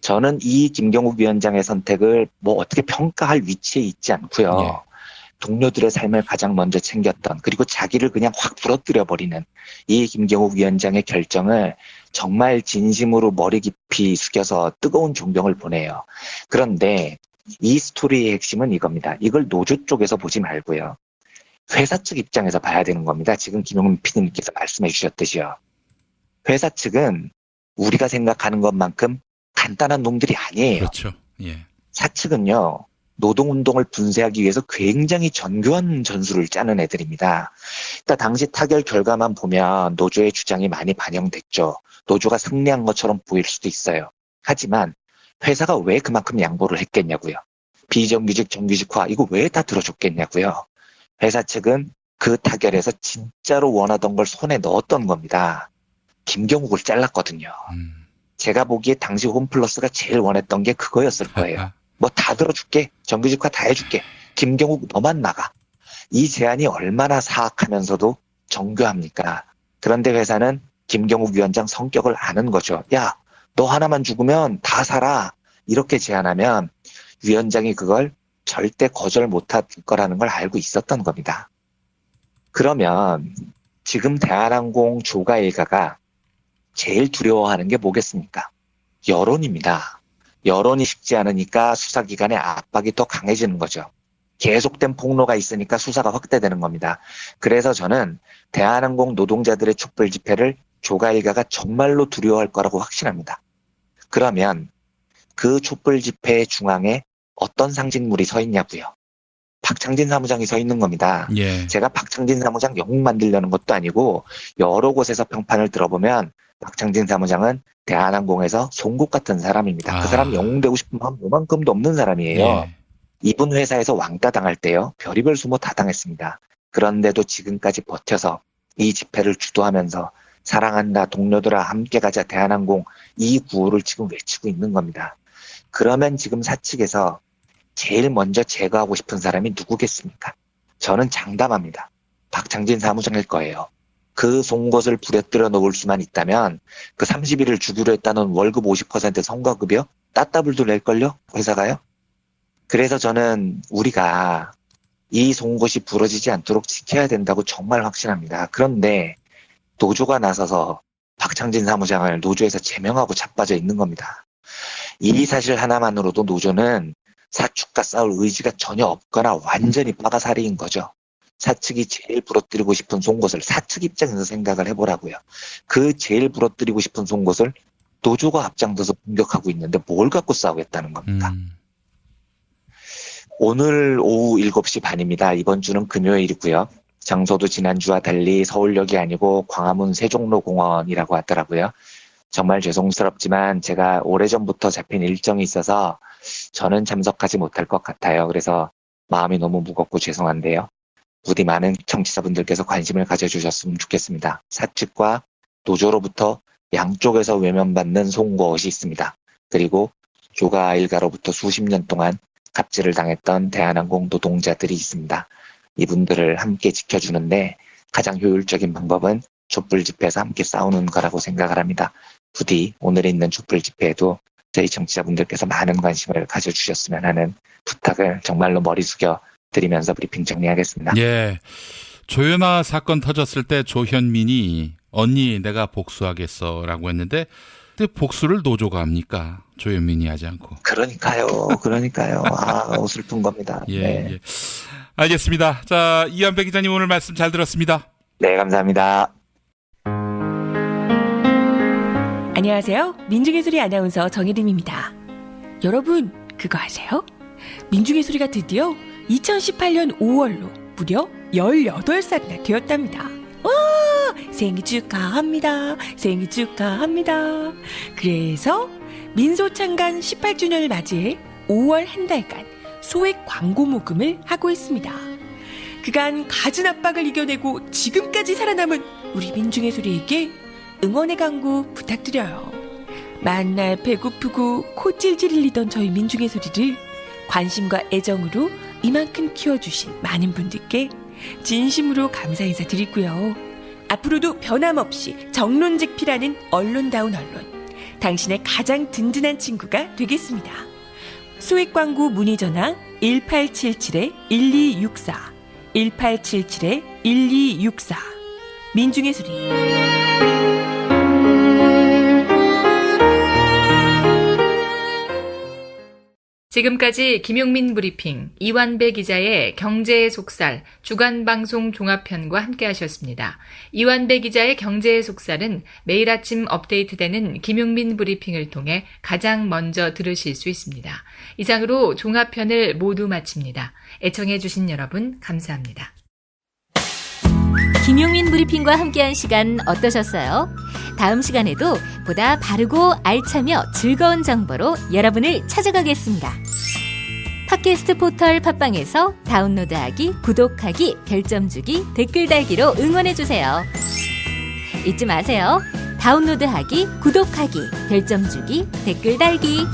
저는 이 김경욱 위원장의 선택을 뭐 어떻게 평가할 위치에 있지 않고요. 예. 동료들의 삶을 가장 먼저 챙겼던 그리고 자기를 그냥 확 부러뜨려 버리는 이 김경욱 위원장의 결정을 정말 진심으로 머리 깊이 숙여서 뜨거운 존경을 보내요. 그런데 이 스토리의 핵심은 이겁니다. 이걸 노조 쪽에서 보지 말고요. 회사 측 입장에서 봐야 되는 겁니다. 지금 김용민 PD님께서 말씀해 주셨듯이요. 회사 측은 우리가 생각하는 것만큼 간단한 놈들이 아니에요. 그렇죠. 예. 사측은요. 노동운동을 분쇄하기 위해서 굉장히 정교한 전술을 짜는 애들입니다. 그러니까 당시 타결 결과만 보면 노조의 주장이 많이 반영됐죠. 노조가 승리한 것처럼 보일 수도 있어요. 하지만 회사가 왜 그만큼 양보를 했겠냐고요. 비정규직 정규직화 이거 왜 다 들어줬겠냐고요. 회사 측은 그 타결에서 진짜로 원하던 걸 손에 넣었던 겁니다. 김경욱을 잘랐거든요. 제가 보기에 당시 홈플러스가 제일 원했던 게 그거였을 거예요. 뭐 다 들어줄게. 정규직화 다 해줄게. 김경욱 너만 나가. 이 제안이 얼마나 사악하면서도 정교합니까? 그런데 회사는 김경욱 위원장 성격을 아는 거죠. 야, 너 하나만 죽으면 다 살아. 이렇게 제안하면 위원장이 그걸 절대 거절 못할 거라는 걸 알고 있었던 겁니다. 그러면 지금 대한항공 조가 일가가 제일 두려워하는 게 뭐겠습니까? 여론입니다. 여론이 식지 않으니까 수사기관의 압박이 더 강해지는 거죠. 계속된 폭로가 있으니까 수사가 확대되는 겁니다. 그래서 저는 대한항공 노동자들의 촛불 집회를 조가 일가가 정말로 두려워할 거라고 확신합니다. 그러면 그 촛불 집회의 중앙에 어떤 상징물이 서 있냐고요. 박창진 사무장이 서 있는 겁니다. 예. 제가 박창진 사무장 영웅 만들려는 것도 아니고 여러 곳에서 평판을 들어보면 박창진 사무장은 대한항공에서 송곳 같은 사람입니다. 그 사람 영웅 되고 싶은 마음 요만큼도 없는 사람이에요. 예. 이분 회사에서 왕따 당할 때요. 별의별 수모 다 당했습니다. 그런데도 지금까지 버텨서 이 집회를 주도하면서 사랑한다 동료들아 함께 가자 대한항공 이 구호를 지금 외치고 있는 겁니다. 그러면 지금 사측에서 제일 먼저 제거하고 싶은 사람이 누구겠습니까? 저는 장담합니다. 박창진 사무장일 거예요. 그 송곳을 부려뜨려 놓을 수만 있다면 그 30일을 주기로 했다는 월급 50% 성과급여 따따블도 낼걸요? 회사가요? 그래서 저는 우리가 이 송곳이 부러지지 않도록 지켜야 된다고 정말 확신합니다. 그런데 노조가 나서서 박창진 사무장을 노조에서 제명하고 자빠져 있는 겁니다. 이 사실 하나만으로도 노조는 사측과 싸울 의지가 전혀 없거나 완전히 빠가사리인 거죠. 사측이 제일 부러뜨리고 싶은 송곳을 사측 입장에서 생각을 해보라고요. 그 제일 부러뜨리고 싶은 송곳을 노조가 앞장서서 공격하고 있는데 뭘 갖고 싸우겠다는 겁니까? 오늘 오후 7시 반입니다. 이번 주는 금요일이고요. 장소도 지난주와 달리 서울역이 아니고 광화문 세종로공원이라고 하더라고요. 정말 죄송스럽지만 제가 오래전부터 잡힌 일정이 있어서 저는 참석하지 못할 것 같아요. 그래서 마음이 너무 무겁고 죄송한데요. 부디 많은 청취자분들께서 관심을 가져주셨으면 좋겠습니다. 사측과 노조로부터 양쪽에서 외면받는 송곳이 있습니다. 그리고 조가 일가로부터 수십 년 동안 갑질을 당했던 대한항공 노동자들이 있습니다. 이분들을 함께 지켜주는데 가장 효율적인 방법은 촛불 집회에서 함께 싸우는 거라고 생각을 합니다. 부디 오늘 있는 촛불 집회에도 저희 청취자분들께서 많은 관심을 가져주셨으면 하는 부탁을 정말로 머리 숙여 드리면서 브리핑 정리하겠습니다. 예. 조현아 사건 터졌을 때 조현민이 언니 내가 복수하겠어 라고 했는데 근데 복수를 노조가 합니까? 조현민이 하지 않고. 그러니까요. 아, 슬픈 겁니다. 예, 네. 예. 알겠습니다. 자, 이한배 기자님 오늘 말씀 잘 들었습니다. 네, 감사합니다. 안녕하세요. 민중예술이 아나운서 정혜림입니다. 여러분, 그거 아세요? 민중예술이가 드디어 2018년 5월로 무려 18살이나 되었답니다. 와! 생일 축하합니다. 생일 축하합니다. 그래서 민소창간 18주년을 맞이해 5월 한 달간 소액 광고 모금을 하고 있습니다. 그간 갖은 압박을 이겨내고 지금까지 살아남은 우리 민중예술이에게 응원의 강구 부탁드려요. 만날 배고프고 코 찔찔 흘리던 저희 민중예술이를 관심과 애정으로 이만큼 키워주신 많은 분들께 진심으로 감사 인사드리고요. 앞으로도 변함없이 정론직필하는 언론다운 언론, 당신의 가장 든든한 친구가 되겠습니다. 소액 광고 문의 전화 1877-1264 1877-1264 민중예술이. 지금까지 김용민 브리핑, 이완배 기자의 경제의 속살, 주간방송 종합편과 함께하셨습니다. 이완배 기자의 경제의 속살은 매일 아침 업데이트되는 김용민 브리핑을 통해 가장 먼저 들으실 수 있습니다. 이상으로 종합편을 모두 마칩니다. 애청해주신 여러분 감사합니다. 김용민 브리핑과 함께한 시간 어떠셨어요? 다음 시간에도 보다 바르고 알차며 즐거운 정보로 여러분을 찾아가겠습니다. 팟캐스트 포털 팟빵에서 다운로드하기, 구독하기, 별점 주기, 댓글 달기로 응원해주세요. 잊지 마세요. 다운로드하기, 구독하기, 별점 주기, 댓글 달기.